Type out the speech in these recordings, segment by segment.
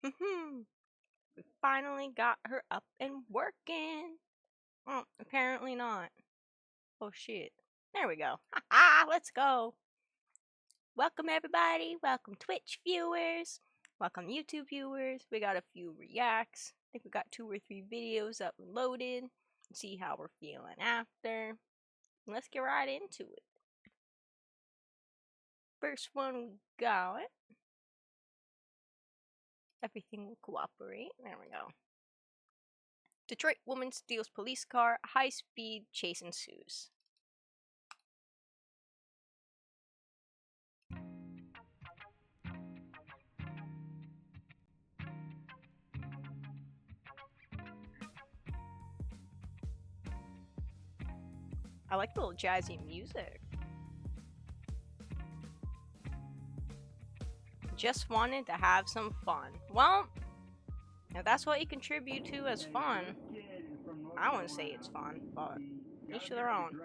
We finally got her up and working. Oh, apparently not. Oh shit. There we go. Ha, let's go. Welcome everybody. Welcome Twitch viewers. Welcome YouTube viewers. We got a few reacts. I think we got 2 or 3 videos uploaded. See how we're feeling after. Let's get right into it. First one we got. Everything will cooperate. There we go. Detroit woman steals police car. High-speed chase ensues. I like the little jazzy music. Just wanted to have some fun. Well, if that's what you contribute to as fun, I wouldn't say it's fun, but each to their own.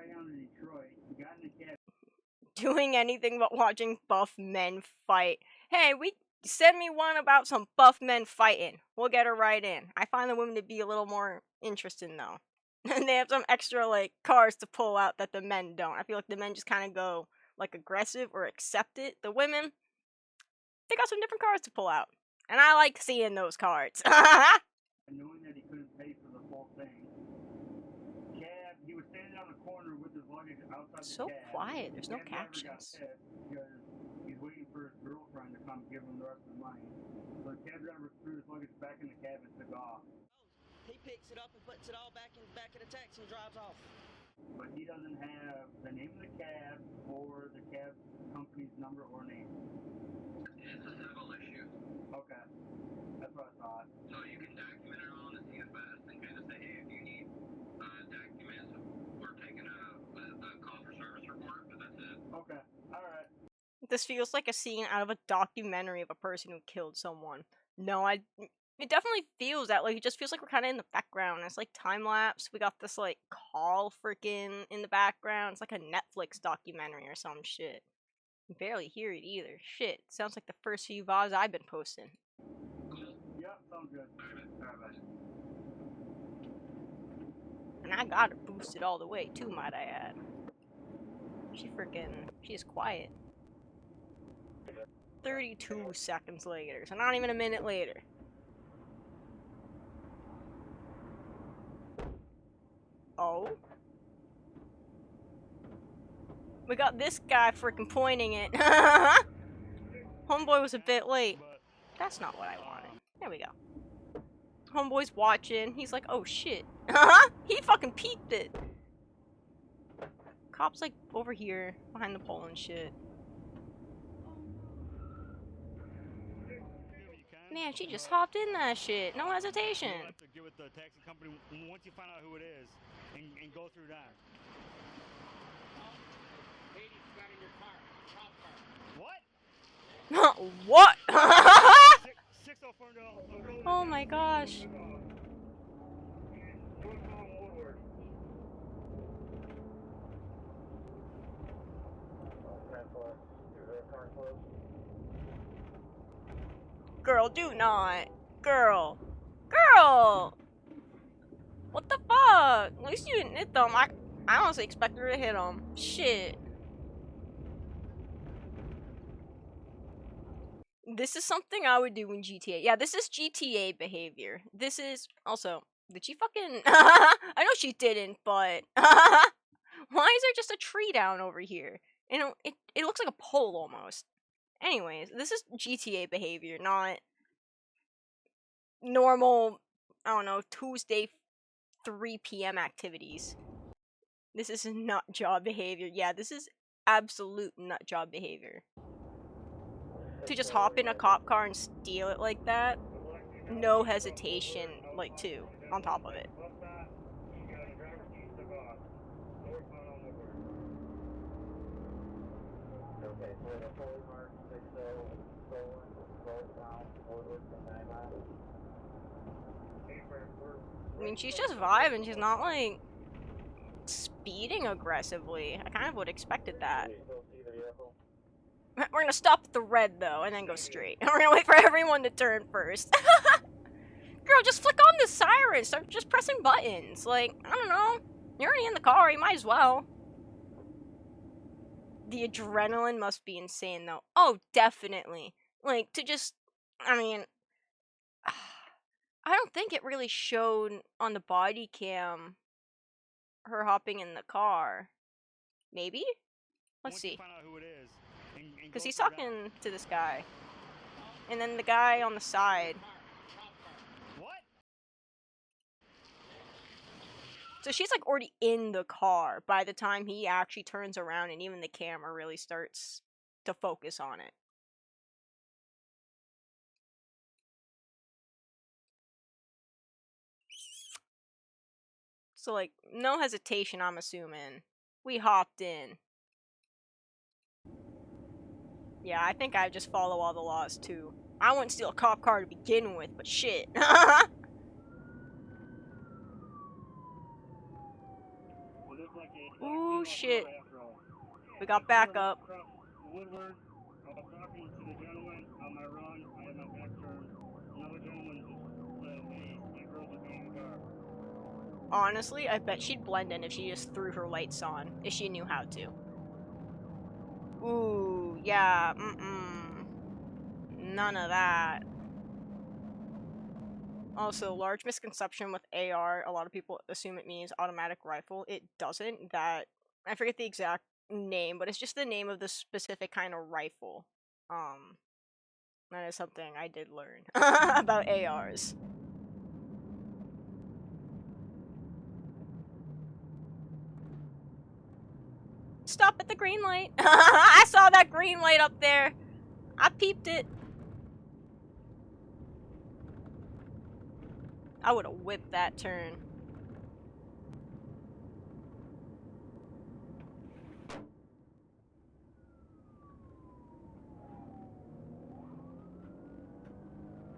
Doing anything but watching buff men fight. Hey, send me one about some buff men fighting. We'll get her right in. I find the women to be a little more interesting though. And they have some extra like cars to pull out that the men don't. I feel like the men just kind of go like aggressive or accept it. The women, they got some different cards to pull out. And I like seeing those cards. Knowing that he couldn't pay for the full thing. Cab, he was standing on the corner with his luggage outside so the cab. Quiet, there's no Cab driver captions. got pissed because he's waiting for his girlfriend to come give him the rest of the money. So the cab driver threw his luggage back in the cab and took off. He picks it up and puts it all back in the back of the taxi and drives off. But he doesn't have the name of the cab or the cab company's number or name. It's a civil issue. Okay. That's what I thought. So you can document it on the scene of fast and kind of say, hey, if you need documents, we're taking a call for service report, but that's it. Okay. Alright. This feels like a scene out of a documentary of a person who killed someone. No, it definitely feels that, like, it just feels like we're kind of in the background. It's like time-lapse. We got this, like, call freaking in the background. It's like a Netflix documentary or some shit. You barely hear it either. Shit, sounds like the first few VODs I've been posting. Yep, sounds good. Alright, And I got it boosted all the way, too, might I add. She's quiet. 32 seconds later, so not even a minute later. Oh? We got this guy freaking pointing it. Homeboy was a bit late. That's not what I wanted. There we go. Homeboy's watching. He's like, oh shit. He fucking peeped it. Cop's like over here behind the pole and shit. Man, she just hopped in that shit. No hesitation. You'll have to get with the taxi company once you find out who it is and go through that. What? 604 no. Oh my gosh. Girl, do not. Girl. Girl! What the fuck? At least you didn't hit them. I honestly expected her to hit them. Shit. This is something I would do in GTA. Yeah, this is GTA behavior. This is... Also, did she fucking... I know she didn't, but... Why is there just a tree down over here? You know, it looks like a pole almost. Anyways, this is GTA behavior, not... normal, I don't know, Tuesday 3 p.m. activities. This is nut job behavior. Yeah, this is absolute nut job behavior. To just hop in a cop car and steal it like that, no hesitation, like, too, on top of it. I mean, she's just vibing. She's not, like, speeding aggressively. I kind of would have expected that. We're gonna stop at the red, though, and then go straight. We're gonna wait for everyone to turn first. Girl, just flick on the siren. Start just pressing buttons. Like, I don't know. You're already in the car. You might as well. The adrenaline must be insane, though. Oh, definitely. Like, to just... I mean... I don't think it really showed on the body cam her hopping in the car. Maybe? Let's see. Because he's talking to this guy. And then the guy on the side. What? So she's like already in the car by the time he actually turns around and even the camera really starts to focus on it. So like, no hesitation, I'm assuming. We hopped in. Yeah, I think I just follow all the laws too. I wouldn't steal a cop car to begin with, but shit. Ooh, shit. We got backup. Woodward, I was talking to the gentleman on my run. I had my back turned. Another gentleman just said, hey, that girl's a in the car. Honestly, I bet she'd blend in if she just threw her lights on, if she knew how to. Ooh, yeah, none of that. Also, large misconception with AR, a lot of people assume it means automatic rifle. It doesn't. I forget the exact name, but it's just the name of the specific kind of rifle. That is something I did learn about ARs. Stop at the green light. I saw that green light up there. I peeped it. I would have whipped that turn.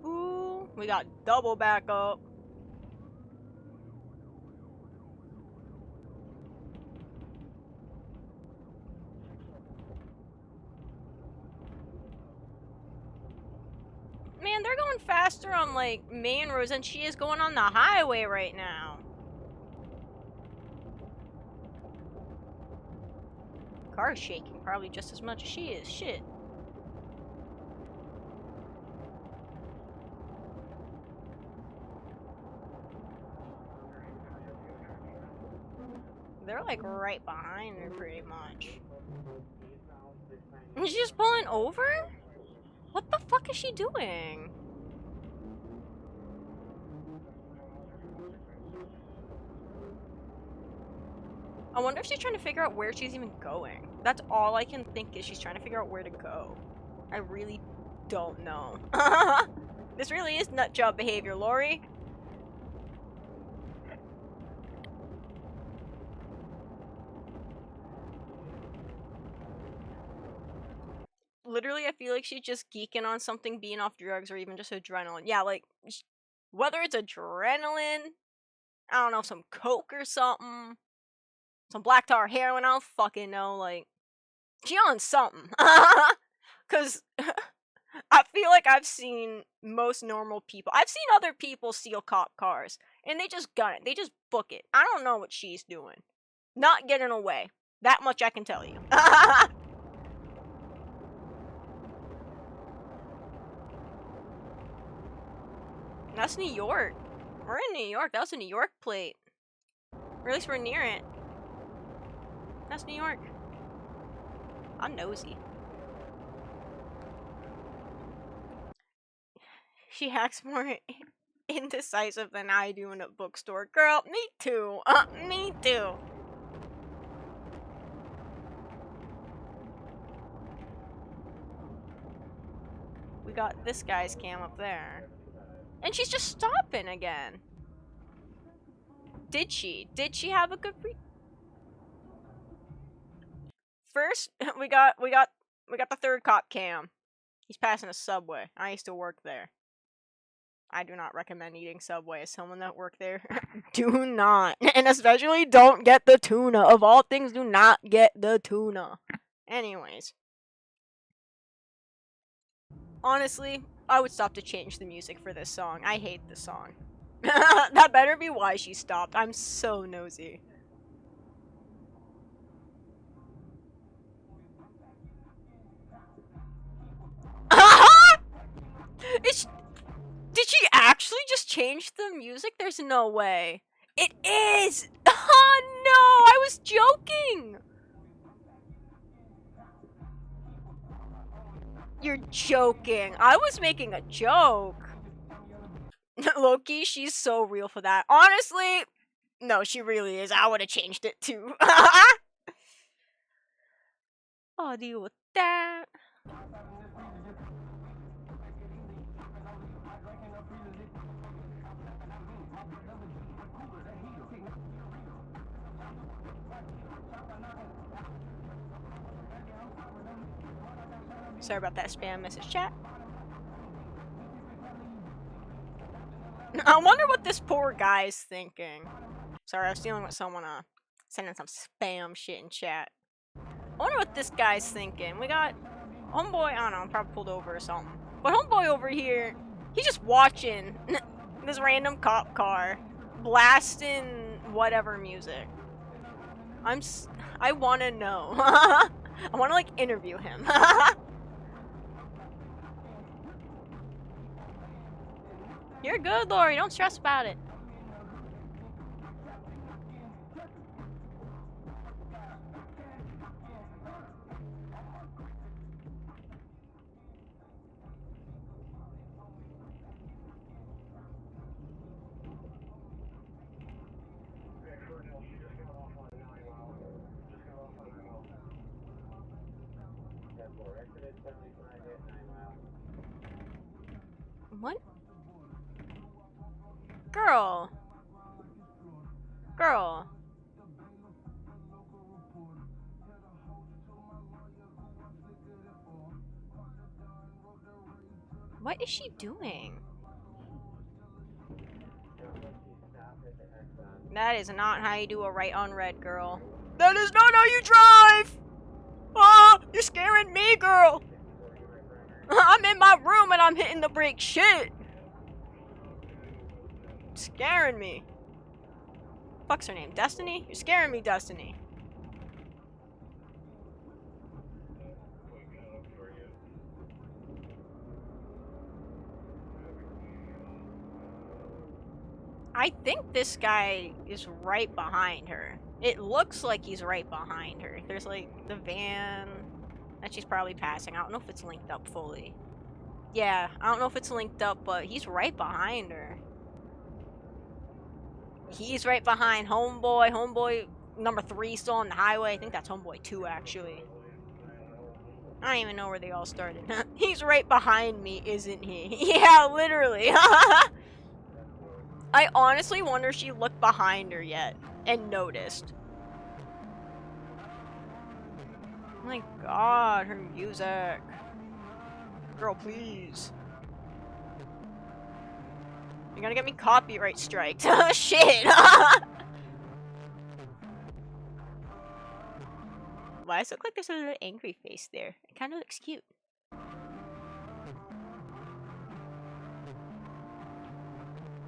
Ooh, we got double backup. Man, they're going faster on, like, main roads than she is going on the highway right now. Car's shaking probably just as much as she is. Shit. They're, like, right behind her pretty much. And she's just pulling over? What the fuck is she doing? I wonder if she's trying to figure out where she's even going. That's all I can think is she's trying to figure out where to go. I really don't know. This really is nut job behavior, Lori. Literally, I feel like she's just geeking on something, being off drugs, or even just adrenaline. Yeah, like, whether it's adrenaline, I don't know, some coke or something, some black tar heroin, I don't fucking know, like, she on something. Cause I feel like I've seen most normal people. I've seen other people steal cop cars, and they just gun it. They just book it. I don't know what she's doing. Not getting away. That much I can tell you. That's New York. We're in New York. That was a New York plate. Or at least we're near it. That's New York. I'm nosy. She acts more indecisive than I do in a bookstore. Girl, me too. Me too. We got this guy's cam up there. And she's just stopping again. Did she? Did she have a good First, we got the third cop cam. He's passing a Subway. I used to work there. I do not recommend eating Subway as someone that worked there. Do not. And especially don't get the tuna. Of all things, do not get the tuna. Anyways. Honestly, I would stop to change the music for this song. I hate this song. That better be why she stopped. I'm so nosy. It's, did she actually just change the music? There's no way. It is! Oh no! I was joking! You're joking. I was making a joke. Loki, she's so real for that. Honestly, no, she really is. I would have changed it too. I'll deal with that. Sorry about that spam message chat. I wonder what this poor guy's thinking. Sorry, I was dealing with someone sending some spam shit in chat. I wonder what this guy's thinking. We got homeboy, I don't know, probably pulled over or something. But homeboy over here, he's just watching this random cop car blasting whatever music. I want to know. I want to like interview him. You're good, Lori. Don't stress about it. What? Girl. Girl. What is she doing? That is not how you do a right on red, girl. That is not how you drive! Ah, you're scaring me, girl! I'm in my room and I'm hitting the brake. Shit! Scaring me. Fuck's her name? Destiny? You're scaring me, Destiny. I think this guy is right behind her. It looks like he's right behind her. There's like the van that she's probably passing. I don't know if it's linked up fully. Yeah, I don't know if it's linked up, but he's right behind her. He's right behind Homeboy. Homeboy number 3 still on the highway. I think that's Homeboy 2, actually. I don't even know where they all started. He's right behind me, isn't he? Yeah, literally. I honestly wonder if she looked behind her yet and noticed. Oh my god, her music. Girl, please. You're gonna get me copyright striked. Shit! Why does it look like there's a little angry face there? It kind of looks cute.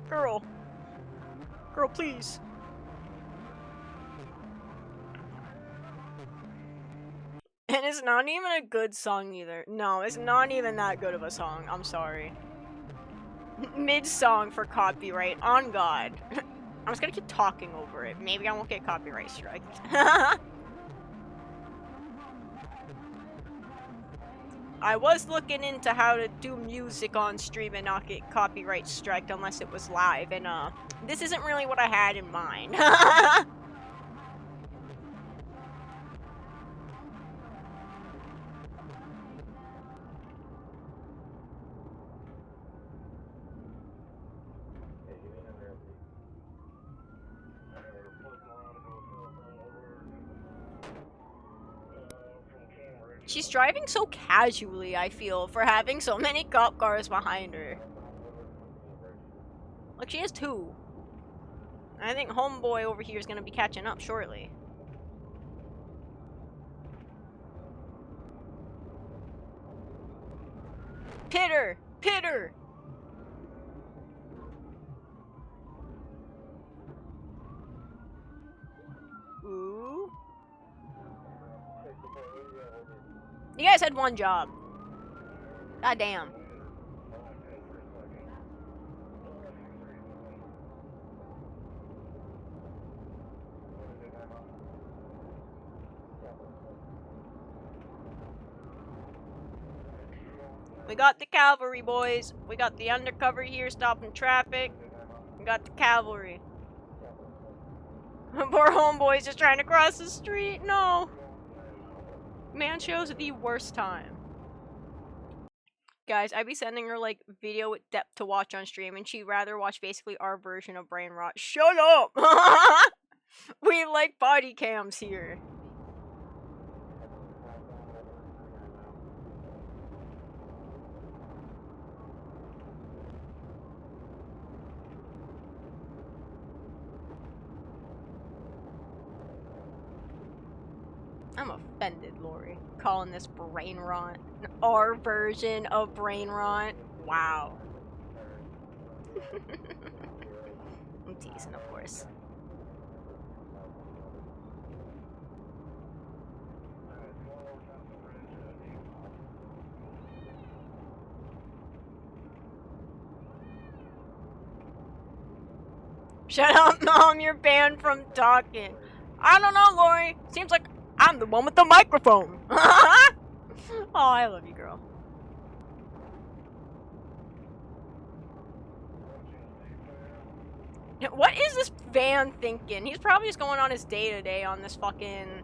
Girl. Girl, please. And it's not even a good song either. No, it's not even that good of a song. I'm sorry. Mid-song for copyright. On God. I'm just gonna keep talking over it. Maybe I won't get copyright striked. I was looking into how to do music on stream and not get copyright striked unless it was live, and this isn't really what I had in mind. She's driving so casually, I feel, for having so many cop cars behind her. Look, she has 2. I think Homeboy over here is gonna be catching up shortly. Pitter! Pitter! Ooh. You guys had one job. God damn. We got the cavalry, boys. We got the undercover here stopping traffic. We got the cavalry. Poor homeboy's just trying to cross the street. No. Man shows the worst time. Guys, I'd be sending her like video with depth to watch on stream, and she'd rather watch basically our version of brain rot. Shut up! We like body cams here. I'm offended, Lori. Calling this brain rot. Our version of brain rot. Wow. I'm teasing, of course. Shut up, Mom, you're banned from talking. I don't know, Lori. Seems like I'm the one with the microphone. Oh, I love you, girl. What is this van thinking? He's probably just going on his day-to-day on this fucking...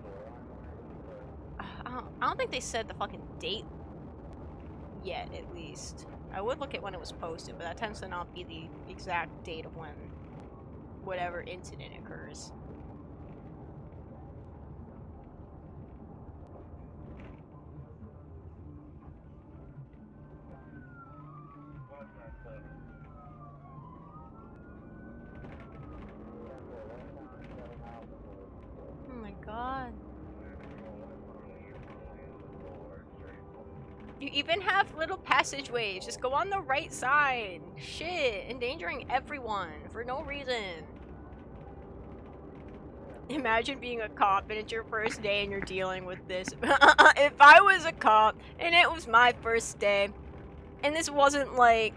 I don't think they said the fucking date yet, at least. I would look at when it was posted, but that tends to not be the exact date of when whatever incident occurs. Oh my god. You even have little passageways. Just go on the right side. Shit, endangering everyone for no reason. Imagine being a cop and it's your first day and you're dealing with this. If I was a cop and it was my first day and this wasn't like,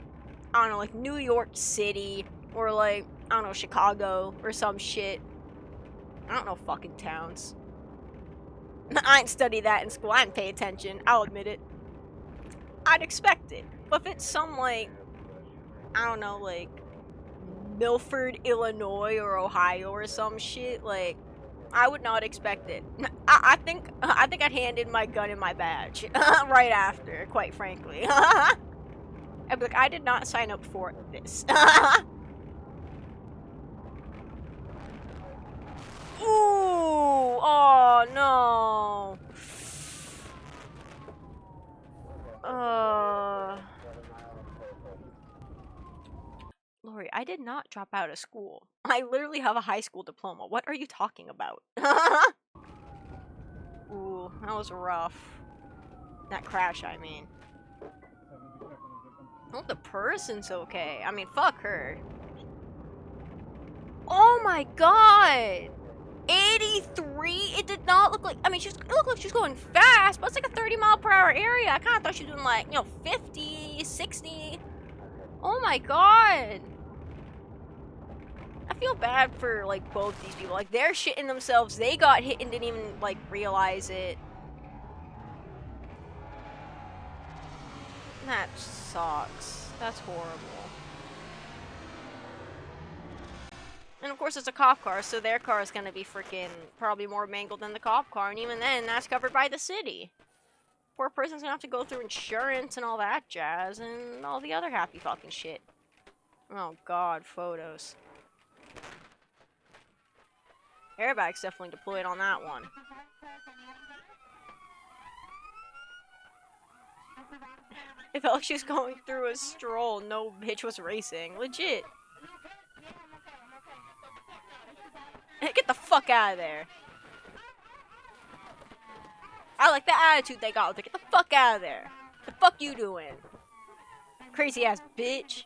I don't know, like New York City or like, I don't know, Chicago or some shit. I don't know fucking towns. I ain't studied that in school. I didn't pay attention. I'll admit it. I'd expect it. But if it's some like, I don't know, like Milford, Illinois or Ohio or some shit, like I would not expect it. I think I'd hand in my gun and my badge right after, quite frankly. I'd be like, I did not sign up for this. Ooh, oh no. Lori, I did not drop out of school. I literally have a high school diploma. What are you talking about? Ooh, that was rough. That crash, I mean. I hope the person's okay. I mean, fuck her. Oh my god! 83? It did not look like... I mean, it looked like she was going fast, but it's like a 30-mile-per-hour area. I kind of thought she was doing like, 50, 60. Oh my god. I feel bad for, like, both these people. Like, they're shitting themselves. They got hit and didn't even, like, realize it. That sucks. That's horrible. And of course it's a cop car, so their car is gonna be freaking probably more mangled than the cop car, and even then, that's covered by the city. Poor person's gonna have to go through insurance and all that jazz, and all the other happy fucking shit. Oh god, photos. Airbag's definitely deployed on that one. It felt like she was going through a stroll, no bitch was racing. Legit. Get the fuck out of there. I like the attitude they got. Get the fuck out of there. The fuck you doing? Crazy ass bitch.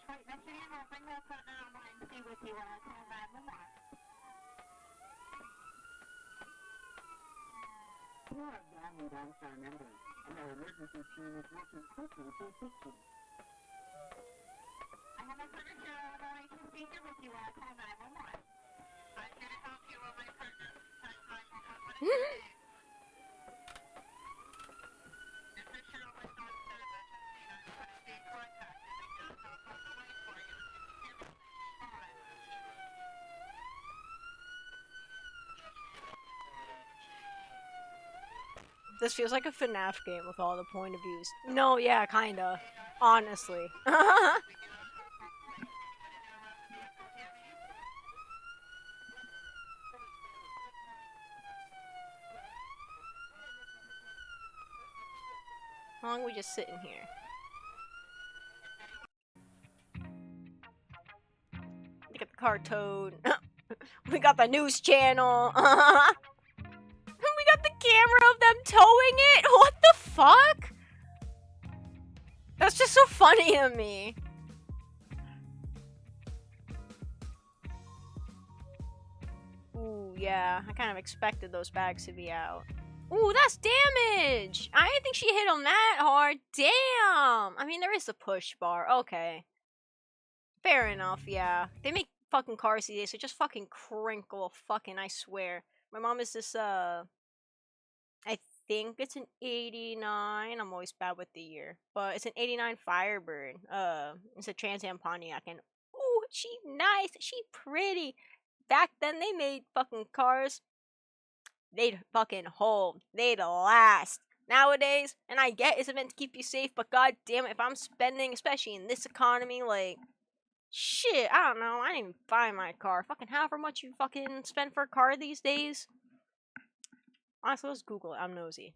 This feels like a FNAF game with all the point of views. No, yeah, kinda. Honestly. How long are we just sitting here? Look at the car towed. We got the news channel. We got the camera of them towing it. What the fuck? That's just so funny to me. Ooh, yeah. I kind of expected those bags to be out. Ooh, that's damage! I didn't think she hit him that hard. Damn! I mean, there is a push bar. Okay. Fair enough, yeah. They make fucking cars these days, so just fucking crinkle. Fucking, I swear. My mom is this, I think it's an 89. I'm always bad with the year. But it's an 89 Firebird. It's a Trans Am Pontiac, and ooh, she nice. She pretty. Back then, they made fucking cars. They'd fucking hold. They'd last. Nowadays, and I get it's meant to keep you safe, but god damn it, if I'm spending, especially in this economy, like, shit, I don't know, I didn't even buy my car. Fucking however much you fucking spend for a car these days. Honestly, let's Google it. I'm nosy.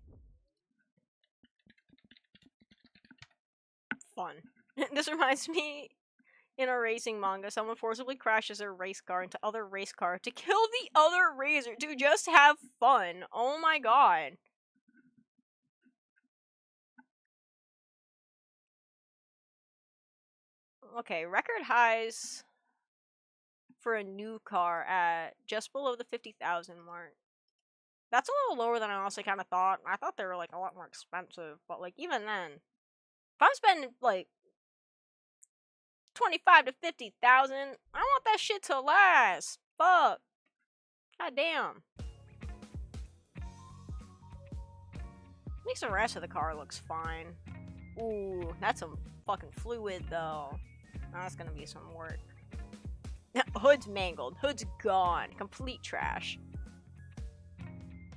Fun. This reminds me, in a racing manga, someone forcibly crashes a race car into other race car to kill the other racer to just have fun. Oh my god. Okay, record highs for a new car at just below the 50,000 mark. That's a little lower than I honestly kind of thought. I thought they were like a lot more expensive, but like even then, if I'm spending like 25 to 50,000, I want that shit to last. Fuck. God damn. At least the rest of the car looks fine. Ooh, that's some fucking fluid though. Now that's gonna be some work. Hood's mangled. Hood's gone. Complete trash.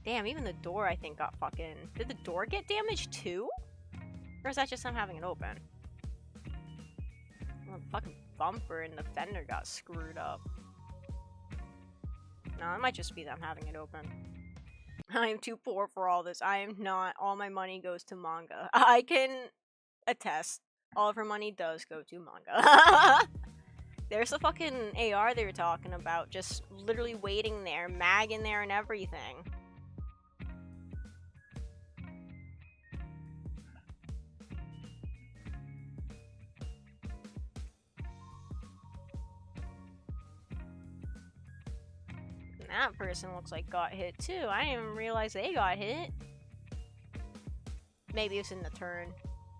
Damn, even the door I think got fucking... Did the door get damaged too? Or is that just them having it open? Oh, the fucking bumper and the fender got screwed up. No, it might just be them having it open. I am too poor for all this. I am not. All my money goes to manga. I can attest. All of her money does go to manga. There's the fucking AR they were talking about. Just literally waiting there. Mag in there and everything. That person looks like got hit too. I didn't even realize they got hit. Maybe it's in the turn.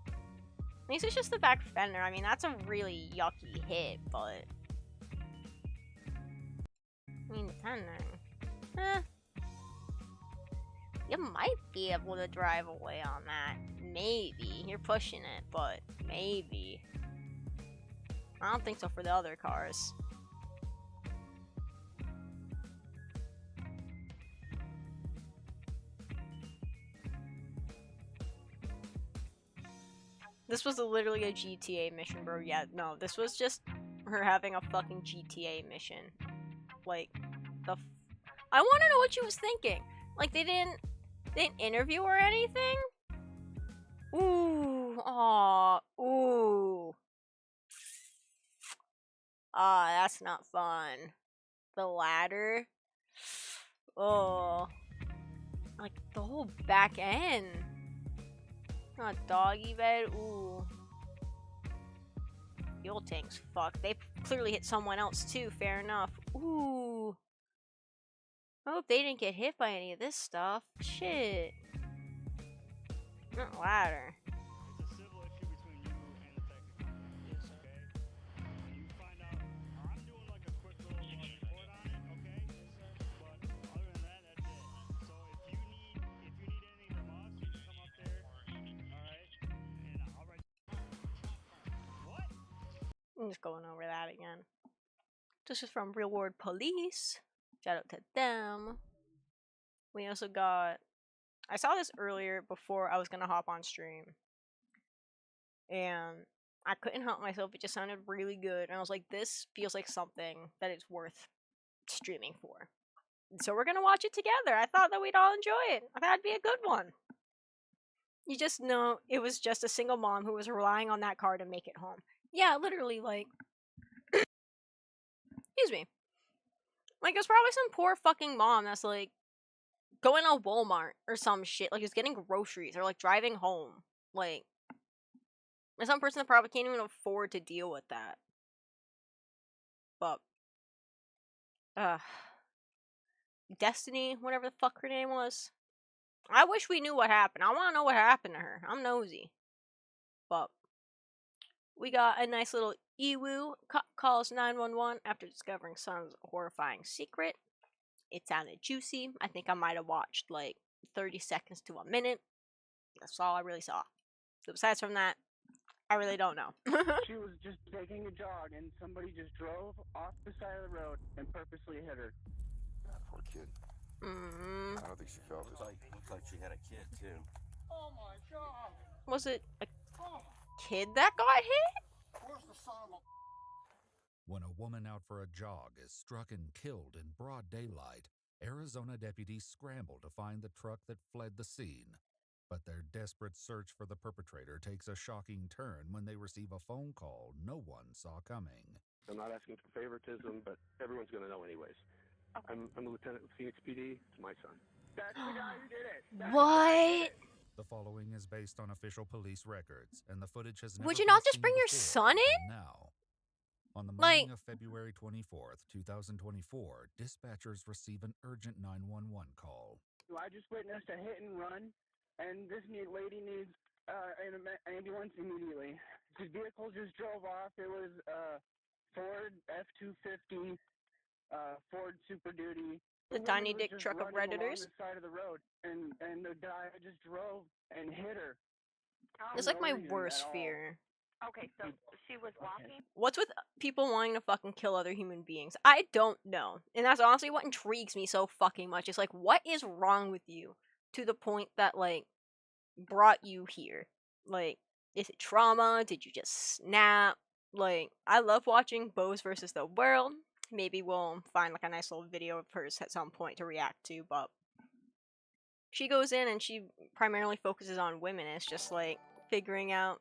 At least it's just the back fender. I mean, that's a really yucky hit, but... I mean, depending. You might be able to drive away on that. Maybe. You're pushing it, but maybe. I don't think so for the other cars. This was literally a GTA mission, bro. Yeah, no, this was just her having a fucking GTA mission. Like, I want to know what she was thinking. Like, they didn't interview her or anything? Ooh, aw, ooh. Ah, that's not fun. The ladder. Oh. Like, the whole back end. Not doggy bed. Ooh. fuel tank's fucked. They clearly hit someone else too, fair enough. Ooh. I hope they didn't get hit by any of this stuff. Shit. Not ladder. It's a civil issue between you and the technical. Yes, sir. Okay? When you find out, I'm doing like a quick little report on it, okay? But other than that, that's it. So if you need anything from us, you can come up there, all right? And I'll write. What? I'm just going over that again. This is from Real World Police. Shout out to them. We also got. I saw this earlier before I was gonna hop on stream, and I couldn't help myself. It just sounded really good, and I was like, "This feels like something that is worth streaming for." And so we're gonna watch it together. I thought that we'd all enjoy it. I thought it'd be a good one. You just know it was just a single mom who was relying on that car to make it home. Yeah, literally, like. Excuse me. Like, it's probably some poor fucking mom that's like going to Walmart or some shit. Like, is getting groceries or like driving home. Like, there's some person that probably can't even afford to deal with that. But, Destiny, whatever the fuck her name was. I wish we knew what happened. I want to know what happened to her. I'm nosy. But, we got a nice little Ewu. Cop calls 911 after discovering son's horrifying secret. It sounded juicy. I think I might have watched like 30 seconds to a minute. That's all I really saw. So besides from that, I really don't know. She was just taking a jog, and somebody just drove off the side of the road and purposely hit her. That poor kid. I don't think she felt it. Looks like she had a kid too. Oh my God! Was it a kid that got hit? Where's the son of a... When a woman out for a jog is struck and killed in broad daylight, Arizona deputies scramble to find the truck that fled the scene. But their desperate search for the perpetrator takes a shocking turn when they receive a phone call no one saw coming. I'm not asking for favoritism, but everyone's going to know anyways. Okay. I'm a lieutenant with Phoenix PD. It's my son. That's the guy who did it. What? The following is based on official police records, and the footage has never Would you been not just seen bring your before son in? until now. On the Like- morning of February 24th, 2024, dispatchers receive an urgent 911 call. I just witnessed a hit and run, and this lady needs an ambulance immediately. His vehicle just drove off. It was Ford F-250, Ford Super Duty. The woman tiny was dick just truck of running along Redditors? the side of the road, and the guy just drove and hit her. It's like my worst fear. Okay, so she was walking? What's with people wanting to fucking kill other human beings? I don't know. And that's honestly what intrigues me so fucking much. It's like, what is wrong with you to the point that, like, brought you here? Like, is it trauma? Did you just snap? Like, I love watching Bows versus the World. Maybe we'll find, like, a nice little video of hers at some point to react to, but she goes in and she primarily focuses on women. It's just, like, figuring out,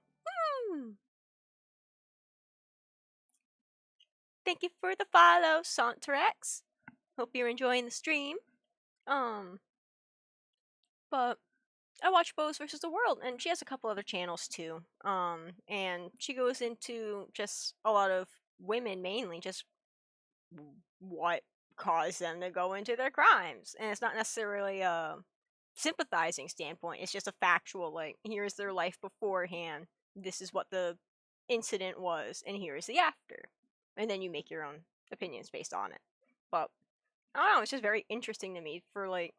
Thank you for the follow, Santrex. Hope you're enjoying the stream. But I watch Bows versus the World, and she has a couple other channels too. And she goes into just a lot of women mainly, just what caused them to go into their crimes. And it's not necessarily a sympathizing standpoint, it's just a factual, like, here's their life beforehand, this is what the incident was, and here's the after. And then you make your own opinions based on it. But I don't know, it's just very interesting to me for, like,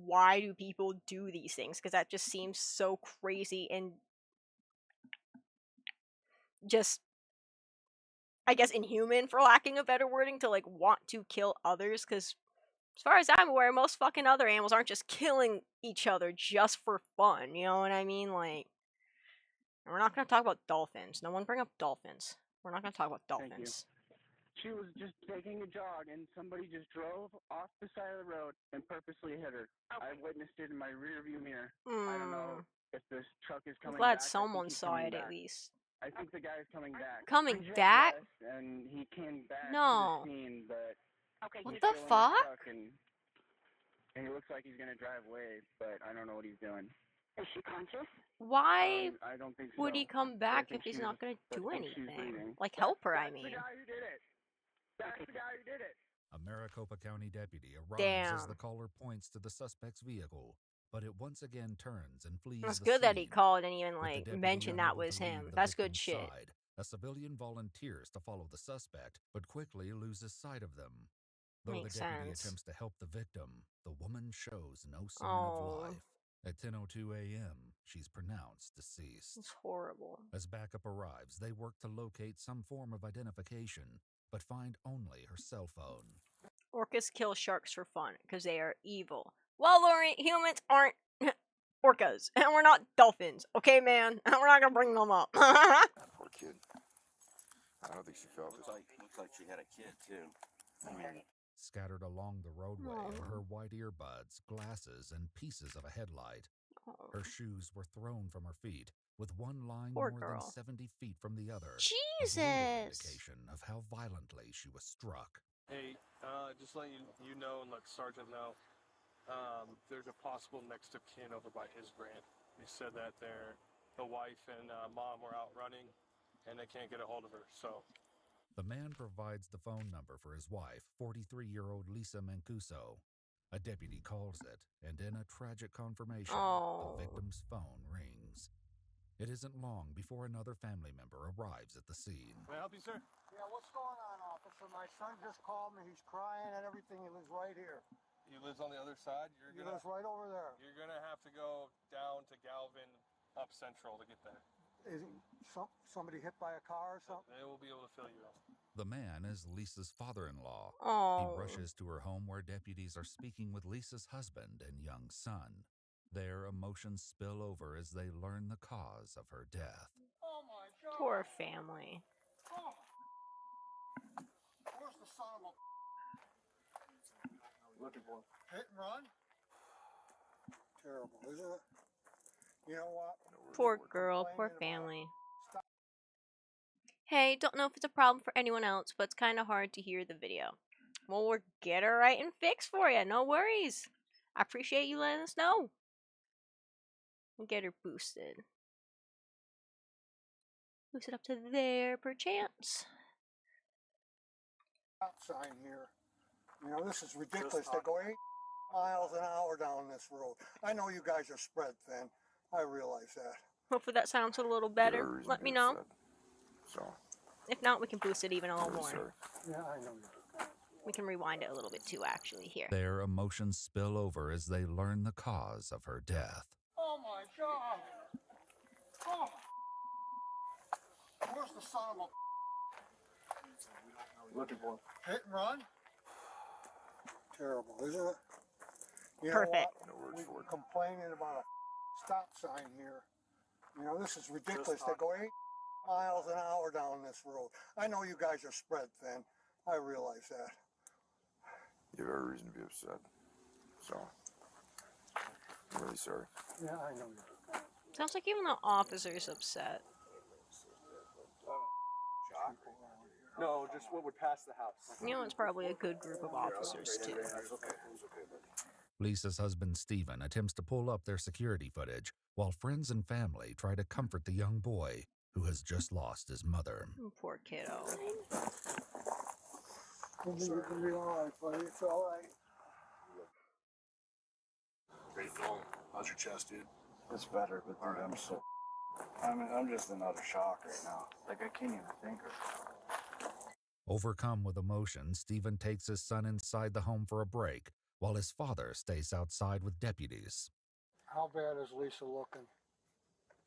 why do people do these things? Because that just seems so crazy and just, I guess, inhuman, for lacking of better wording, to, like, want to kill others. Because as far as I'm aware, most fucking other animals aren't just killing each other just for fun, you know what I mean? Like, we're not going to talk about dolphins. No one bring up dolphins. We're not going to talk about dolphins. She was just taking a jog, and somebody just drove off the side of the road and purposely hit her. I witnessed it in my rearview mirror. I don't know if this truck is I'm coming glad back. someone saw it at least. I think the guy is coming back. Coming He drove back? west, and he came back No. to the scene, but Okay, What he's the still in his fuck? truck, and he looks like he's gonna drive away, but I don't know what he's doing. Is she conscious? Why I don't think would so. he come I back think if he's she's- not going to I do think she's anything? breathing. Like, help her, I That's the mean. guy who did it. That's the guy who did it. A Maricopa County deputy arrives as Damn. the caller points to the suspect's vehicle, but it once again turns and flees It's the good that he scene. called and even, With like, the deputy mentioned that unable was to leave him. the That's good victim's shit. side, a civilian volunteers to follow the suspect, but quickly loses sight of them. Though Makes the deputy sense. attempts to help the victim, the woman shows no sign Oh. of life. At 10:02 a.m., she's pronounced deceased. It's horrible. As backup arrives, they work to locate some form of identification, but find only her cell phone. Orcas kill sharks for fun because they are evil. Well, Lori, humans aren't orcas, and we're not dolphins. Okay, man? We're not gonna bring them up. That poor kid. I don't think she felt it. Looks like she had a kid too. Scattered along the roadway Oh. are her white earbuds, glasses, and pieces of a headlight. Oh. Her shoes were thrown from her feet, with one lying Poor more girl. than 70 feet from the other. A Jesus! brutal indication of how violently she was struck. Hey, just letting you know and let the sergeant know, there's a possible next of kin over by his grant. They said that the wife and mom were out running, and they can't get a hold of her, so... The man provides the phone number for his wife, 43-year-old Lisa Mancuso. A deputy calls it, and in a tragic confirmation, Oh. the victim's phone rings. It isn't long before another family member arrives at the scene. Can I help you, sir? Yeah, what's going on, officer? My son just called me. He's crying and everything. He lives right here. He lives on the other side. He lives right over there. You're gonna have to go down to Galvin, up Central to get there. Is he somebody hit by a car or something? They will be able to fill you in. The man is Lisa's father-in-law. Oh. He rushes to her home where deputies are speaking with Lisa's husband and young son. Their emotions spill over as they learn the cause of her death. Oh my God! Poor family. Oh. Where's the son of a... Looking for him. Hit and run? Terrible, isn't it? You know what? Poor girl, poor family. Hey, don't know if it's a problem for anyone else, but it's kind of hard to hear the video. Well, we'll get her right and fixed for you. No worries. I appreciate you letting us know. We'll get her boosted. Boost it up to there, perchance. Stop sign here. You know, this is ridiculous. They go 8 miles an hour down this road. I know you guys are spread thin. I realize that. Hopefully that sounds a little better. Let me know. So, If not, we can boost it even a little really more. sorry. Yeah, I know. We can rewind it a little bit too, actually, here. Their emotions spill over as they learn the cause of her death. Oh my God! Oh! Where's the son of a... Looking for him. Hit and run? Terrible, isn't it? You Perfect. know what? No words for it. Complaining about a stop sign here. You know, this is ridiculous. They go 8 miles an hour down this road. I know you guys are spread thin. I realize that. You have every reason to be upset. So, I'm really sorry. Yeah, I know. Sounds like even the officer's upset. No, just what would pass the house. You know, it's probably a good group of officers, too. Lisa's husband, Stephen, attempts to pull up their security footage, while friends and family try to comfort the young boy who has just lost his mother. Poor kiddo. It's gonna be all right, buddy. It's all right. Great film. How's your chest, dude? It's better, but dude, I'm just in utter shock right now. Like, I can't even think of it. Overcome with emotion, Stephen takes his son inside the home for a break, while his father stays outside with deputies. How bad is Lisa looking?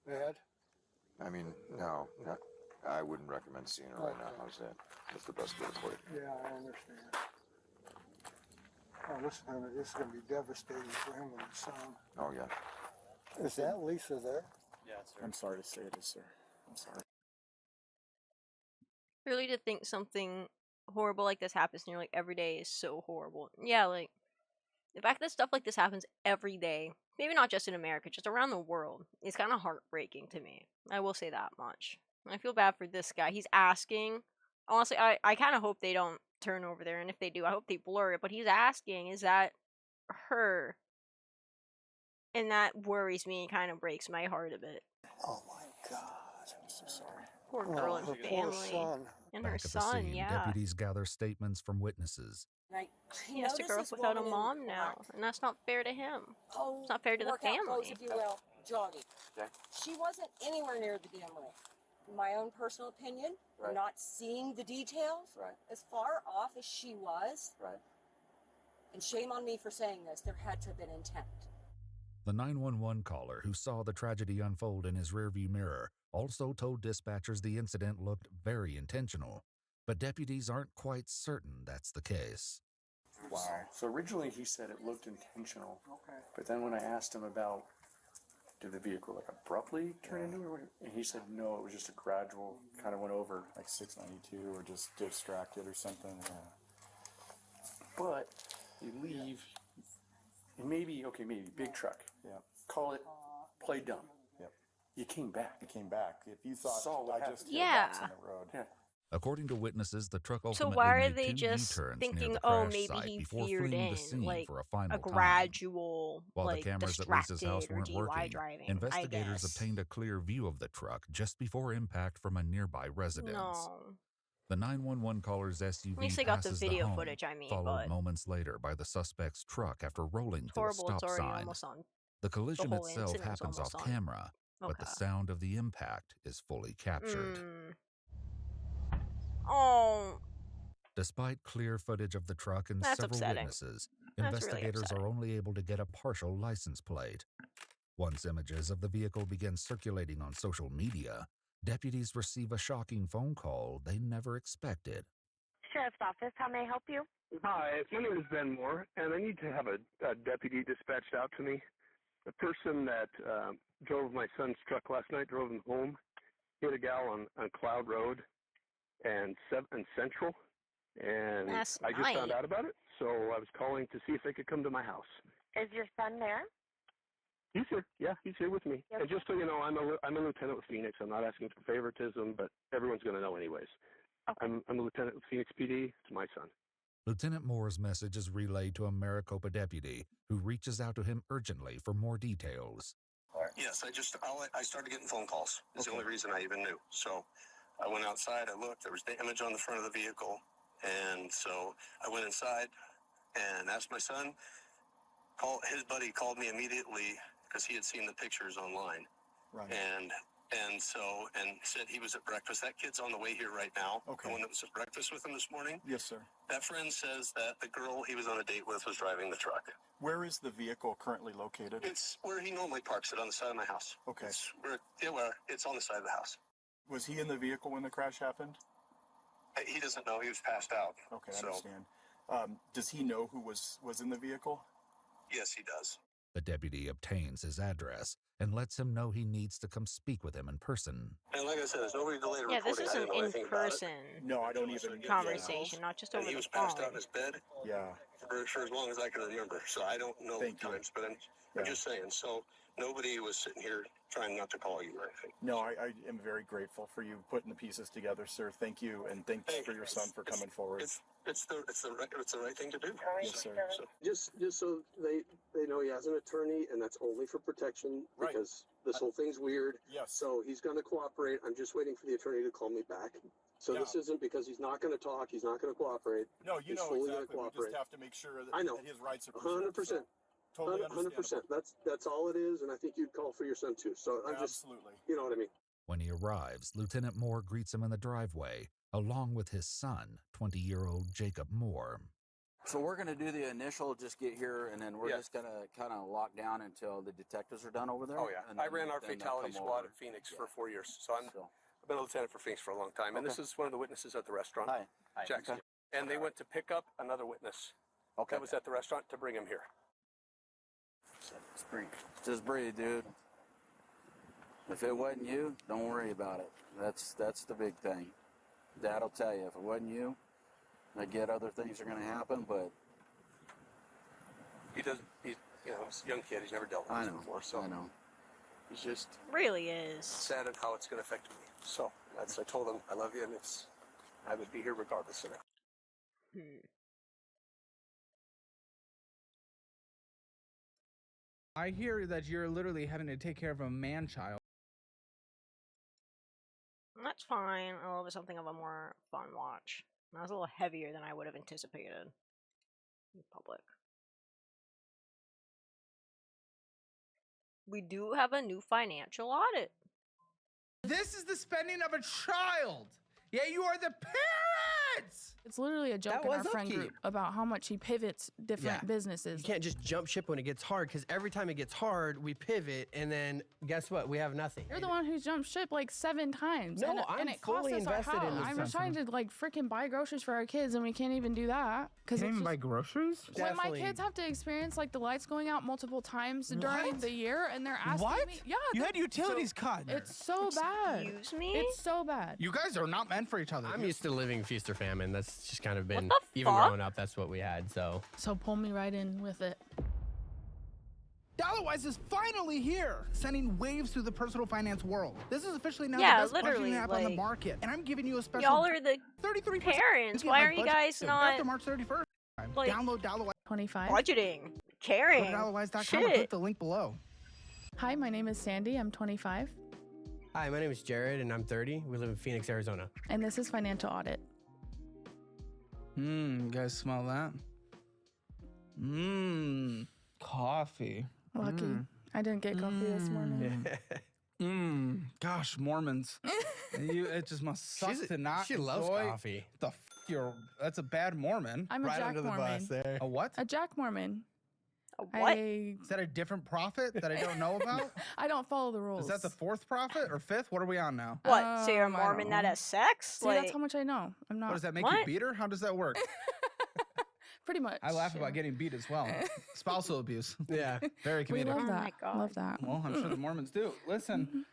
Bad? I mean, no, I wouldn't recommend seeing her right now. How's that? That's the best way to put it. Yeah, I understand. Oh, this is gonna be devastating for him and his son. Oh, yeah. Is that Lisa there? Yeah, sir. I'm sorry to say this, sir. I'm sorry. Really, to think something horrible like this happens in your like every day is so horrible. Yeah, like the fact that stuff like this happens every day, maybe not just in America, just around the world, is kind of heartbreaking to me. I will say that much. I feel bad for this guy. He's asking. Honestly, I kind of hope they don't turn over there, and if they do, I hope they blur it. But he's asking, is that her? And that worries me and kind of breaks my heart a bit. Oh my God. I'm so sorry. Poor girl and her family. poor son. And her Back at the son, scene, yeah. deputies gather statements from witnesses. He has to grow up without a mom now, and that's not fair to him. It's not fair to the family. Clothes, if you will, jogging. Okay. She wasn't anywhere near the damn room. In my own personal opinion, right. Not seeing the details, right. As far off as she was, right. And shame on me for saying this, there had to have been intent. The 911 caller who saw the tragedy unfold in his rearview mirror also told dispatchers the incident looked very intentional, but deputies aren't quite certain that's the case. Wow. So originally he said it looked intentional. Okay. But then when I asked him about did the vehicle like abruptly turn into it, and he said no, it was just a gradual kind of went over. Like 692 or just distracted or something. Yeah. But you leave, and maybe big truck. Yeah. Call it play dumb. Yep. You came back. You came back. If you thought Saw what I just happened. came back on the road. Yeah. According to witnesses, the truck So ultimately why are made they two just U-turns thinking, near the oh, crash maybe site he before veered fleeing in, the scene like for a final a time. gradual, While like, the cameras at Lisa's house distracted or weren't DUI working, driving, investigators I guess. obtained a clear view of the truck just before impact from a nearby residence. No. The 911 caller's At SUV least they got the passes video home, footage, I mean, followed but moments later by the suspect's truck after rolling it's through a horrible. It's stop already sign. almost on. The collision whole itself incident was happens off almost on. camera, but the Okay. sound of the impact is fully captured. Oh, Despite clear footage of the truck and That's several upsetting. witnesses, That's really investigators are only able to get a partial license plate. Once images of the vehicle begin circulating on social media, deputies receive a shocking phone call they never expected. Sheriff's Office, how may I help you? Hi, my name is Ben Moore, and I need to have a deputy dispatched out to me. The person that drove my son's truck last night, drove him home, hit a gal on Cloud Road and Central, and Last I just found night? out about it, so I was calling to see if they could come to my house. Is your son there? He's here. Yeah, he's here with me. Yes. And just so you know, I'm a lieutenant with Phoenix. I'm not asking for favoritism, but everyone's going to know anyways. Okay. I'm a lieutenant with Phoenix PD. It's my son. Lieutenant Moore's message is relayed to a Maricopa deputy, who reaches out to him urgently for more details. Yes, I started getting phone calls. It's the only reason I even knew. So I went outside, I looked, there was damage on the front of the vehicle. And so I went inside and asked my son. His buddy called me immediately because he had seen the pictures online. Right. And said he was at breakfast. That kid's on the way here right now. Okay. The one that was at breakfast with him this morning. Yes, sir. That friend says that the girl he was on a date with was driving the truck. Where is the vehicle currently located? It's where he normally parks it, on the side of my house. Okay. It's on the side of the house. Was he in the vehicle when the crash happened? He doesn't know. He was passed out. Okay, I So, understand. Does he know who was in the vehicle? yes, he does. The deputy obtains his address and lets him know he needs to come speak with him in person. And like I said, there's no way to later Yeah, this recording. is I an didn't know anything about it. in-person No, I don't even. conversation, not just And over he the was phone. passed out in his bed Yeah. for as long as I can remember. So I don't know Thank you. times, but I'm Yeah. just saying. So nobody was sitting here trying not to call you or anything. No, I am very grateful for you putting the pieces together, sir. Thank you, and thanks for your son for coming forward. It's the right thing to do. Yes, sir. So just so they know he has an attorney, and that's only for protection Right. because this whole thing's weird. Yes. So he's going to cooperate. I'm just waiting for the attorney to call me back. So Yeah. this isn't because he's not going to talk. He's not going to cooperate. No, you He's know fully gonna exactly. We cooperate. just have to make sure that, I know. that his rights are 100%. preserved. So, totally 100%. understandable. That's all it is, and I think you'd call for your son too. So I'm just, Absolutely. you know what I mean. When he arrives, Lieutenant Moore greets him in the driveway, along with his son, 20-year-old Jacob Moore. So we're going to do the initial, just get here, and then we're Yeah. just going to kind of lock down until the detectives are done over there? Oh yeah, and I then- ran our then they'll fatality come squad over. at Phoenix Yeah. for 4 years, so I've been a lieutenant for Phoenix for a long time, and Okay. this is one of the witnesses at the restaurant. Hi. Jackson. Okay. And they went to pick up another witness Okay. that was at the restaurant to bring him here. Just breathe, dude. If it wasn't you, don't worry about it. That's the big thing. Dad'll tell you, if it wasn't you, I get other things are going to happen, but He's a young kid. He's never dealt with I this know. before, so I know. he's just Really is. sad at how it's going to affect me. So I told him I love you, and I would be here regardless of it. I hear that you're literally having to take care of a man-child. That's fine. A little bit something of a more fun watch. That was a little heavier than I would have anticipated in public. We do have a new financial audit. This is the spending of a child. Yeah, you are the parents. It's literally a joke in our friend group about how much he pivots different businesses. You can't just jump ship when it gets hard, because every time it gets hard, we pivot, and then guess what? We have nothing. You're the one who's jumped ship like 7 times. No, and it costs fully us our invested in house. this. I'm trying to like freaking buy groceries for our kids, and we can't even do that because Can't even buy groceries. when my kids have to experience like the lights going out multiple times during the year, and they're asking me, yeah, You had utilities cut. it's so bad. Excuse me? It's so bad. You guys are not meant for each other. I'm used to living feast or famine. That's just kind of been, the even fuck? growing up, that's what we had, so. So pull me right in with it. Dollarwise is finally here, sending waves through the personal finance world. This is officially now Yeah, the best literally, budgeting app on the like, market, and I'm giving you a special. Y'all are the 33% parents. You Why get are my you budget guys not after March 31st? like Download Dollarwise. 25. budgeting? Go to Caring. Dollarwise.com or Shit. click the link below. Hi, my name is Sandy. I'm 25, Hi, my name is Jared, and I'm 30. We live in Phoenix, Arizona. and this is Financial Audit. You guys smell that? Coffee. Lucky. I didn't get coffee this morning. Gosh, Mormons. It just must suck to not She loves enjoy coffee. That's a bad Mormon. I'm a Jack Mormon. there. A what? A Jack Mormon. What? Is that a different prophet that I don't know about? I don't follow the rules. Is that the 4th prophet or 5th? What are we on now? What? So you're a I don't Mormon that know. has sex? See, that's how much I know. I'm not. What does that make What? you beat her? How does that work? Pretty much. I laugh about getting beat as well. Spousal abuse. Yeah. Very We comedic. love Oh that. my God. Love that. Well, I'm sure the Mormons do. Listen,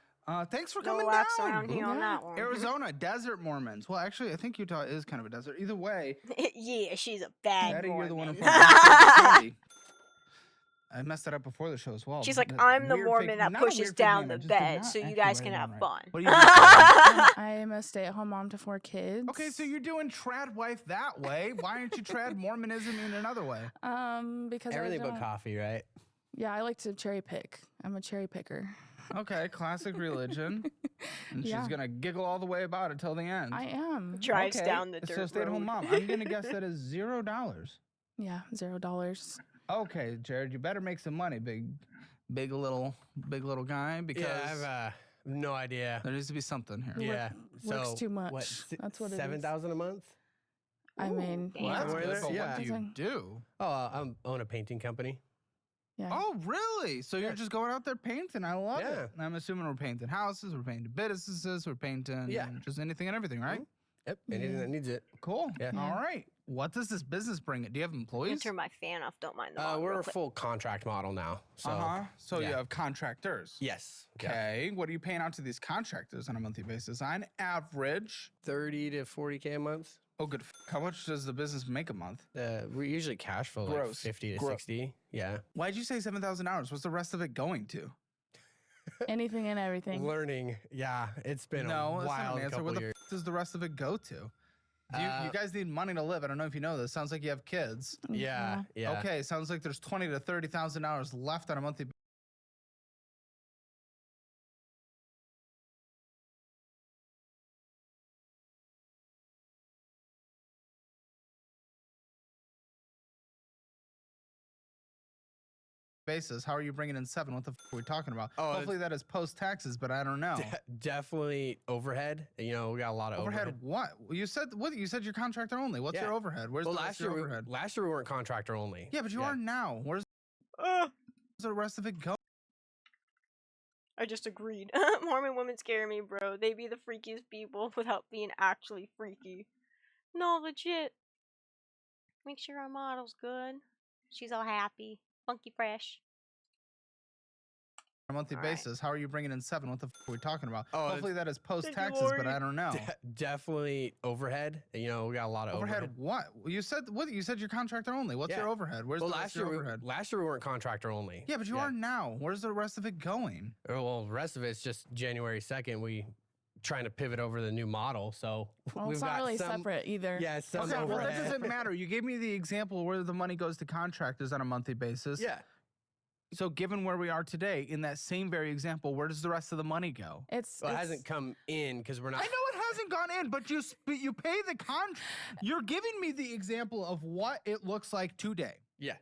thanks for No coming laughs down. around here on that one. Arizona, desert Mormons. Well, actually, I think Utah is kind of a desert. Either way, Yeah, she's a bad Betty, Mormon. you're the one from Sandy. I messed that up before the show as well. She's like, That I'm the weird Mormon fake- that not a pushes weird fake down name, the I just did bed not so you actually guys write can it have down fun. right. What do you mean? I am a stay-at-home mom to 4 kids. Okay, so you're doing trad wife that way. Why aren't you trad Mormonism in another way? Because Everything I but don't, coffee, right? Yeah, I like to cherry pick. I'm a cherry picker. Okay, classic religion. And Yeah. she's gonna giggle all the way about it till the end. I am. Drives Okay, down the dirt So stay-at-home road. mom. I'm gonna guess that is $0. Yeah, $0. Okay, Jared, you better make some money, big little guy, because Yeah, I've no idea. there needs to be something here. Yeah. Works So, too much. What, That's what it is. 7,000 a month? I mean, Damn. Well, that's Somewhere good, there? but Yeah. what do you do? Oh, I own a painting company. yeah. Oh, really? So you're just going out there painting? I love Yeah. it. I'm assuming we're painting houses, we're painting businesses, we're painting just anything and everything, right? Yep, anything that needs it. Cool. Yeah. All right. What does this business bring? Do you have I'm gonna employees? turn my fan off. Don't mind the mom We're real a quick. full contract model now. So, So you yeah. have contractors. Yes. Yeah. Okay. What are you paying out to these contractors on a monthly basis? On average. 30 to 40K a month. Oh, good. How much does the business make a month? We usually cash flow like Gross. 50 to Gross. 60. Yeah. Why'd you say $7,000? What's the rest of it going to? Anything and everything. Learning. Yeah. It's been No, a that's not wild an answer. couple Where the years. does the rest of it go to? You guys need money to live. I don't know if you know this. Sounds like you have kids. Yeah. Yeah. Okay, sounds like there's $20,000 to $30,000 left on a monthly basis. How are you bringing in 7? What the f are we talking about? Oh, Hopefully that is post taxes, but I don't know. Definitely overhead. You know, we got a lot of overhead. What? You said what? You said you're contractor only. What's your overhead? Where's well, the last rest of year your overhead? last year we weren't contractor only. Yeah, but you are now. Where's the rest of it go? I just agreed. Mormon women scare me, bro. They be the freakiest people without being actually freaky. No, legit. Make sure our model's good. She's all happy. Funky fresh. On a monthly basis. How are you bringing in 7? What the f are we talking about? Oh, Hopefully that is post Thank you, taxes, but Lori. I don't know. Definitely overhead. You know, we got a lot of overhead. What? You said what? You said you're contractor only. What's Yeah. your overhead? Where's well, the rest last of your year overhead? last year we weren't contractor only. Yeah, but you are now. Where's the rest of it going? Well, the rest of it's just January 2nd. We trying to pivot over to the new model. So Well, we've it's not got really some, separate either. Yeah, some Okay, well, that overhead. doesn't matter. You gave me the example where the money goes to contractors on a monthly basis. Yeah. So given where we are today, in that same very example, where does the rest of the money go? It hasn't come in because we're not. I know it hasn't gone in, but you pay the contract. You're giving me the example of what it looks like today. Yeah.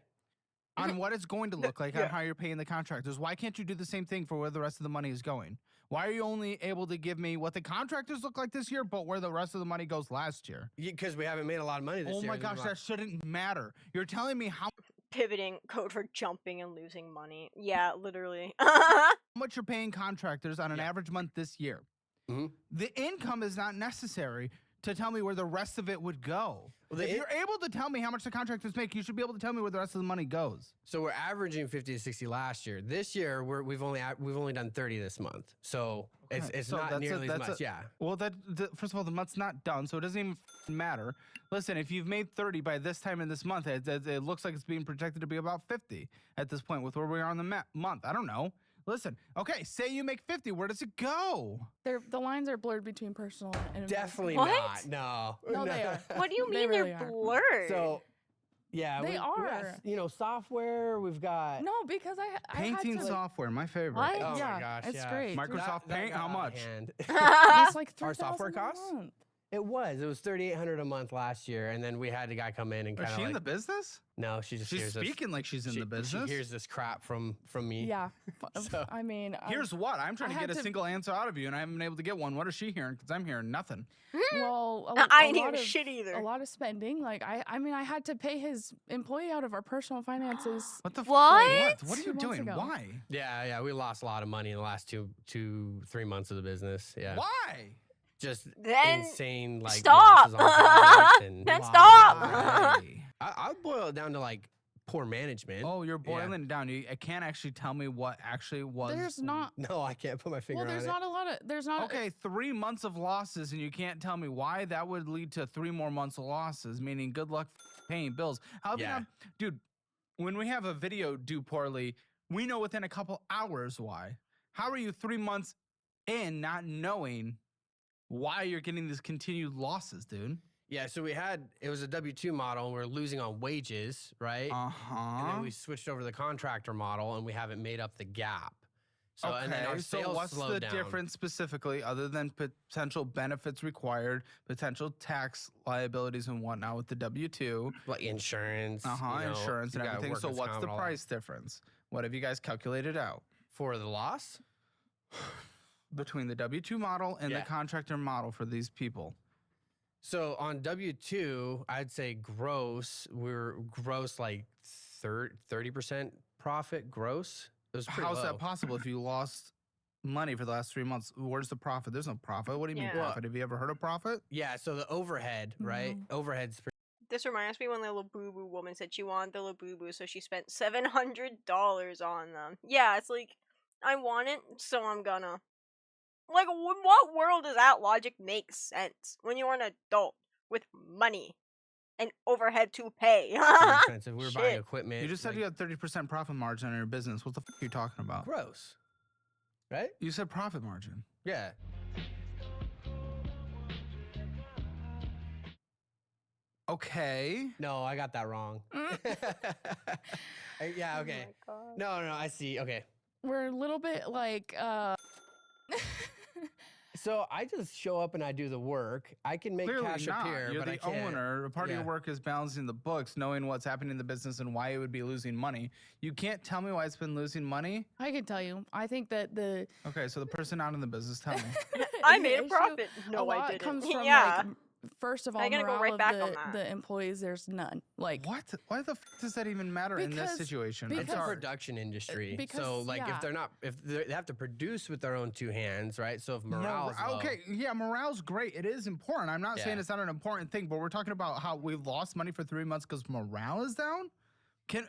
On what it's going to look like, on how you're paying the contractors. Why can't you do the same thing for where the rest of the money is going? Why are you only able to give me what the contractors look like this year, but where the rest of the money goes last year? Because we haven't made a lot of money this year. Oh my gosh, that shouldn't matter. You're telling me how Pivoting, code for jumping and losing money. Yeah, literally. much you're paying contractors on an average month this year. The income is not necessary to tell me where the rest of it would go. Well, if you're able to tell me how much the contractors make, you should be able to tell me where the rest of the money goes. So we're averaging 50 to 60 last year. This year we've only done 30 this month. So it's So not that's nearly as much. Well, first of all, the month's not done, so it doesn't even matter. Listen, if you've made 30 by this time in this month, it looks like it's being projected to be about 50 at this point with where we are in the month. I don't know. Listen, okay, say you make 50, where does it go? The lines are blurred between personal and Definitely investment. not. No, they are. What do you mean They really they're are. blurred? So, yeah, They we are. got, software. We've got No, because I Painting had to, software, my favorite. What? Oh Yeah, my gosh, it's yeah. great. Microsoft Paint, how much? It's like Our software $3,000 costs? a month. It was $3,800 a month last year, and then we had a guy come in and Is kind of she in the business? No, she just She's hears speaking like she's in the business. She hears this crap from me. Yeah. So- I mean, Here's what I'm trying I to had get a single answer out of you, and I haven't been able to get one. What is she hearing? Because I'm hearing nothing. well, I ain't lot hearing of- shit either. A lot of spending. Like I mean, I had to pay his employee out of our personal finances. What the What? What are 2 you months doing? ago. Why? Yeah, we lost a lot of money in the last 3 months of the business. Yeah. Why? Just Then insane, like stop. losses on projects and Then stop. Why? I'll boil it down to like poor management. Oh, you're boiling it down. You can't actually tell me what actually was. There's not. No, I can't put my finger Well, on there's it. not a lot of. There's not. Okay, 3 months of losses, and you can't tell me why. That would lead to 3 more months of losses, meaning good luck paying bills. How have you not, dude? When we have a video do poorly, we know within a couple hours why. How are you 3 months in not knowing why you're getting these continued losses, dude? Yeah, so it was a W-2 model, and we are losing on wages, right? And then we switched over to the contractor model, and we haven't made up the gap. So, and then our so sales what's slowed the down. difference specifically, other than potential benefits required, potential tax liabilities and whatnot with the W-2? Like insurance. Insurance and you got everything. So workers' what's comp the and all that. price difference? What have you guys calculated out? For the loss? Between the W-2 model and the contractor model for these people. So on W-2, I'd say we're gross like 30% profit gross. It was pretty How's low. that possible if you lost money for the last 3 months? Where's the profit? There's no profit. What do you mean Yeah. profit? Have you ever heard of profit? Yeah, so the overhead, right? Overhead's This reminds me when the little boo boo woman said she wanted the little boo boo, so she spent $700 on them. Yeah, it's like, I want it, so I'm gonna. Like, what world does that logic make sense when you're an adult with money and overhead to pay? expensive. We were buying Shit. equipment. You just said you had 30% profit margin on your business. What the f are you talking about? Gross. Right? You said profit margin. Yeah. Okay. No, I got that wrong. Yeah, okay. No, I see. Okay. We're a little bit like. So I just show up and I do the work. I can make Clearly cash not. appear, You're but the I can't. owner. A part of your work is balancing the books, knowing what's happening in the business and why it would be losing money. You can't tell me why it's been losing money. I can tell you. I think that the. Okay, so the person out in the business, tell me. I the made a issue- profit. No, a lot I didn't. comes from Yeah. like, first of all, I'm gonna go morale right of back on that. the employees. There's none. Like What? Why the f does that even matter in this Because- situation? I'm It's a sorry. production industry. because, so like yeah. if they have to produce with their own 2 hands, right? So if morale is low, Okay, yeah, morale's great. It is important. I'm not saying Yeah. it's not an important thing, but we're talking about how we've lost money for 3 months because morale is down. Can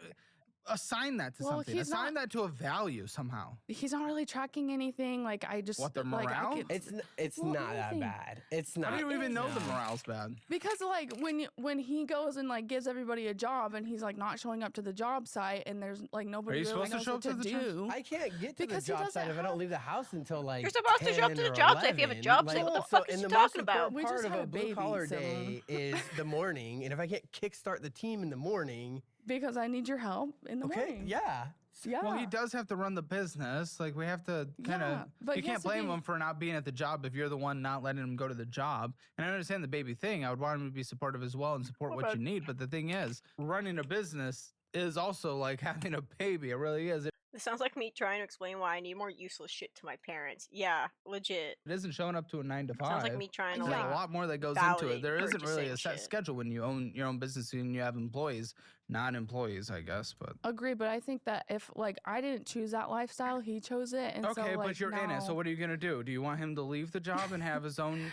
assign that to Well, something. he's Assign not- that to a value somehow. he's not really tracking anything. Like I just What, the like, I morale? could- it's Well, not that anything. bad. It's not. How do you even know the No. morale's bad? Because like when he goes and like gives everybody a job and he's like not showing up to the job site and there's like nobody Are you really supposed to knows show what up to to the jobs? do. I can't get to the Because he job site doesn't if I don't have- leave the house until like You're supposed to show up to 10 the or job site if you have a 11. job site. What the fuck is and you the most talking about? important We part just of had a a blue baby, collar so- day is the morning, and if I can't kickstart the team in the morning, Because I need your help in the okay, morning. yeah. Yeah. Well, he does have to run the business. Like, we have to kind of. Yeah, but you he has can't to blame be- him for not being at the job if you're the one not letting him go to the job. And I understand the baby thing. I would want him to be supportive as well and support what you need. But the thing is, running a business is also like having a baby. It really is. This sounds like me trying to explain why I need more useless shit to my parents. Yeah, legit. It isn't showing up to a 9 to 5. Sounds like me trying to There's like a lot more that goes into it. validate There isn't really a purchasing set shit. schedule when you own your own business and you have employees, not employees, I guess. But Agree, but I think that if like I didn't choose that lifestyle, he chose it, and okay, so like but you're in it. So now- what are you gonna do? Do you want him to leave the job and have his own?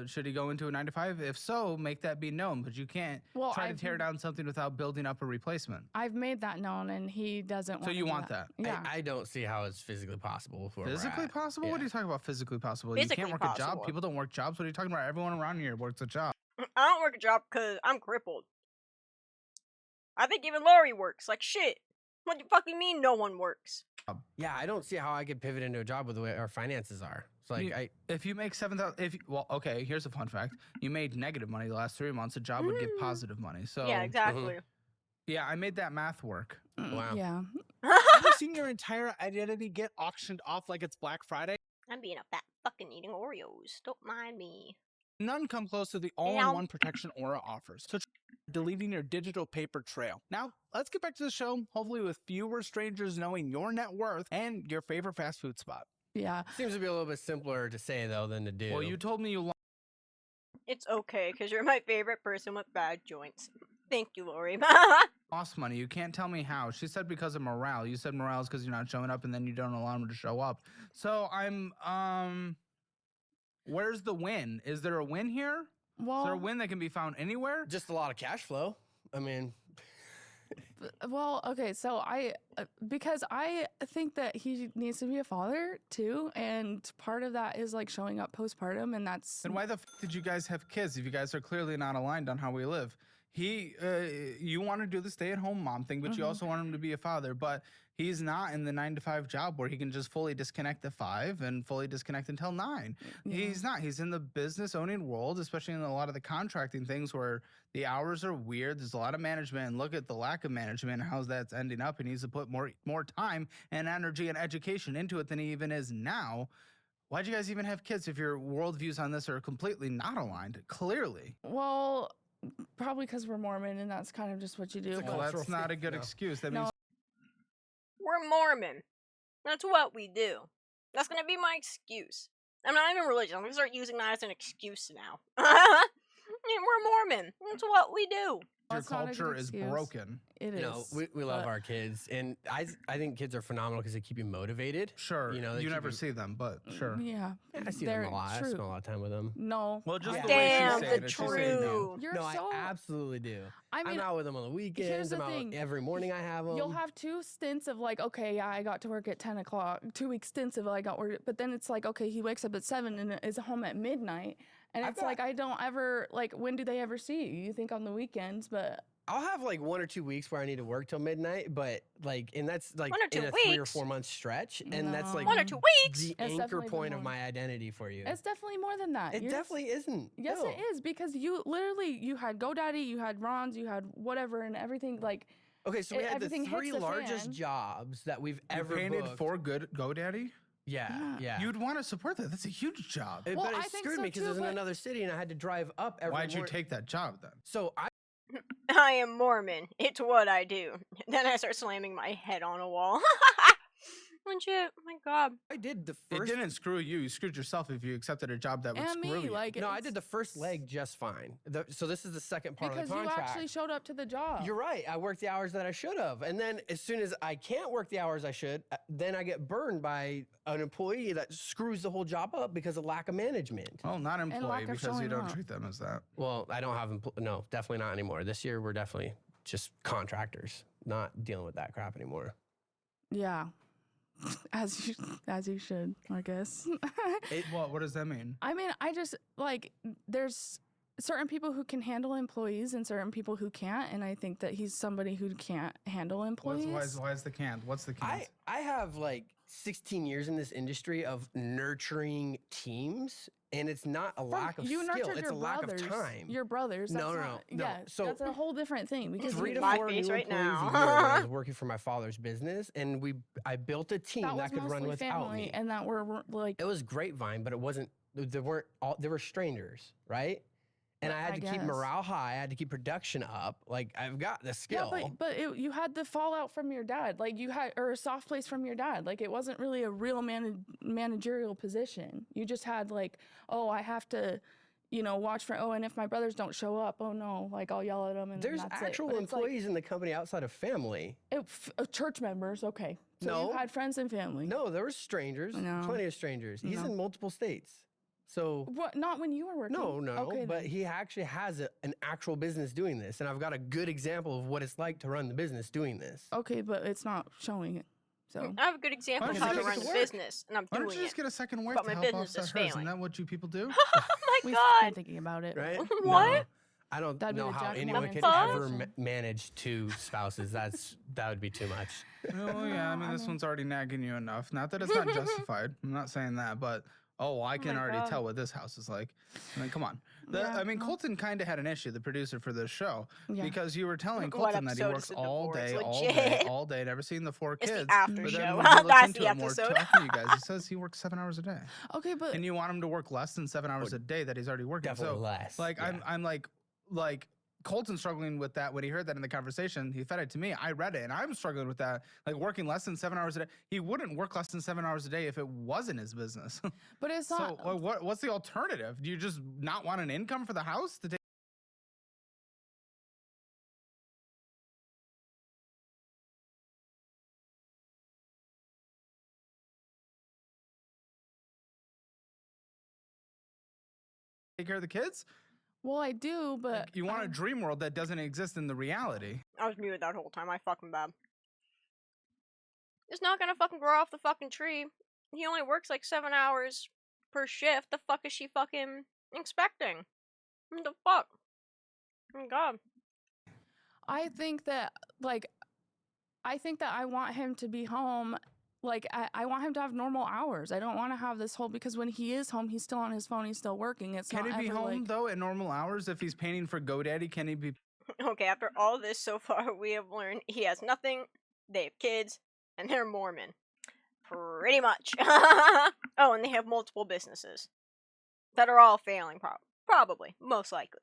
Should he go into a 9 to 5? If so, make that be known. But you can't try to tear down something without building up a replacement. I've made that known, and he doesn't. So you want that? Yeah. I don't see how it's physically possible. For Physically possible? What are you talking about? Physically possible? Physically you can't work a job. possible. People don't work jobs. What are you talking about? Everyone around here works a job. I don't work a job because I'm crippled. I think even Lori works. Like shit. What do you fucking mean no one works? Yeah, I don't see how I could pivot into a job with the way our finances are. It's like if you make 7,000, well, okay. Here's a fun fact: you made negative money the last 3 months. A job would give positive money. So Yeah, exactly. Yeah, I made that math work. Wow. Yeah. Have you seen your entire identity get auctioned off like it's Black Friday? I'm being a fat fucking eating Oreos. Don't mind me. None come close to the all-in-one protection Aura offers. So deleting your digital paper trail. Now, let's get back to the show, hopefully with fewer strangers knowing your net worth and your favorite fast food spot. Yeah. Seems to be a little bit simpler to say though than to do. Well, you told me you. It's okay, because you're my favorite person with bad joints. Thank you, Lori. Lost money. You can't tell me how. She said because of morale. You said morale is because you're not showing up and then you don't allow them to show up. So I'm where's the win? Is there a win here? Well, is there a win that can be found anywhere? Just a lot of cash flow. I mean, well, okay, so because I think that he needs to be a father too, and part of that is like showing up postpartum, and that's. Then why the did you guys have kids if you guys are clearly not aligned on how we live? You want to do the stay-at-home mom thing, but you also want him to be a father. But he's not in the 9 to 5 job where he can just fully disconnect at 5 and fully disconnect until 9. Yeah. He's not. He's in the business owning world, especially in a lot of the contracting things where the hours are weird. There's a lot of management, and look at the lack of management, how that's ending up. He needs to put more time and energy and education into it than he even is now. Why'd you guys even have kids if your worldviews on this are completely not aligned? Clearly. Well, probably because we're Mormon, and that's kind of just what you do. Well, that's not a good excuse. That means We're Mormon. That's what we do. That's gonna be my excuse. I'm not even religious. I'm gonna start using that as an excuse now. We're Mormon. That's what we do. your culture is broken. It you know, we love but- our kids, and I think kids are phenomenal because they keep you motivated. Sure, you know, they you keep never see them, but sure. Yeah, I see they're them a lot. I true. spend a lot of time with them. No. Well, just Yeah. the way Damn, she the said it, she's saying no. truth. You're no, so. I absolutely do. I mean, I'm out with them on the weekends. here's the I'm out thing. every morning. I have them. You'll have 2 stints of like, okay, yeah, I got to work at 10 o'clock. 2 week stints of I got work, but then it's like, okay, he wakes up at 7 and is home at midnight, and it's like I don't ever like. When do they ever see you? You think on the weekends, but I'll have like 1 or 2 weeks where I need to work till midnight, but like, and that's like 1 or 2 in a 3 or weeks? 4 month stretch, and that's like 1 or 2 weeks. the It's anchor definitely point of more. my identity for you. it's definitely more than that. It You're just- definitely isn't. Yes, No. it is because you literally you had GoDaddy, you had Ron's, you had whatever, and everything like. Okay, so we had the everything hits 3 the largest fan. jobs that we've You ever painted booked. for good GoDaddy? Yeah. You'd want to support that. That's a huge job. But Well, it I think screwed so me because too, it was in but- another city and I had to drive up every Why'd you morning. take that job then? So I am Mormon. It's what I do. Then I start slamming my head on a wall. Legit. Oh my god. I did the It first. didn't screw you. You screwed yourself if you accepted a job that would And screw me, you. like No, I it's- did the first leg just fine. So this is the second part because of the you contract. actually showed up to the job. You're right. I worked the hours that I should have. And then as soon as I can't work the hours I should, then I get burned by an employee that screws the whole job up because of lack of management. Well, not lack employee of because you showing don't up. treat them as that. Well, I don't have, no, definitely not anymore. This year we're definitely just contractors, not dealing with that crap anymore. Yeah, as you should, I guess. What does that mean? I mean, I just like there's certain people who can handle employees and certain people who can't, and I think that he's somebody who can't handle employees. Why is the can't? What's the can't? I have like 16 years in this industry of nurturing teams, and it's not a lack of you skill; nurtured it's your a lack brothers. of time. Your brothers. No, That's no, not, no, no. Yeah, So that's a whole different thing. Because 3 to My 4 face new right employees now. a year when I was working for my father's business, and I built a team that was that could run mostly without family, me. and that were like. It was grapevine, but it wasn't. There were strangers, right? And I had to keep guess. morale high. I had to keep production up. Like, I've got the skill. Yeah, but you had the fallout from your dad, like you had, or a soft place from your dad. Like it wasn't really a real managerial position. You just had like, oh, I have to, watch for. Oh, and if my brothers don't show up, oh no, like I'll yell at them. And There's that's actual it. employees in the company outside of family. Church members, okay. So No. you had friends and family. No, there were strangers. No. Plenty of strangers. He's No. in multiple states. So What? Not when you were working. no, Okay, but then. he actually has an actual business doing this, and I've got a good example of what it's like to run the business doing this. Okay, but it's not showing it. So I have a good example of how to run the business, and I'm Why doing don't you just it. get a second wife But to my help business offset is hers? Isn't failing. that what you people do? Oh my We've god! been thinking about it. Right? What? No, I don't That'd be know the how Jack anyone Mormon could ever situation. manage 2 spouses. That would be too much. Oh yeah, I mean this one's already nagging you enough. Not that it's not justified. I'm not saying that, but I can my already God. tell what this house is like. I mean, come on. Yeah, Colton kind of had an issue, the producer for this show, Yeah. because you were telling What Colton that he episode works is it all before? It's day, legit. all day, never seen the 4 It's kids. the after but show. then when he looked That's into the it more, episode. talking to you guys, he says he works 7 hours a day, Okay, but and you want him to work less than 7 hours a day that he's already working. Definitely so, less. Like yeah. I'm like Colton's struggling with that when he heard that in the conversation. He fed it to me. I read it, and I'm struggling with that. Like working less than 7 hours a day. He wouldn't work less than 7 hours a day if it wasn't his business. but it's So not. what's the alternative? Do you just not want an income for the house to take? Take care of the kids? Well, I do, but Like, you want a dream world that doesn't exist in the reality. I was muted that whole time. I fucking bad. It's not gonna fucking grow off the fucking tree. He only works like 7 hours per shift. The fuck is she fucking expecting? What the fuck? Oh my god. I think that I want him to be home. Like I want him to have normal hours. I don't want to have this whole, because when he is home, he's still on his phone. He's still working. It's Can not he be ever, home like, though at normal hours if he's painting for GoDaddy? Can he be? Okay, after all this so far, we have learned he has nothing, they have kids, and they're Mormon. Pretty much. Oh, and they have multiple businesses that are all failing, probably, most likely.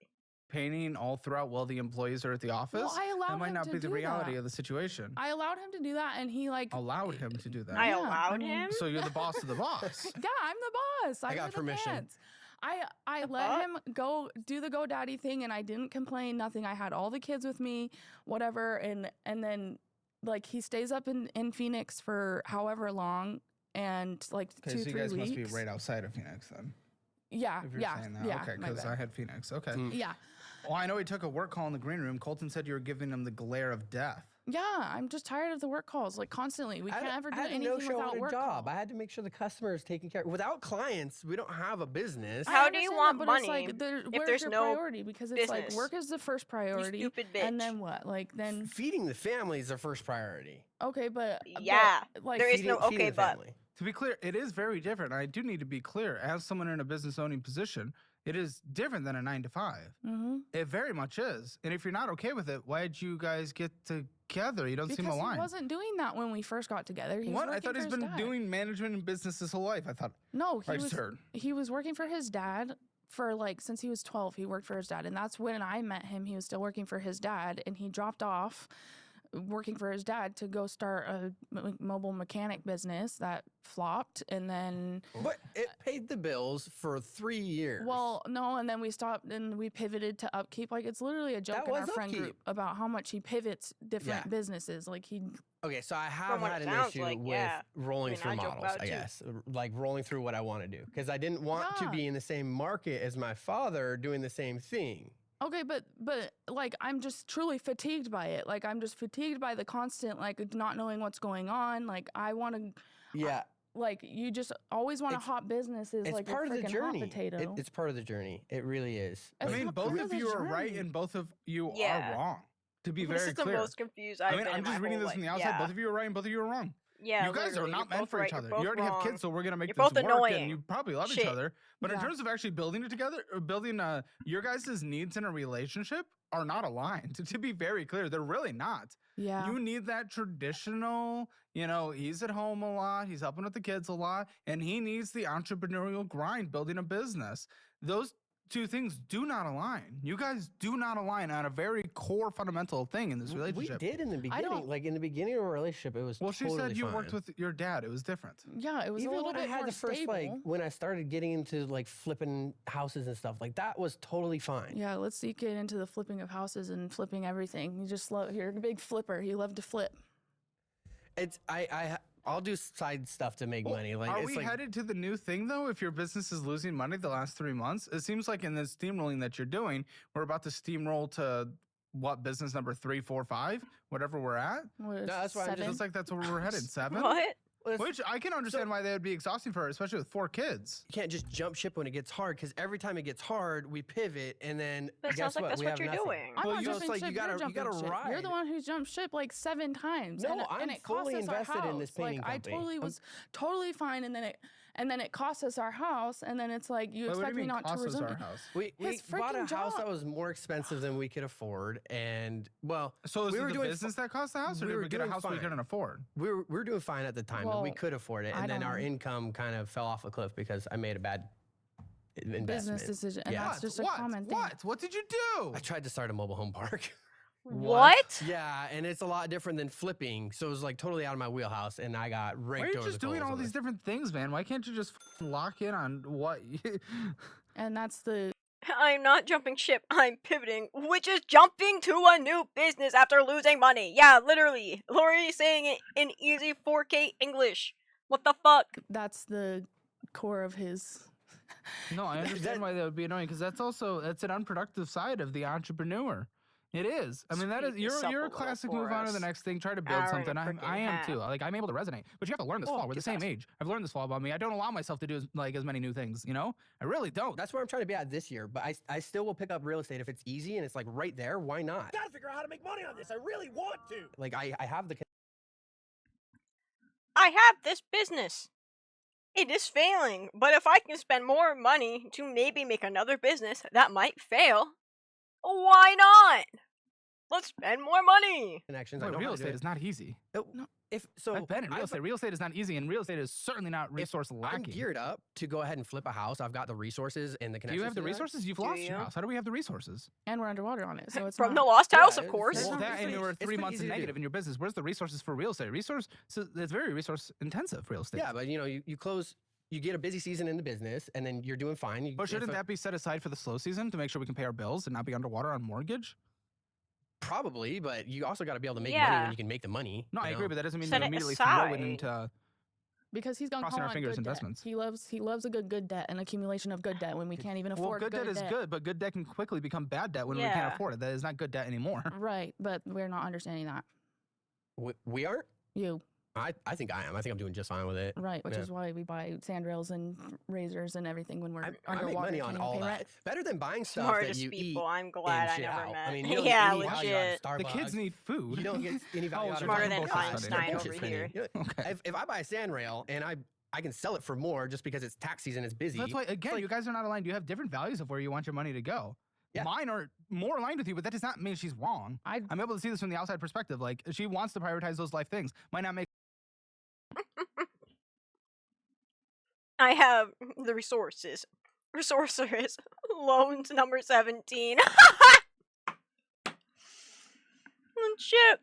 Painting all throughout while the employees are at the office? Well, I allowed that might him not to be the do reality that. of the situation. I allowed him to do that, and he Allowed him to do that. I Yeah, allowed I mean- him? So you're the boss of the boss. Yeah, I'm the boss. I got wear the permission. pants. I let him go do the GoDaddy thing, and I didn't complain, nothing. I had all the kids with me, whatever, and then like he stays up in Phoenix for however long, and like Okay, 2-3 so you guys weeks. must be right outside of Phoenix then. Yeah, If you're yeah, saying that. yeah. Okay, my because bad. I had Phoenix. Okay. Yeah, Well, I know he took a work call in the green room. Colton said you were giving him the glare of death. yeah. I'm just tired of the work calls, like constantly. We can't ever do I had a anything no-show without on a work job. call. I had to make sure the customer is taken care of. Without clients, we don't have a business. How do you understand want that, but money it's like, if where's there's your no priority? Because it's like business? work is the first priority, stupid and bitch. then what? Like then Feeding the family is the first priority. okay, but Yeah, like there is Feeding, no feeding okay, the but family. To be clear, it is very different. I do need to be clear. As someone in a business owning position, it is different than a 9 to 5. Mm-hmm. It very much is. And if you're not okay with it, why did you guys get together? You don't seem Because aligned. he wasn't doing that when we first got together. He was What? I working thought for he's his been dad. doing management and business his whole life. I thought. No, I just heard. he was working for his dad for like since he was 12. He worked for his dad, and that's when I met him. He was still working for his dad, and he dropped off working for his dad to go start a mobile mechanic business that flopped, and then But it paid the bills for 3 years. well, no, and then we stopped and we pivoted to Upkeep. Like it's literally a joke That in our was friend group Upkeep. about how much he pivots different Yeah. businesses. Like he Okay, so I have what had it an sounds issue like, with yeah. rolling I mean, through I joke models, about it I too. guess. Like rolling through what I want to do. Because I didn't want to Yeah. be in the same market as my father doing the same thing. okay, but like I'm just truly fatigued by it. Like I'm just fatigued by the constant like not knowing what's going on. Like I want to Yeah. like you just always want to It's- hop businesses It's like part a of the freaking journey. hot potato. It's part of the journey. It really is. I It's mean, not both part of of the you are right journey. and both of you Yeah. are wrong. To be This very is the clear. most confused I I've mean, been I'm in just my reading whole this from the life. outside. Yeah. Both of you are right and both of you are wrong. Yeah, you guys are literally, not you're meant both for right, each you're other. both You already have wrong. kids, so we're gonna make You're this both work, annoying. and you probably love each Shit. other. But in Yeah. terms of actually building it together, or building your guys' needs in a relationship are not aligned. To be very clear, they're really not. Yeah. You need that traditional, he's at home a lot, he's helping with the kids a lot, and he needs the entrepreneurial grind, building a business. Those two things do not align. You guys do not align on a very core fundamental thing in this relationship. We did in the beginning. Like in the beginning of our relationship, it was Well, she totally said you fine. worked with your dad. It was different. Yeah, it was Even a little when bit I had more the first stable. when I started getting into like flipping houses and stuff, like that was totally fine. Yeah, let's see, get into the flipping of houses and flipping everything. You just love, you're a big flipper. You love to flip. It's I'll do side stuff to make money. Like, are it's we like, headed to the new thing though? If your business is losing money the last 3 months, it seems like in this steamrolling that you're doing, we're about to steamroll to what, business number 3, 4, 5, whatever we're at. What, that's why I'm It looks like that's where we're headed. 7. What? Which I can understand why they would be exhausting for her, especially with 4 kids. You can't just jump ship when it gets hard, because every time it gets hard, we pivot, and then But it guess sounds like what? that's We what have you're nothing. doing. I'm Well, not you just jumping like ship. you gotta You're jumping ship. ride. You're the one who's jumped ship like 7 times. No, and I'm it cost fully us our invested in this house. Like, painting I company. totally was totally fine, and then it cost us our house, and then it's like you Wait, what do expect you me mean not to cost us resume. our house? We His bought a freaking house that job. was more expensive than we could afford, and well, So is we it were the doing business that cost the house, or we did were we get a doing house we fine. couldn't afford? we were doing fine at the time, and we Well, could afford it, I and then our don't- income kind of fell off a cliff because I made a bad investment. Business decision, and Yeah. that's just a common thing. What did you do? I tried to start a mobile home park. What? Yeah, and it's a lot different than flipping, so it was like totally out of my wheelhouse, and I got Why raked are you over just the doing coals all on these this. different things, man? Why can't you just lock in on what? And that's the I'm not jumping ship, I'm pivoting, which is jumping to a new business after losing money. Yeah, literally. Lori's saying it in easy 4K English. What the fuck? that's the core of his. No, I understand why that would be annoying, because that's an unproductive side of the entrepreneur. It is. I mean, that is Speed this up you're a a little classic for move on to the us. next thing. Try to build Hour and a something. freaking I am too. half. Like, I'm able to resonate, but you have to learn this flaw. We're the same age. I've learned this flaw about me. I don't allow myself to do as many new things. I really don't. That's where I'm trying to be at this year, but I still will pick up real estate if it's easy and it's like right there. Why not? Gotta figure out how to make money on this. I really want to. Like I have the. I have this business. It is failing, but if I can spend more money to maybe make another business that might fail, why not? Let's spend more money. Connections. Wait, real estate is not easy. If so, I've been in real estate. Real estate is not easy, and real estate is certainly not resource I'm lacking. geared up to go ahead and flip a house. I've got the resources and the Do connections. you have the to that. resources? You've Do lost your you? house. How do we have the resources? And we're underwater on it, so it's From not. the Lost House, Yeah, of course. it's- Well, It's that and pretty- you were it's 3 pretty months easy to negative do. in your business. Where's the resources for real estate? It's very resource intensive, real estate. Yeah, but you close. You get a busy season in the business, and then you're doing fine. But shouldn't that be set aside for the slow season to make sure we can pay our bills and not be underwater on mortgage? Probably, but you also got to be able to make money Yeah. when you can make the money. No, I you agree, know? but that doesn't mean Set you it immediately throw it aside. into. Because he's gonna Crossing call our on fingers, good investments. debt. He loves a good debt, an accumulation of good debt when we can't even Well, afford good debt is good, but good debt can quickly become bad debt when we Yeah. can't afford it. That is not good debt anymore. Right, but we're not understanding that. We aren't. You I think I am. I think I'm doing just fine with it. right, which Yeah. is why we buy sandrails and razors and everything when we're I make underwater. money can't on even all pay that. rent. Better than buying stuff Smartest that you people. eat. I'm glad and I shit never out. met. I mean, you don't Yeah, get any value out of legit. The Starbucks. kids need food. You don't get any value out of Smarter than bullshit spending. Einstein Bullshit over spending. here. You know, Okay. if I buy a sandrail and I can sell it for more just because it's tax season, it's busy. That's why, again, you guys are not aligned. You have different values of where you want your money to go. Yeah. Mine are more aligned with you, but that does not mean she's wrong. I'm able to see this from the outside perspective. Like, she wants to prioritize those life things. Might not make. I have the resources. Resources. Loans number 17. Oh, shit.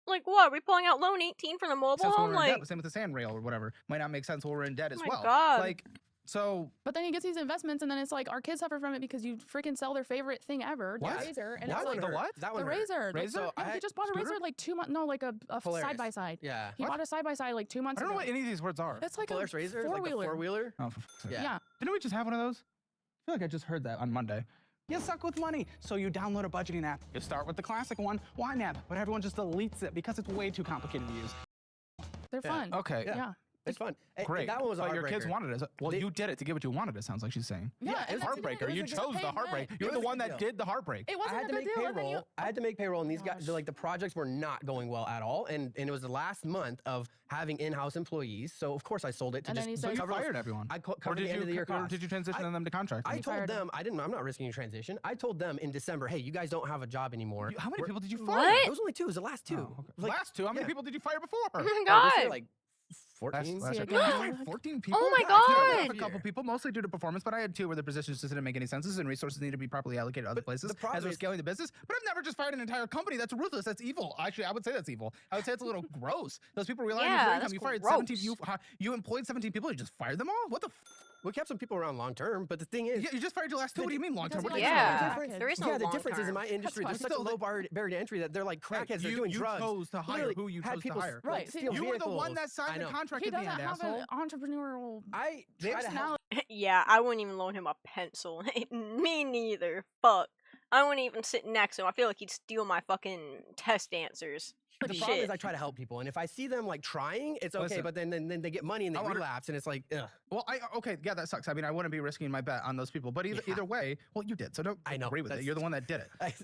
Like what? Are we pulling out loan 18 for the mobile sense when home? we're in debt, Like, but same with the sand rail or whatever. Might not make sense when we're in debt as my well. God. Like, so. But then he gets these investments, and then it's like our kids suffer from it because you freaking sell their favorite thing ever, What? the razor, and That it's one like hurt. What? That the one hurt. razor. Razor? So Yeah, he just bought a Scooter? razor like 2 months. No, like a Polaris. side by side. Yeah. He bought a side by side like 2 months I don't ago. know what any of these words are. It's like Polaris a razor, like the four-wheeler. four-wheeler. Oh, for fuck's sake. Yeah. Yeah. Didn't we just have one of those? I feel like I just heard that on Monday. You suck with money, so you download a budgeting app. You start with the classic one, YNAB, but everyone just deletes it because it's way too complicated to use. They're Yeah. fun. Okay. Yeah. It's fun. Great. That one was a but your kids heartbreaker. wanted it. Well, you did it to get what you wanted, it sounds like she's saying. Yeah, it was heartbreaker. You chose the heartbreak. You're the one that did the heartbreak. It I wasn't had a to good make deal. And then payroll. I had to make payroll, and these guys, like the projects were not going well at all. And it was the last month of having in-house employees. So of course I sold it to And then he So you said- fired everyone. I or covered did the end you of the year or costs. did you transition them to contract? I told fired them I'm not risking a transition. I told them in December, hey, you guys don't have a job anymore. How many people did you fire? What? It was only 2. It was the last 2. Oh, okay. Last 2? How many people did you fire before? Oh my This god. year, like 14. Last year. again. You fired 14 people? Oh my I had God. a couple people, mostly due to performance, but I had 2 where the positions just didn't make any sense and resources need to be properly allocated to other places the problem as we're is- scaling the business. But I've never just fired an entire company. That's ruthless. That's evil. Actually, I would say that's evil. I would say it's a little gross. Those people rely on you for Yeah, income. that's You fired gross. 17. You employed 17 people. You just fired them all. What the? We kept some people around long term, but the thing is, Yeah, you just fired your last 2. What do you mean long term? Because What he do you likes mean? to Yeah, hire kids. there is no yeah, the long difference is in term. my industry, there's fine. such a low barrier to entry that they're like crackheads. They're doing drugs. chose to hire Literally who you had chose to people hire. Right, steal You were the one vehicles. that I signed the know. contract He at the doesn't end, have asshole. an entrepreneurial. I They have try to help. Yeah, I wouldn't even loan him a pencil. Me neither. Fuck. I wouldn't even sit next to him. I feel like he'd steal my fucking test answers. The problem Shit. is I try to help people, and if I see them like trying, it's okay. Listen. But then they get money and they I wonder- relapse, and it's like, ugh. Well, okay, yeah, that sucks. I mean, I wouldn't be risking my bet on those people. But either way, well, you did, so don't I know, agree with it. that's- You're the one that did it.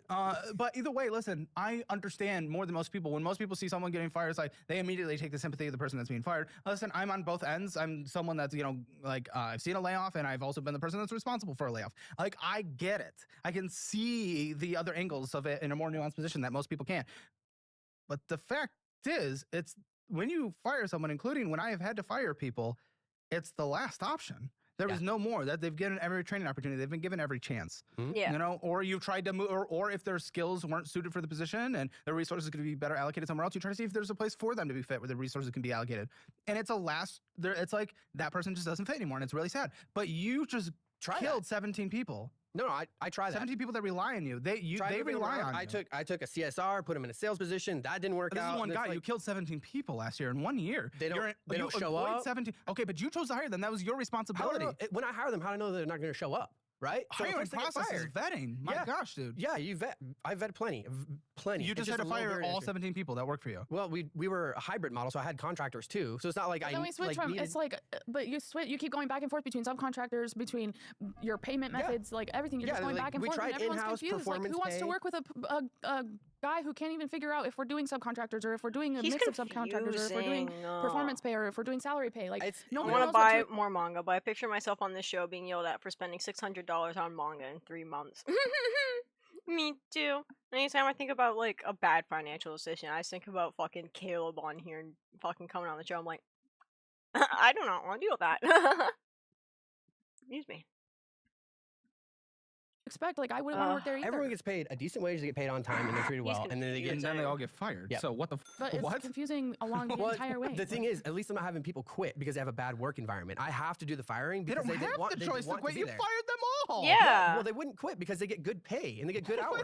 But either way, listen, I understand more than most people. When most people see someone getting fired, it's like they immediately take the sympathy of the person that's being fired. Listen, I'm on both ends. I'm someone that's, I've seen a layoff, and I've also been the person that's responsible for a layoff. Like, I get it. I can see the other angles of it in a more nuanced position that most people can't. But the fact is, it's when you fire someone, including when I have had to fire people, it's the last option. There is no more. That they've given every training opportunity. They've been given every chance. Yeah. Or you've tried to move, or if their skills weren't suited for the position and their resources could be better allocated somewhere else, you try to see if there's a place for them to be fit where the resources can be allocated. And it's it's like that person just doesn't fit anymore, and it's really sad. But you just killed 17 people. No, I try that. 17 people that rely on you. They Tried they moving them rely around. on you. I took a CSR, put them in a sales position. That didn't work But this out. is one and it's guy. like- you killed 17 people last year in 1 year. They don't You show employed up. 17. Okay, but you chose to hire them. That was your How do I responsibility. know- when I hire them, how do I know they're not going to show up? Right? So Hiring first they get process is fired. vetting. My Yeah. gosh, dude. Yeah, you vet. I vet plenty. Plenty. You It's just had to a low fire barrier to all entry. 17 people that work for you. Well, we were a hybrid model, so I had contractors too. So it's not like But I then we switch from needed- it's like, but you switch. You keep going back and forth between subcontractors, between your payment methods, like everything. You're just going back and we forth, and tried everyone's in-house confused. Like, who performance wants to pay. work with a guy who can't even figure out if we're doing subcontractors or if we're doing a He's mix of subcontractors or if we're doing confusing, performance pay or if we're doing salary pay? Like, I nobody want to knows what buy to- more manga, but I picture myself on this show being yelled at for spending $600 on manga in 3 months. Me too. Anytime I think about like a bad financial decision, I just think about fucking Caleb on here and fucking coming on the show. I'm like, I do not want to deal with that. Excuse me. expect. Like, I wouldn't want to work there either. Everyone gets paid a decent wage, they get paid on time, and they're treated well, and then they get And then they all get fired. Yeah. So what the But it's what? confusing along the Well, entire way. the thing is, at least I'm not having people quit because they have a bad work environment. I have to do the firing They because don't didn't have want, the they choice to want quit. be You there. fired them all. Yeah. Well, they wouldn't quit because they get good pay and they get good hours.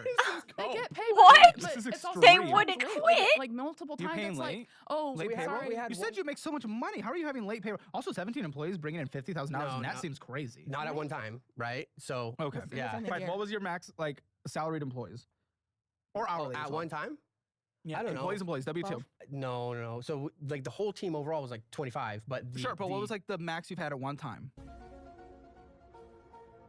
They get paid. What? But This is it's also extreme. They times wouldn't late, quit? like multiple You're times. paying It's late? like, oh, Late we had payroll? one- we had You said you make so much money. How are you having late payroll? Also, 17 employees bringing in $50,000. No, and that no. seems crazy. Not at one time, right? So Okay. yeah. Fine. What was your max like salaried employees or hourly? At one time? Yeah, I don't know. employees, W2. No. So like the whole team overall was like 25, but Sure, but what was like the max you've had at one time?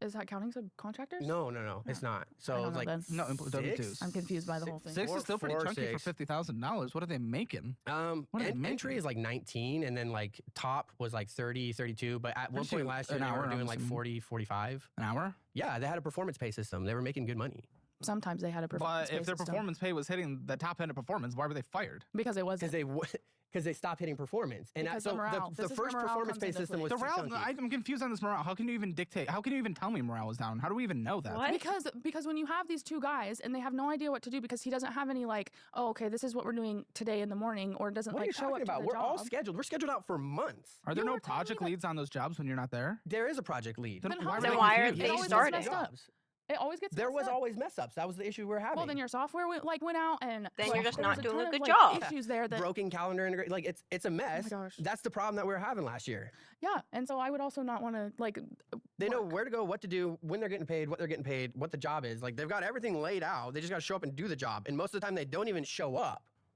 Is that counting subcontractors? No, it's not. I So don't it's know like then. No, W2s. six? I'm confused by the whole thing. Six is still pretty four or chunky for six. $50,000. What are they making? What are they entry making? is like 19, and then like top was like 30, 32. But at one 32 point last year, an they hour, were I'm doing like assuming. 40, 45. An hour? Yeah, they had a performance pay system. They were making good money. Sometimes they had a performance But if their system. performance pay was hitting the top end of performance, why were they fired? Because it wasn't. Because they stopped hitting performance. And Because so the morale. the This is where first morale performance comes pay into system play. was The too morale, chunky. I'm confused on this morale. How can you even dictate? How can you even tell me morale is down? How do we even know that? What? Because when you have these two guys and they have no idea what to do because he doesn't have any like, oh, okay, this is what we're doing today in the morning, or doesn't What are like you show talking up about? to the We're all job. scheduled. We're scheduled out for months. Are there You no were telling me project that- leads on those jobs when you're not there? There is a project lead. Then Then why how- were Then they why confused? are It they always gets started? messed up. It always gets There messed was up. always mess ups. That was the issue we were having. Well, then your software went out and Then like, you're just there not was doing a ton good of, job. like, issues there that broken calendar integrate. Like it's a mess. gosh. That's the problem that we were having last year. yeah, and so I would also not want to like. They know where to go, what to do, when they're getting paid, what they're getting paid, what the job is. Like they've got everything laid out. They just got to show up and do the job. And most of the time, they don't even show up.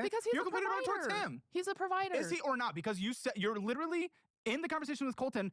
it. Because he's you're a complaining about it towards provider. him. He's a provider. Is he or not? Because you said you're literally in the conversation with Colton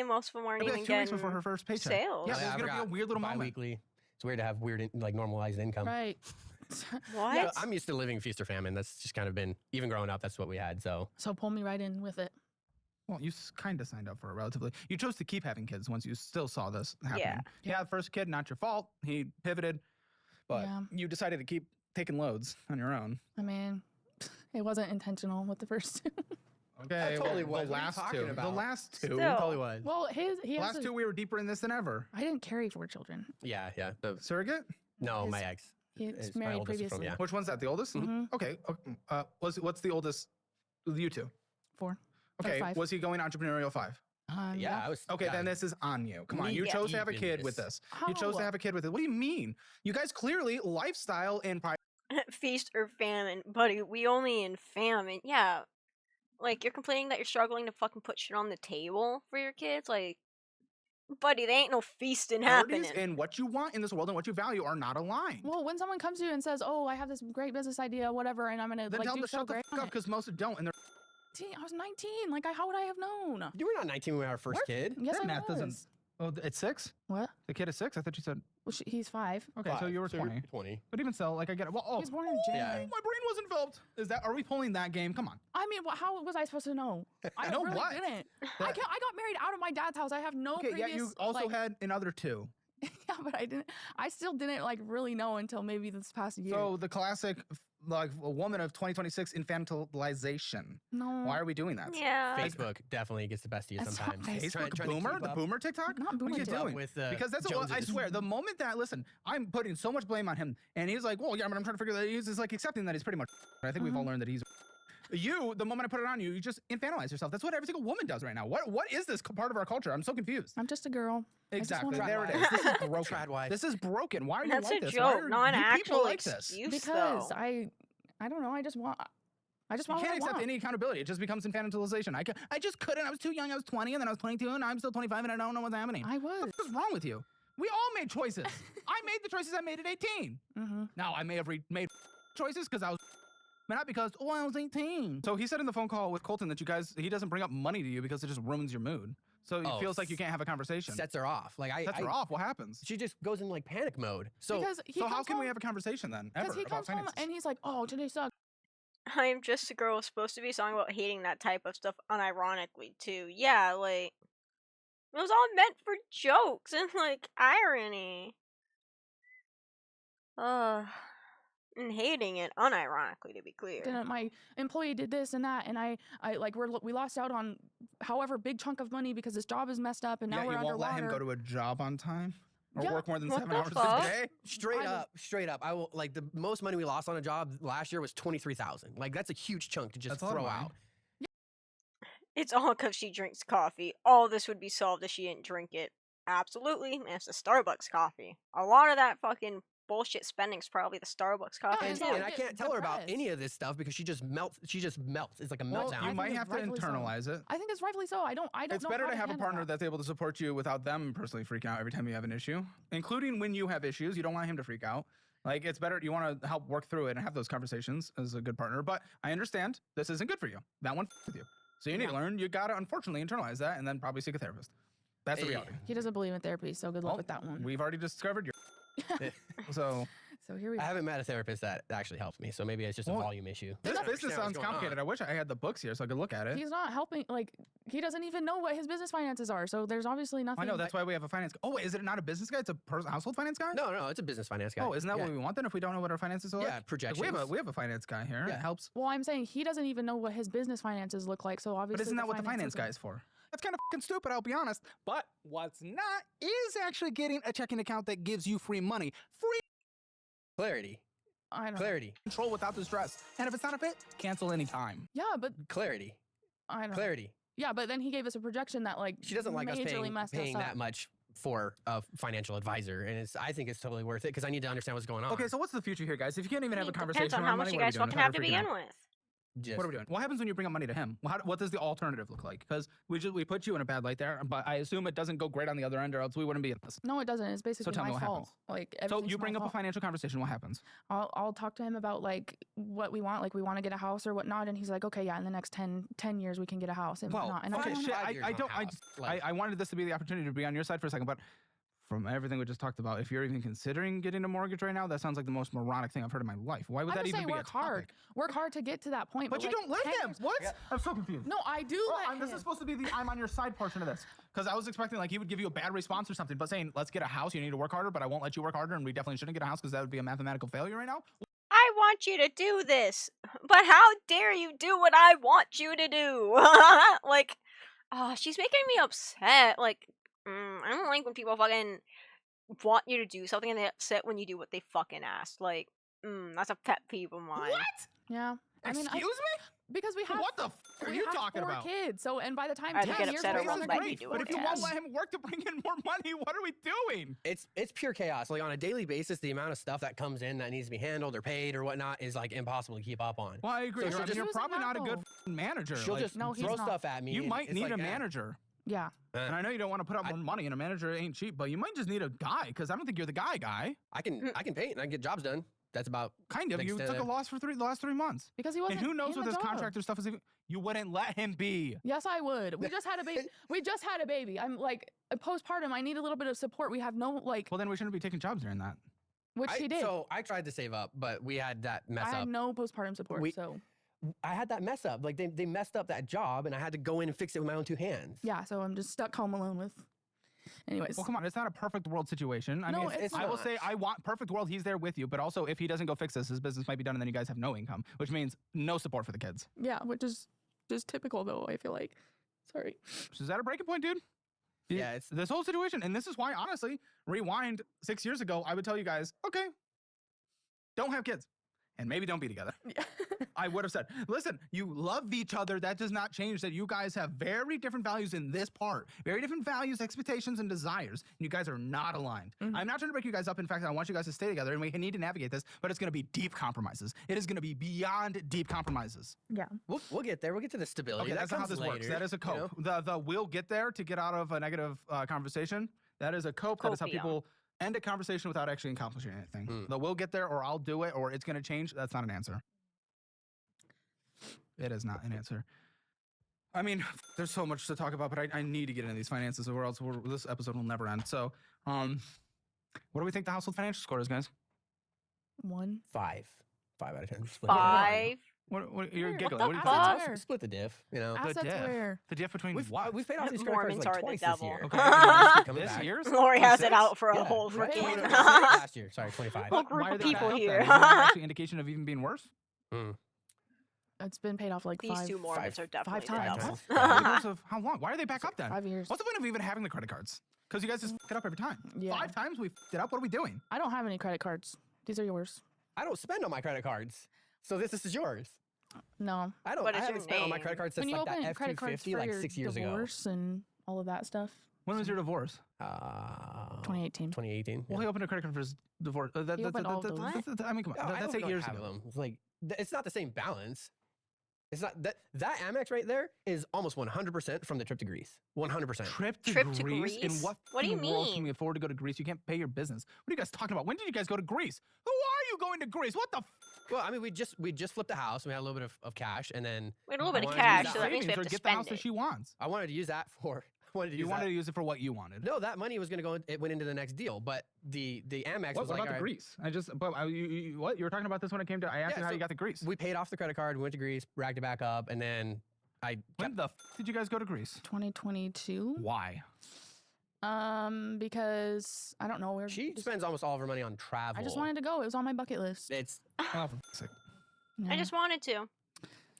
most of them aren't It'll be even like 2 weeks getting before her first paycheck. sales. Yeah, there's I gonna be a forgot. weird little moment. Bi-weekly. It's weird to have like normalized income. Right. What? Yeah, I'm used to living feast or famine. That's just kind of been, even growing up, that's what we had. So pull me right in with it. Well, you kind of signed up for it relatively. You chose to keep having kids once you still saw this happening. Yeah, first kid, not your fault. He pivoted, but you decided to keep taking loads on your own. I mean, it wasn't intentional with the first two. Okay, totally well, was. the What are you last talking two. about? The last two. Still. totally was. Well, he has Last two, we were deeper in this than ever. I didn't carry 4 children. Yeah. Surrogate? No, His- my ex. He's is my married oldest previously. From, Which one's that? The oldest? Okay. What's the oldest? You two. 4. Okay. 5. Was he going entrepreneurial 5? Yeah, I was. Okay, yeah. then this is on you. Come on, Me you chose to have a deep kid in with this. this. You chose to have a kid with it. What do you mean? You guys clearly lifestyle and Feast or famine, buddy. We only in famine. Yeah. Like, you're complaining that you're struggling to fucking put shit on the table for your kids? Like, buddy, there ain't no feasting happening. priorities and what you want in this world and what you value are not aligned. Well, when someone comes to you and says, "Oh, I have this great business idea, whatever," and I'm gonna Then like tell do them to so shut the great fuck on up it. because most don't. And they're I was 19. Like, how would I have known? You were not 19 when we had our first kid. Yes, that I math was. doesn't. Oh, it's 6. What? The kid is 6. I thought you said. Well, he's 5. Okay, so you were 20. 20. But even still, like I get it. Well, He was born in January. my brain wasn't developed. Is that? Are we pulling that game? Come on. I mean, how was I supposed to know? I know really what? didn't. I got married out of my dad's house. I have no Okay, previous. yeah, you also like, had another 2. Yeah, but I didn't. I still didn't like really know until maybe this past year. So the classic, like a woman of 2026 infantilization. No. Why are we doing that? Yeah. Facebook definitely gets the best of you It's not sometimes. Facebook. Facebook Trying to boomer, keep the up. boomer TikTok. Not boomer What are you TikTok. doing? With, Because that's what I Joneses. swear. The moment that I'm putting so much blame on him, and he's like, well, yeah, but I'm trying to figure that he's just like accepting that he's pretty much. I think we've all learned that he's. You, the moment I put it on you, you just infantilize yourself. That's what every single woman does right now. What is this part of our culture? I'm so confused. I'm just a girl. Exactly. wanna- There it is. This is broken. Tradwife. This is broken. Why are you That's like a this? joke, Why are not an you people actual like this? excuse, Because though. I don't know. I just want You what can't I accept want. any accountability. It just becomes infantilization. I just couldn't. I was too young. I was 20, and then I was 22, and I'm still 25, and I don't know what's happening. I was. What is wrong with you? We all made choices. I made the choices I made at 18. Now, I may have made choices because I was, but not because, I was 18. So he said in the phone call with Colton that he doesn't bring up money to you because it just ruins your mood. So it feels like you can't have a conversation. Sets her off. Like Sets her off. What happens? She just goes in like panic mode. So Because he So how comes can we home- have a conversation then? Because Ever he about comes home finances? and he's like, "Oh, today sucks." I am just a girl was supposed to be a song about hating that type of stuff unironically too. Yeah, like it was all meant for jokes and like irony. And hating it unironically, to be clear. Then my employee did this and that, and I like we lost out on however big chunk of money because his job is messed up, and now Yeah, we're you won't underwater. let him go to a job on time or Yeah. work more than What 7 the hours fuck? a day. straight up. I will like the most money we lost on a job last year was 23,000. Like that's a huge chunk to just That's a lot of throw money. out. It's all because she drinks coffee. All this would be solved if she didn't drink it. Absolutely, and it's the Starbucks coffee. A lot of that fucking bullshit spending's probably the Starbucks coffee And, too. and I can't tell her about any of this stuff because she just melts. It's like a Well, meltdown. you might it's have to rightfully so. internalize it. I think it's rightfully so. I don't It's know better how to have a handle partner that. that's able to support you without them personally freaking out every time you have an issue, including when you have issues. You don't want him to freak out. Like, it's better, you want to help work through it and have those conversations as a good partner. But I understand this isn't good for you. That one with you. So you need to learn. You got to, unfortunately, internalize that and then probably seek a therapist. That's the reality. He doesn't believe in therapy, so good luck with that one. We've already discovered your. So here we I go. haven't met a therapist that actually helps me, so maybe it's just a volume issue. This I business understand what's sounds going on. complicated. I wish I had the books here so I could look at it. He's not helping. Like, he doesn't even know what his business finances are. So there's obviously nothing. I know, that's why we have a finance. Oh, wait, is it not a business guy? It's a household finance guy? No, it's a business finance guy. Oh, isn't that Yeah. what we want then if we don't know what our finances are like? Yeah, Like, projections. we have a finance guy here. Yeah. It helps. Well, I'm saying he doesn't even know what his business finances look like. So obviously, But isn't that what the finance finances guy is for? That's kind of fucking stupid, I'll be honest. But what's not is actually getting a checking account that gives you free money. Free Clarity. I don't Clarity. control without the stress. And if it's not a fit, cancel anytime. Yeah, but Clarity. I don't. Clarity. Yeah, but then he gave us a projection that like She doesn't like us majorly messed paying us up. that much for a financial advisor, and I think it's totally worth it because I need to understand what's going on. Okay, so what's the future here, guys? If you can't even have a conversation Depends on how around much money, you what are we guys doing? fucking Why are have we to freaking begin out? with. What are we doing? What happens when you bring up money to him? What does the alternative look like? Because we put you in a bad light there, but I assume it doesn't go great on the other end, or else we wouldn't be in this. No, it doesn't. It's basically tell me my what fault. happens. Like So everything's you bring my up a fault. financial conversation. What happens? I'll talk to him about like what we want, like we want to get a house or whatnot, and he's like, okay, yeah, in the next 10 years we can get a house and Well, whatnot. And okay, I don't shit. know. I wanted this to be the opportunity to be on your side for a second, but from everything we just talked about, if you're even considering getting a mortgage right now, that sounds like the most moronic thing I've heard in my life. Why would I that just even say be a work topic? hard. Work hard to get to that point. But you like, don't let 10 him. years- What? I'm so confused. No, I do let him. This is supposed to be the I'm on your side portion of this. Because I was expecting like he would give you a bad response or something, but saying, let's get a house, you need to work harder, but I won't let you work harder, and we definitely shouldn't get a house because that would be a mathematical failure right now. I want you to do this, but how dare you do what I want you to do? Like, oh, she's making me upset. Like, I don't like when people fucking want you to do something and they upset when you do what they fucking ask. Like, that's a pet peeve of mine. What? Yeah. Excuse me? Because we have What the f are you talking 4 about? kids. So, and by the time I 10 get years upset rolls over around, letting they're you do But it. if you won't let him work to bring in more money, what are we doing? It's pure chaos. Like on a daily basis, the amount of stuff that comes in that needs to be handled or paid or whatnot is like impossible to keep up on. Well, I agree. So I mean, you're probably not a good manager. She'll like, just throw stuff at me. You and might it's need like, a eh. manager. Yeah. And I know you don't want to put up more money, and a manager ain't cheap, but you might just need a guy, because I don't think you're the guy. I can paint and I can get jobs done. That's about kind of. the You extent took a of it. loss for the last 3 months. Because he wasn't And who knows in what the this job. contractor stuff is even. You wouldn't let him be. Yes, I would. We just had a baby. I'm like postpartum. I need a little bit of support. We have no like. Well, then we shouldn't be taking jobs during that. Which he did. So I tried to save up, but we had that mess I up. had no postpartum support. So I had that mess up. Like they messed up that job, and I had to go in and fix it with my own 2 hands. yeah. So I'm just stuck home alone with. Anyways. Well, come on. It's not a perfect world situation. I No, mean, it's I will not. say I want perfect world. He's there with you. But also, if he doesn't go fix this, his business might be done, and then you guys have no income, which means no support for the kids. Yeah, which is just typical though. I feel like. Sorry. So is that a breaking point, dude? Yeah, it's this whole situation. And this is why, honestly, rewind 6 years ago, I would tell you guys, okay, don't have kids. And maybe don't be together. Yeah. I would have said, listen, you love each other. That does not change that you guys have very different values in this part. Very different values, expectations, and desires. And you guys are not aligned. I'm not trying to break you guys up. In fact, I want you guys to stay together, and we need to navigate this, but it's going to be deep compromises. It is going to be beyond deep compromises. Yeah. We'll get there. We'll get to the stability. Okay, that that's not how comes this works. later, That is a you know? cope. The we'll get there to get out of a negative conversation. That is a cope. That is how Copium. people end a conversation without actually accomplishing anything. The we'll get there, or I'll do it, or it's going to change. That's not an answer. It is not an answer. I mean, there's so much to talk about, but I need to get into these finances, or else this episode will never end. So, what do we think the household financial score is, guys? 1. 5 out of 10. Split it. 5. What you're What giggling? the What do you fuck? think? Where? Split the diff. You know. Assets where? The diff between We've what? paid off these credit cards Mormons like are the twice devil. this year. Okay. Coming This back. year's? Lori has it 26? out for a Yeah, whole right? freaking. Last year. Sorry, 25. Whole group Why are of they people back up here. then? Is that actually indication of even being worse? It's been paid off like These 5. two Mormons are definitely the times. devil. Because of how long? Why are they back up then? 5 years. What's the point of even having the credit cards? Because you guys just f it up every time. Yeah. 5 times we f it up. What are we doing? I don't have any credit cards. These are yours. I don't spend on my credit cards, so this is yours. No. I don't. What I is your haven't spent on my name? credit cards since When you like open that credit cards F250 for like your 6 years ago. divorce and all of that stuff. When was your divorce? 2018. 2018. Well, he opened a credit card for his divorce. He opened all of those. I mean, come on. No, I That's don't 8 years have ago. them. It's like it's not the same balance. It's not that Amex right there is almost 100% from the trip to Greece. 100%. Trip to Trip to Greece? In Greece? what What do you fucking world mean? can we afford to go to Greece? You can't pay your business. What are you guys talking about? When did you guys go to Greece? Who are you going to Greece? What the f? Well, I mean, we just flipped a house. We had a little bit of cash, and then We had a little bit I of wanted to use cash, that so that means we savings, have or to get the house spend that it. she wants. I wanted to use that for. You wanted to use it for what you wanted. No, that money was going to go. It went into the next deal, but the Amex What was like, about the all right, Greece? what? You were talking about this when it came to. I asked you how so you got to Greece. we paid off the credit card. We went to Greece, racked it back up, and then When the f did you guys go to Greece? 2022. Why? Because I don't know. She spends almost all of her money on travel. I just wanted to go. It was on my bucket list. It's Oh, for f***'s sake. I just wanted to.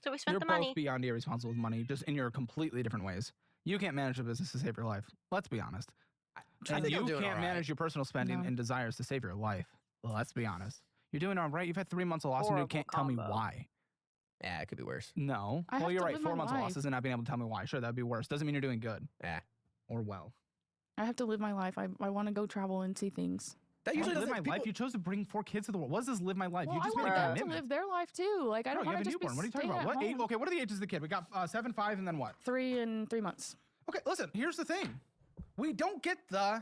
So we spent You're the both money. beyond irresponsible with money, just in your completely different ways. You can't manage a business to save your life. Let's be honest. I And think you I'm doing can't all right. manage your personal spending No. and desires to save your life. Well, let's be honest. You're doing all right. You've had 3 months of loss and you Horrible can't tell me combo. why. Yeah, it could be worse. No. I Well, have you're to right. live 4 my months of life. losses and not being able to tell me why. Sure, that'd be worse. Doesn't mean you're doing good Yeah. or well. I have to live my life. I want to go travel and see things. That Usually usually live doesn't. my life. You chose to bring 4 kids to the world. What does this live my life? Well, you just I made a want them to commitment. live their life too. Like I Bro, don't you want have to a just be newborn. What are you talking staying about? at What age? home. Okay, what are the ages of the kid? We got 7, 5, and then what? 3 and 3 months. Okay, listen, here's the thing. We don't get the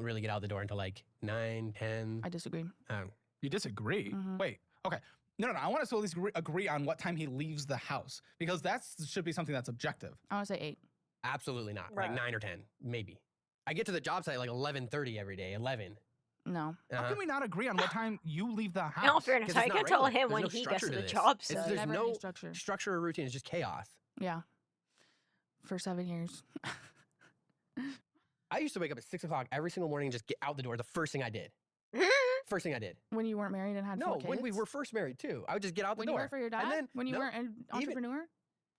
don't really get out the door until like 9, 10. I disagree. You disagree? Mhm. Wait. Okay. No. I want us to at least agree on what time he leaves the house because that should be something that's objective. I want to say 8. Absolutely not. Right. Like 9 or 10, maybe. I get to the job site like 11:30 every day. 11. No. How can we not agree on what time you leave the house? In all fairness, 'Cause how it's you not gonna tell regular. him There's when no he gets structure to the this. job There's site? Never no any structure. structure or routine. It's just chaos. Yeah. For 7 years. I used to wake up at 6 o'clock every single morning and just get out the door. The first thing I did. First thing I did. When you weren't married and had 4 No, kids? when we were first married too. I would just get out the When door. you worked for your dad? And then, When you no, weren't an entrepreneur?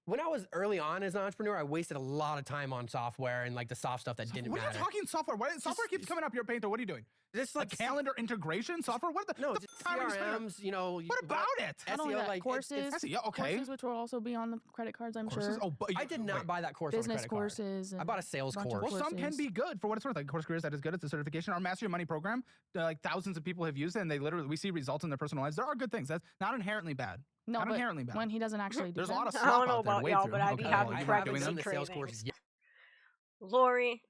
When I was early on as an entrepreneur, I wasted a lot of time on software and like the soft stuff that didn't What are matter. you talking software? Software keeps coming up your painter. What are you doing? Just like calendar integration software? What the? No, the just f- are you spending? CRMs, you know. What about it? Not only SEO, that, like courses, SEO, okay. courses which will also be on the credit cards, I'm Courses? sure. Oh, but I did not buy that course Business on a credit courses. card. I bought a sales bunch of course. Well, some can be good for what it's worth. Like Course Careers, that is good. It's a certification. Our Master Your Money program, like thousands of people have used it, and we see results in their personal lives. There are good things. That's not inherently bad. No, not but inherently bad. when he doesn't actually do There's a them. lot of I slop don't know out there to about wade y'all, through. but I'd be Okay, having well, you weren't pregnancy doing them. the sales cravings. courses. Yeah. Lori,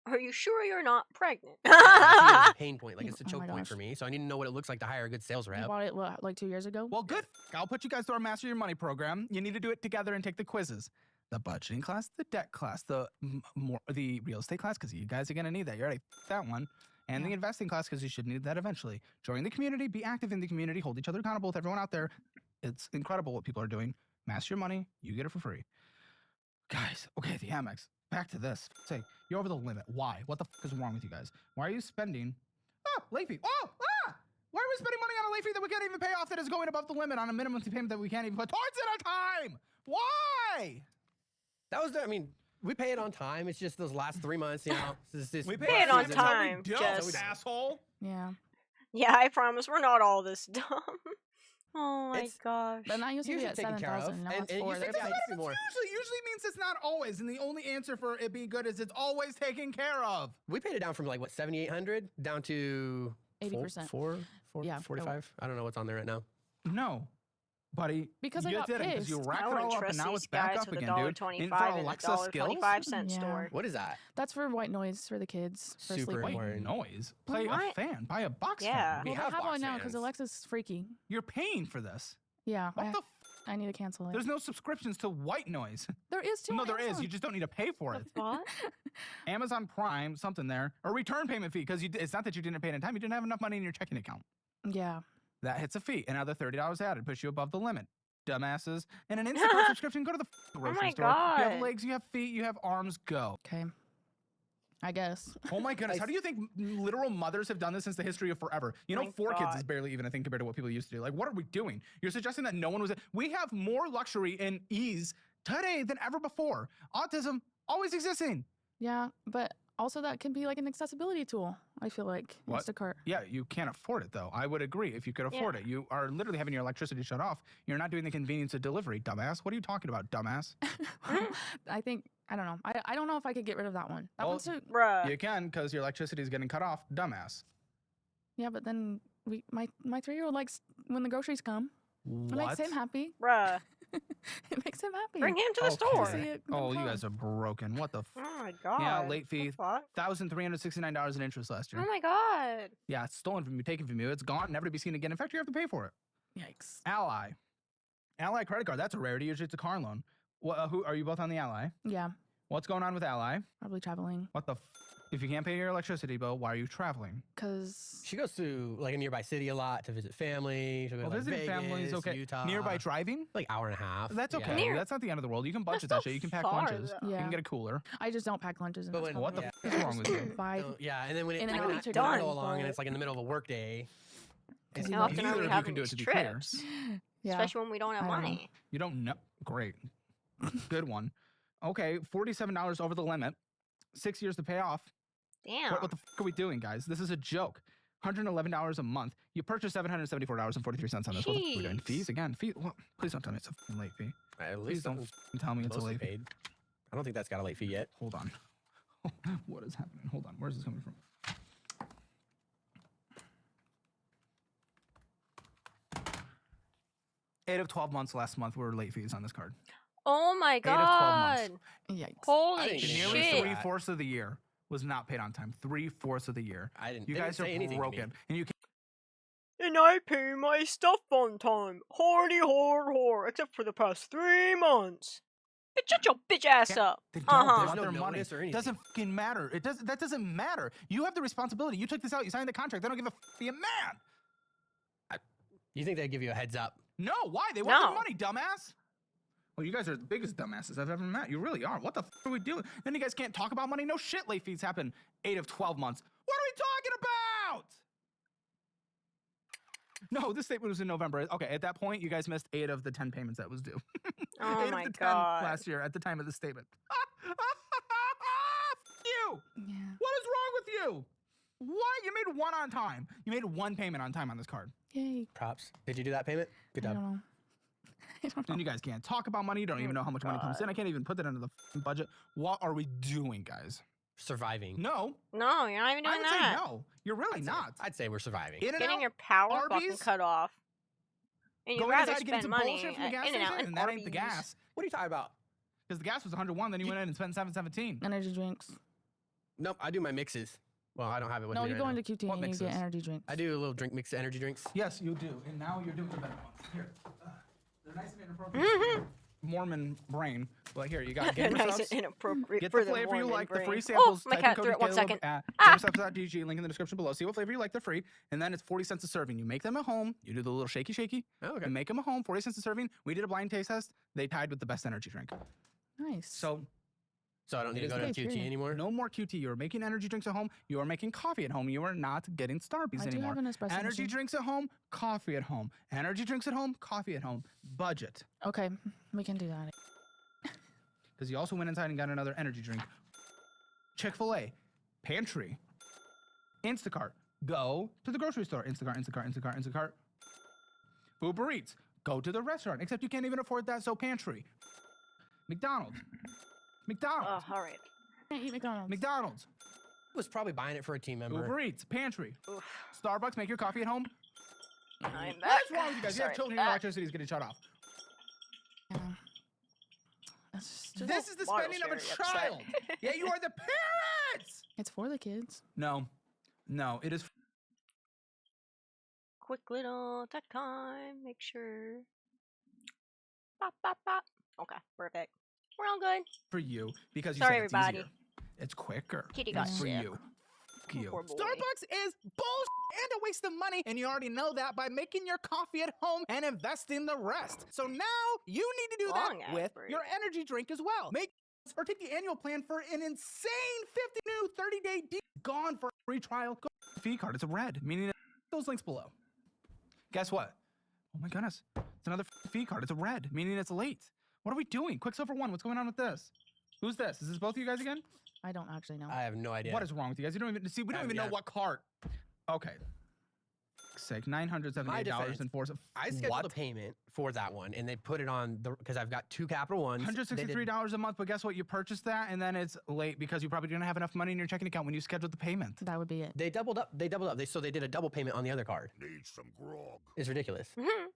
are you sure you're not pregnant? That's a pain point. Like it's a Oh choke my point gosh. for me. So I need to know what it looks like to hire a good sales You rep. bought it, what, like 2 years ago? Well, good. I'll put you guys through our Master Your Money program. You need to do it together and take the quizzes. The budgeting class, the debt class, the real estate class, because you guys are going to need that. You already that one. And the investing class, because you should need that eventually. Join the community, be active in the community, hold each other accountable with everyone out there. It's incredible what people are doing. Master Your Money, you get it for free. Guys, okay, the Amex. Back to this. Say, you're over the limit. Why? What the f is wrong with you guys? Why are you spending? Oh, late fee. Oh, ah! Why are we spending money on a late fee that we can't even pay off that is going above the limit on a minimum payment that we can't even put towards it on time? Why? That was I mean, we pay it on time. It's just those last 3 months, you know. We pay it on that's time, how we do. just- asshole. Yeah. Yeah, I promise we're not all this dumb. Oh my It's- gosh. But that used to be Usually at taken care of. 7,000. Now And- it's and it 4. used to They're be- back. More. Usually means it's not always, and the only answer for it being good is it's always taken care of. We paid it down from like what 7,800 down to 80%. 45. I don't know what's on there right now. No, buddy. Because I you got did it because you pissed. racked I it wouldn't all up, and trust now these it's back guys up with again, dude. $1.25 In for and a Alexa skills. $1.25 Yeah. store. What is that? That's for white noise for the kids. For Super sleeping. White important. noise. Play a What? fan. Buy a box Yeah. fan. We Well, they have have box one now because fans. Alexa's freaky. You're paying for this. Yeah. What the? I need to cancel it. There's no subscriptions to white noise. There is too. No, there is. You just don't need to pay for it. What? Amazon Prime, something there, a return payment fee because it's not that you didn't pay it in time. You didn't have enough money in your checking account. Yeah. That hits a fee. Another $30 added, push you above the limit. Dumbasses. And an Instacart subscription. Go to the grocery my store. You have God. legs, you have feet, you have arms. Go. Okay. I guess. Oh my goodness. How do you think literal mothers have done this since the history of forever? You know, My 4 kids God. is barely even a thing compared to what people used to do. Like, what are we doing? You're suggesting that no one was. We have more luxury and ease today than ever before. Autism always existing. Yeah, but also that can be like an accessibility tool. I feel like What? Instacart. Yeah, you can't afford it though. I would agree if you could afford it. You are literally having your electricity shut off. You're not doing the convenience of delivery, dumbass. What are you talking about, dumbass? I think I don't know. I don't know if I could get rid of that one. That Well, one's too. Bruh. You can because your electricity is getting cut off, dumbass. Yeah, but then my 3-year-old likes when the groceries come. It makes him happy. Bruh. It makes him happy. Bring him to the store. See it Oh, you come. guys are broken. What the f? Oh my god. Yeah, late fee. The fuck? $1,369 in interest last year. Oh my god. Yeah, it's stolen from you, taken from you. It's gone, never to be seen again. In fact, you have to pay for it. Yikes. Ally credit card. That's a rarity. Usually it's a car loan. Who are you both on the Ally? Yeah, What's going on with Ally? probably traveling. What the f? If you can't pay your electricity bill, why are you traveling? Cause She goes to like a nearby city a lot to visit family. She'll go Well, to like, visiting family is Vegas, okay. Utah. Nearby driving? Like hour and a half. That's okay. Yeah. That's not the end of the world. You can budget That's that shit. You can so pack far, lunches. though. You Yeah. can get a cooler. I just don't pack lunches. And But that's when- What the probably f is wrong with you? it. Bye. So, yeah, and then when it In and when out it to does done, go along and but- it's like in the middle of a work day. Cause How you often are Neither we of you having can do it these to be clear. trips? Yeah. Especially when we don't have I don't know. money. You don't know. Great. Good one. Okay, $47 over the limit. 6 years to pay off. Damn. What the f are we doing, guys? This is a joke. $111 a month. You purchased $774.43 on this. What the f are we doing? Jeez. Fees again? Fee? Well, please don't tell me it's a f***ing late fee. At Please least don't f***ing tell me it's a mostly late fee. paid. I don't think that's got a late fee yet. Hold on. What is happening? Hold on. Where's this coming from? 8 of 12 months last month were late fees on this card. Oh my 8 of 12 god. months. Yikes. Holy didn't get Nearly shit. 3/4 of the year was not paid on time. 3/4 of the year. I didn't. You they guys didn't say are anything to me. broken. And you can't and I pay my stuff on time. Horny whore, except for the past 3 months. Bitch, shut your bitch ass up. They don't. They There's want no their money. notice or anything. Doesn't fucking matter. That doesn't matter. You have the responsibility. You took this out. You signed the contract. They don't give a be a man. You think they'd give you a heads up? No. Why? They want their money, dumbass. Well, you guys are the biggest dumbasses I've ever met. You really are. What the are we doing? Then you guys can't talk about money? No shit. Late fees happen 8 of 12 months. What are we talking about? No, this statement was in November. Okay, at that point, you guys missed 8 of the 10 payments that was due. Oh 8 my of the 10 God. last year at the time of the statement. You! Yeah. What is wrong with you? What? You made 1 on time. You made 1 payment on time on this card. Yay. Props. Did you do that payment? Good I job. don't know. And you guys can't talk about money. You don't even know how much money comes in. I can't even put that into the budget. What are we doing, guys? Surviving. No. No, you're not even doing I would that. say no. You're really not. I'd say we're surviving. Getting your power fucking cut off. And you'd Going rather inside, getting spend some money bullshit from the gas in and out station, like and that ain't the Arby's. gas. What are you talking about? Because the gas was 101, then you went in and spent 717. Energy drinks. Nope, I do my mixes. Well, I don't have it with No, me you right go now. into QT and you get energy drinks. I do a little drink mix of energy drinks. Yes, you do. And now you're doing the better ones. Here. They're nice and inappropriate. Mormon brain. Well, here, you got Gamer Nice Subs. and inappropriate Get for the the flavor you Mormon like. The brain. free Oh, samples. my type in cat code threw it 1 Caleb second. at Ah! gamersubs.gg, link in the description below. See what flavor you like. They're free. And then it's 40 cents a serving. You make them at home. You do the little shaky shaky. Oh, okay. You make them at home. 40 cents a serving. We did a blind taste test. They tied with the best energy drink. Nice. So I don't need to go to QT anymore? No more QT. You are making energy drinks at home. You are making coffee at home. You are not getting Starbucks I do anymore. have an espresso Energy machine. drinks at home, coffee at home. Energy drinks at home, coffee at home. Budget. Okay, we can do that. Because you also went inside and got another energy drink. Chick-fil-A, pantry, Instacart. Go to the grocery store. Instacart. Uber Eats. Go to the restaurant. Except you can't even afford that, so pantry. McDonald's. Oh, all right. Can't eat McDonald's. McDonald's. Was probably buying it for a team member. Uber Eats, pantry. Oof. Starbucks, make your coffee at home. I'm What back. is wrong with you guys? You Sorry have children, about your that. electricity is getting shut off. Yeah. That's just, This is the Mario's spending of a very upset. child. Yeah, you are the parents. it's for the kids. No, it is Quick little tech time. Make sure. Pop, pop, pop. Okay, perfect. We're all good. for you because you Sorry, said it's everybody. easier. It's quicker. Kitty got It's for sick. you. Fuck you. Poor boy. Starbucks is bullshit and a waste of money, and you already know that by making your coffee at home and investing the rest. So now you need to do Long that ass with break. your energy drink as well. Make or take the annual plan for an insane 50 new 30-day deal. Gone for a free trial. Go to the fee card. It's a red, meaning those links below. Guess what? Oh my goodness. It's another fee card. It's a red, meaning it's late. What are we doing? Quicksilver 1, what's going on with this? Who's this? Is this both of you guys again? I don't actually know. I have no idea. What is wrong with you guys? You don't even see. We don't even know what cart. Okay. Sake, $978.04. I scheduled a payment for that one, and they put it on the because I've got 2 Capital Ones. $163 a month, but guess what? You purchased that, and then it's late because you probably didn't have enough money in your checking account when you scheduled the payment. That would be it. They doubled up. So they did a double payment on the other card. Need some grog. It's ridiculous.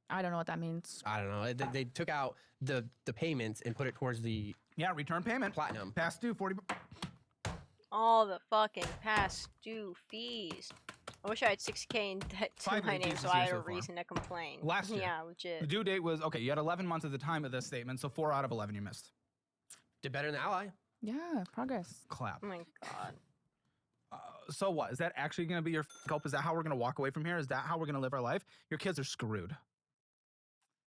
I don't know what that means. I don't know. They took out the payments and put it towards the return payment. Platinum. Past due 40. All the fucking past due fees. I wish I had 6K in debt to 5 my late name fees so this I year had a so far. reason to complain. Last year. Yeah, legit. The due date was, okay, you had 11 months at the time of this statement, so 4 out of 11 you missed. Did better than the Ally. Yeah, progress. Clap. Oh my god. So what? Is that actually going to be your hope? Is that how we're going to walk away from here? Is that how we're going to live our life? Your kids are screwed.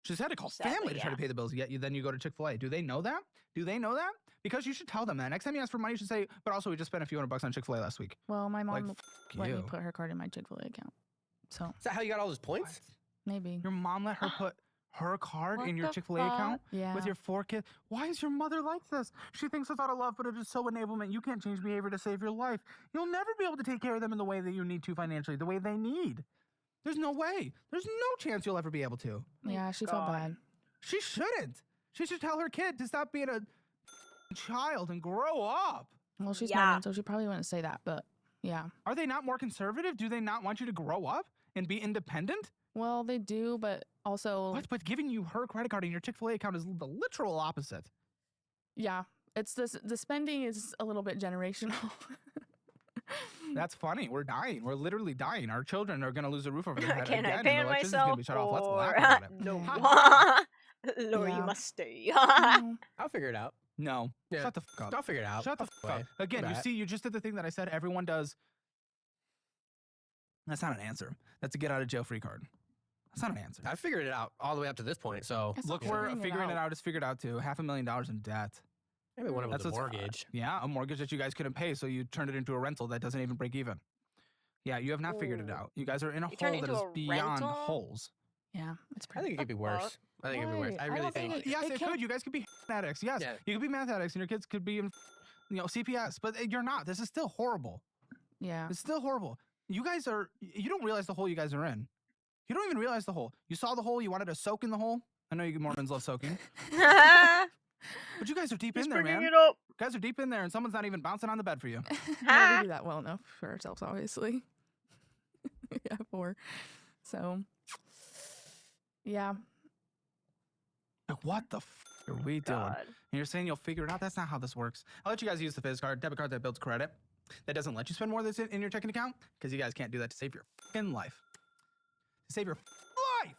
She's had to call Sadly, family to try yeah. to pay the bills, yet then you go to Chick-fil-A. Do they know that? Do they know that? Because you should tell them that. Next time you ask for money, you should say, but also we just spent a few $100 on Chick-fil-A last week. Well, my mom Like, let me you. put her card in my Chick-fil-A account. So Is that how you got all those points? maybe. Your mom let her put her card What in your the Chick-fil-A fuck? account Yeah. with your 4 kids. Why is your mother like this? She thinks it's out of love, but it is so enablement. You can't change behavior to save your life. You'll never be able to take care of them in the way that you need to financially, the way they need. There's no way. There's no chance you'll ever be able to. Yeah, she felt bad. She shouldn't. She should tell her kid to stop being a child and grow up. Well, she's Yeah. pregnant, so she probably wouldn't say that, but yeah. Are they not more conservative? Do they not want you to grow up and be independent? Well, they do, but also What? But giving you her credit card in your Chick-fil-A account is the literal opposite. yeah, it's this. The spending is a little bit generational. That's funny. We're dying. We're literally dying. Our children are going to lose a roof over their head Can again. I And ban the electricity's going to myself? be shut off. Let's Or laugh about it. no. Lord, you Yeah. must stay. I'll figure it out. No. Yeah. Shut the fuck up. I'll figure it out. Shut the fuck up. Again, you see, you just did the thing that I said everyone does. That's not an answer. That's a get out of jail free card. That's not an answer. I figured it out all the way up to this point. So look, we're figuring it out. It's figured out too. $500,000 in debt. Maybe one of them That's was a what's- mortgage. Yeah, a mortgage that you guys couldn't pay, so you turned it into a rental that doesn't even break even. Yeah, you have not figured it Ooh. out. You guys are in a You turned hole it that is into a beyond rental? holes. Yeah, it's I think it could be worse. I think it could be worse. I really think. Yes, it could. You guys could be addicts. Yes, Yeah. you could be math addicts, and your kids could be in, CPS. But you're not. This is still horrible. Yeah. It's still horrible. You guys are. You don't realize the hole you guys are in. You don't even realize the hole. You saw the hole. You wanted to soak in the hole. I know you Mormons love soaking. But you guys are deep in there, man. bringing it up. You guys are deep in there, and someone's not even bouncing on the bed for you. Yeah, we do that well enough for ourselves, obviously. Yeah, 4. So, yeah. Like, what the are we doing? God. And you're saying you'll figure it out? That's not how this works. I'll let you guys use the Fizz card, debit card that builds credit. That doesn't let you spend more that's in your checking account, because you guys can't do that to save your fucking life. To save your life!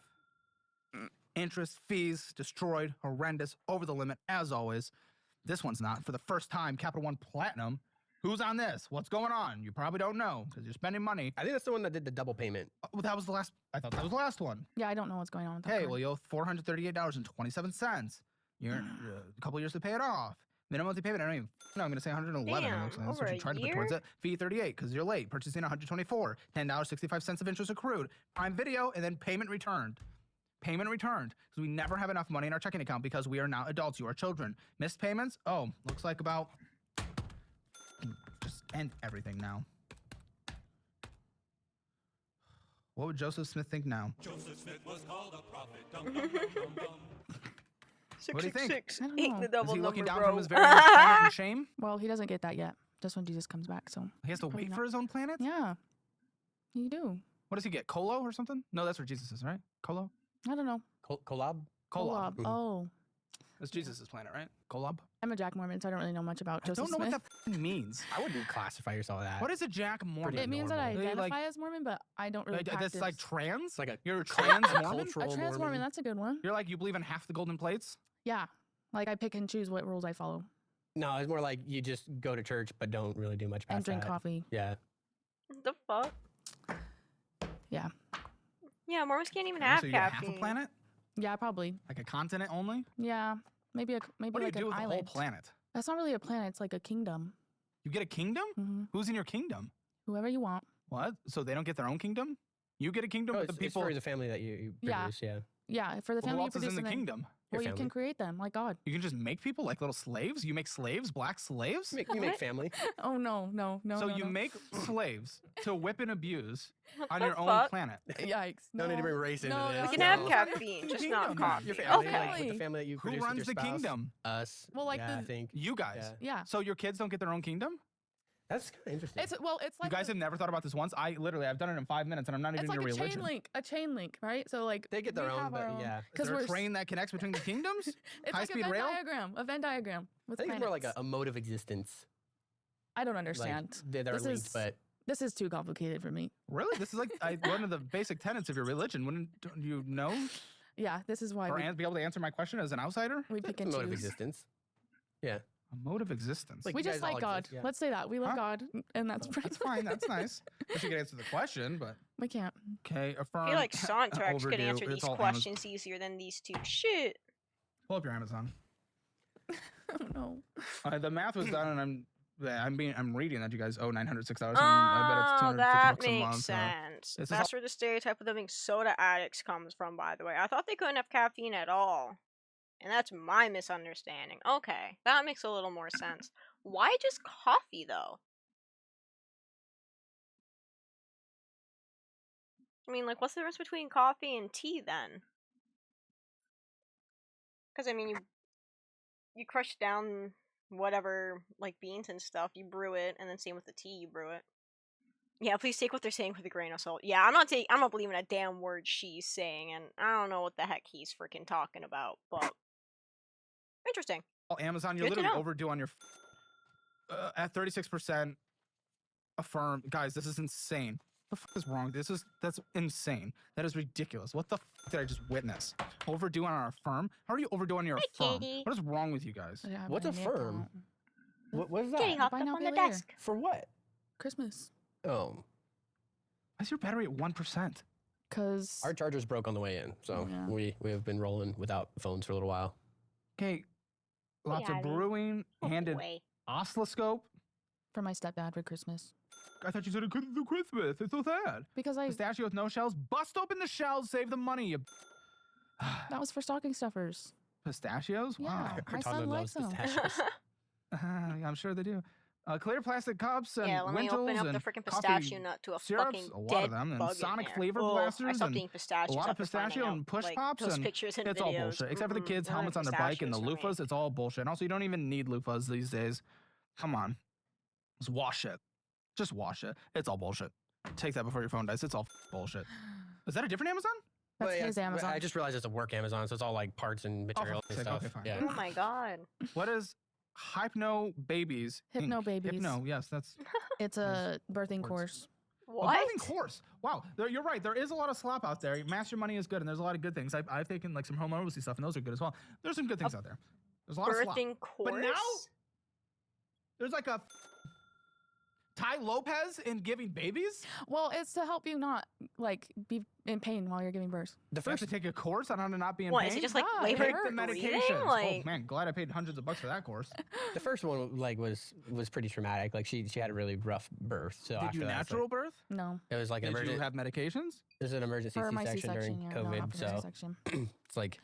Interest, fees, destroyed, horrendous, over the limit, as always. This one's not. For the first time, Capital One Platinum. Who's on this? What's going on? You probably don't know, because you're spending money. I think that's the one that did the double payment. Oh, that was the last. I thought that was the last one. Yeah, I don't know what's going on with that. Hey, card. well, you owe $438.27. You're a couple years to pay it off. Minimum monthly payment, I don't even know. I'm going to say 111. Damn, That's what over you a tried to put year? towards it. Fee 38 because you're late. Purchasing 124. $10.65 of interest accrued. Prime Video, and then payment returned. Payment returned because we never have enough money in our checking account because we are not adults. You are children. Missed payments? Oh, looks like about. Just end everything now. What would Joseph Smith think now? Joseph Smith was called a prophet. Dum, dum, dum, dum, dum. What do you think? 666. I don't Eat know. the Is double he looking number, down bro. from his very planet and shame? Well, he doesn't get that yet. Just when Jesus comes back, so. He has to probably wait not. for his own planet? Yeah. You do. What does he get? Colo or something? No, that's where Jesus is, right? Colo? I don't know. Collab? Kolob. Oh. That's Jesus' planet, right? Kolob? I'm a Jack Mormon, so I don't really know much about I Joseph don't know Smith. what that means. I wouldn't classify yourself as that. What is a Jack Mormon? It means that I They, identify like- as Mormon, but I don't really practice. That's like trans? Like a You're a trans Mormon? cultural a trans Mormon, that's a good one. You're like, you believe in half the golden plates? Yeah. Like I pick and choose what rules I follow. No, it's more like you just go to church but don't really do much past And drink that. coffee. Yeah. The fuck? Yeah. Yeah, Mormons can't even Okay, have so you got half caffeine. a planet? Yeah, probably. Like a continent only? Yeah. Maybe What do like you do an with the island. whole planet? That's not really a planet, it's like a kingdom. You get a kingdom? Hmm. Who's in your kingdom? Whoever you want. What? So they don't get their own kingdom? You get a kingdom No, with the it's people. for the family that you Yeah. produce, yeah. Yeah, for the Well, family who you else is produce in the and then- kingdom? Well, Your you can family. create them, like God. You can just make people like little slaves? You make slaves, black slaves? You make family. Oh no. So no, you no. make slaves to whip and abuse What on the your own fuck? planet. Yikes. No need to bring race into No, this. We no, can no. have caffeine, just not Kingdom. coffee. Your family, Okay. like with the family that you Who produce with runs your the spouse. kingdom? Us. Well, like yeah, the- I think. You guys. Yeah. So your kids don't get their own kingdom? That's kind of interesting. It's You like guys have never thought about this once? I've done it in 5 minutes and I'm not even it's like in a your religion. chain link, right? So like They get their we own, have but our own. yeah. Is Because there we're a train that connects between the kingdoms? it's like a High-speed Venn rail? diagram. A Venn diagram with I think it's more like planets. a mode of existence. I don't Like, understand. they're This linked, is- but This is too complicated for me. Really? This is like one of the basic tenets of your religion. Wouldn't don't you know? Yeah, this is why Or we be able to answer my question as an outsider? pick it's a and mode of choose. existence. Yeah. A mode of existence. Like, We you just guys all like God. exist, yeah. Let's say that. We love Huh? God, and that's pretty That's fine. That's nice. Wish you could answer the question, but We can't. okay. Affirm. I feel like Soundtracks could overdue. answer It's these all questions easier than these two. Shit. Pull up your Amazon. Oh no. The math was done, and I'm reading that you guys owe $906. Oh, I bet it's $250 that a makes month. sense. this is That's where the stereotype of them being soda addicts comes from, by the way. I thought they couldn't have caffeine at all. And that's my misunderstanding. Okay, that makes a little more sense. Why just coffee, though? I mean, like, what's the difference between coffee and tea, then? Because, I mean, you crush down whatever, like, beans and stuff, you brew it, and then same with the tea, you brew it. Yeah, please take what they're saying with a grain of salt. Yeah, I'm not believing a damn word she's saying, and I don't know what the heck he's freaking talking about, but interesting. Amazon, you're Good to literally know. overdue on your at 36%. Affirm, guys. This is insane. The fuck is wrong? That's insane. That is ridiculous. What the fuck did I just witness? Overdue on our Affirm? How are you overdue on your Affirm? Kitty. What is wrong with you guys? Yeah, What's my a firm? account. What is Kitty that? hopped Buy up now, on pay the later. desk. For what? Christmas. Oh, Why is your battery at 1%? Because our charger's broke on the way in, so Yeah. we have been rolling without phones for a little while. Okay, lots of Daddy. brewing, handed Way. oscilloscope. for my stepdad for Christmas. I thought you said it couldn't do Christmas. It's so sad. Because Pistachio with no shells. Bust open the shells. Save the money. You that was for stocking stuffers. pistachios? Yeah, Wow. my son likes them. I'm sure they do. Clear plastic cups and Yeah, let me Wintles open up and the freaking coffee pistachio nut to a syrups, fucking a lot dead of them, and bug in Sonic there. flavor Oh, I blasters stopped and eating pistachios a lot of after finding pistachio out, and push like, pops those and pictures and it's all videos. bullshit. Except for the kids' None of helmets on their bike and the pistachios for me. loofahs, it's all bullshit. And also, you don't even need loofahs these days. Come on, just wash it. Just wash it. It's all bullshit. Take that before your phone dies. It's all bullshit. Is that a different Amazon? That's Well, yeah, his Amazon. I just realized it's a work Amazon, so it's all like parts and materials and fuck's sake, stuff. okay, fine. Yeah. Oh my god. What is Hypno Babies? Hypno Inc? Babies. Hypno, yes, that's It's a birthing course. What? a birthing course. Wow, you're right. There is a lot of slop out there. Master Money is good, and there's a lot of good things. I've taken like some home emergency stuff, and those are good as well. There's some good things out there. There's a lot of slop. Birthing course? But now there's like a Ty Lopez in giving babies. Well, it's to help you not like be in pain while you're giving birth. The first to take a course on how to not be in What, pain. is it just like Yeah, labor Take the breathing? medications. Like, Oh man, glad I paid hundreds of bucks for that course. The first one like was pretty traumatic. Like she had a really rough birth. So Did after you that, it's natural birth? No. It was like an Did emergency. you have medications? It was an emergency For my C-section during C-section, yeah, no, COVID. not for the So C-section. it's like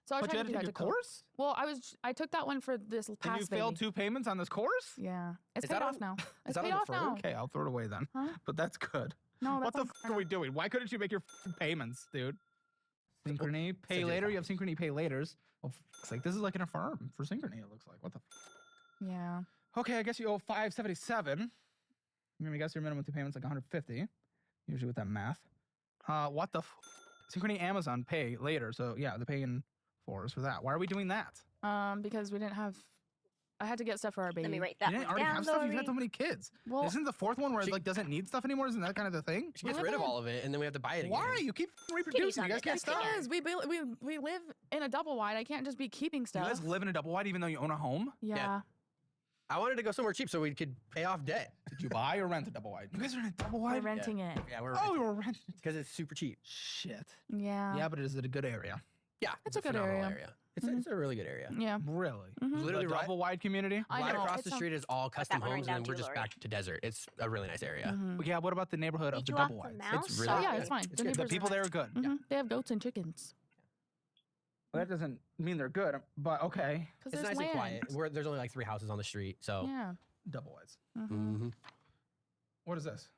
So I was But you trying had to do to that take a cope. course? Well, I took that one for this And past you failed baby. 2 payments on this course? Yeah, it's Is paid that off on- now. is It's that paid on off deferred? now. Okay, I'll throw it away then. Huh? But that's good. No, What that's the on fuck are we doing? Why couldn't you make your payments, dude? Synchrony, pay later. You have Synchrony pay laters. Oh, it's like this is like an Affirm for Synchrony. It looks like what the. Yeah. Okay, I guess you owe $577. I guess your minimum 2 payments like 150. Usually with that math. What the? Synchrony Amazon pay later. So yeah, the paying for is for that. Why are we doing that? Because we didn't have. I had to get stuff for our baby. let me write You that didn't one already down, have stuff. You've had Lori. so many kids. Well, Isn't the 4th one where it She- like doesn't need stuff anymore? Isn't that kind of the thing? she gets We're rid of living all of it, and then we have to buy it again. Why? You keep reproducing. You guys can't stop. because we live in a double wide. I can't just be keeping You stuff. guys live in a double wide even though you own a home? Yeah. I wanted to go somewhere cheap so we could pay off debt. Did you buy or rent a double wide? You guys are in a double We're wide? renting it. Yeah, we're Oh, you were renting it. because it's super cheap. Shit. Yeah. Yeah, but is it a good area? Yeah, It's a good phenomenal area. It's a really good area. Yeah. Really? Mhm. Literally a right- double wide community? I Right know, across it's the a- street is all custom one homes, written and then down we're too, just Lori. back to desert. It's a really nice area. Mhm. Yeah, what about the neighborhood of Need the you off double the wides? mouse? It's really Oh yeah, Sorry. it's fine. It's The good. The neighbors people are there nice. are good. Mhm. They have goats and chickens. Well, that doesn't mean they're good, but okay. Because It's there's nice land. and quiet. There's only like 3 houses on the street, so. Yeah. Double wides. Mhm. What is this?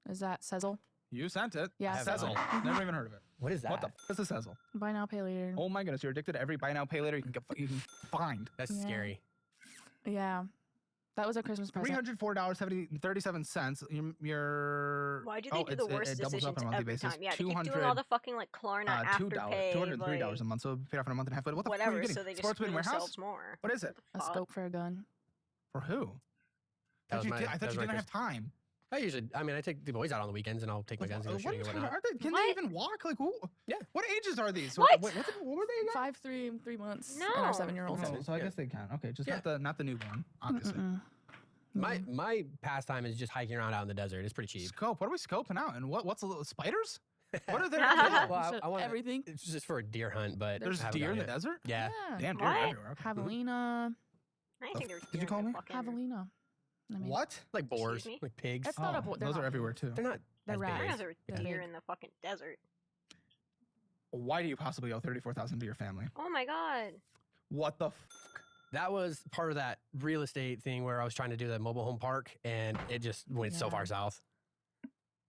Is that Sezzle? You sent it. Yeah. Sezzle. Never even heard of it. What is that? What the f is a Sezzle? Buy now, pay later. Oh my goodness, you're addicted to every buy now, pay later you can find. That's Yeah. scary. Yeah. That was a Christmas present. $304.37. Your Why do they do the worst it doubles up decisions on a monthly every basis. time? Yeah, they keep doing all the fucking like Klarna Afterpay, $203 a month, so paid off in a month and a half. But what the fuck are whatever, you getting? so they just Sportsman screw Warehouse? themselves more. What is it? A scope for a gun. For who? That was I my- thought that you was my didn't have time. I take the boys out on the weekends, and I'll take my guns and go What shooting and kind of- whatnot. are they, can they even walk? Like, who? Yeah. What ages are these? What? What were they again? 5, 3, 3 months. No. And our 7-year-old. Oh, so I guess they can. Okay, just Yeah. not the newborn, obviously. My pastime is just hiking around out in the desert. It's pretty cheap. Scope. What are we scoping out? And what's a little spiders? What are there? Well, I want everything. It's just for a deer hunt, but There's I haven't deer in done the it. desert? Yeah. Damn, deer are everywhere. Okay. Javelina. I didn't think there was Did you call me? Javelina. I mean, What? Like boars, Excuse me? like pigs. That's not a bo- they're those are not everywhere big. too. They're not. They're as rats. big. There's a They're deer big. in the fucking desert. Why do you possibly owe $34,000 to your family? Oh my god. What the? That was part of that real estate thing where I was trying to do the mobile home park, and it just went so Yeah. far south.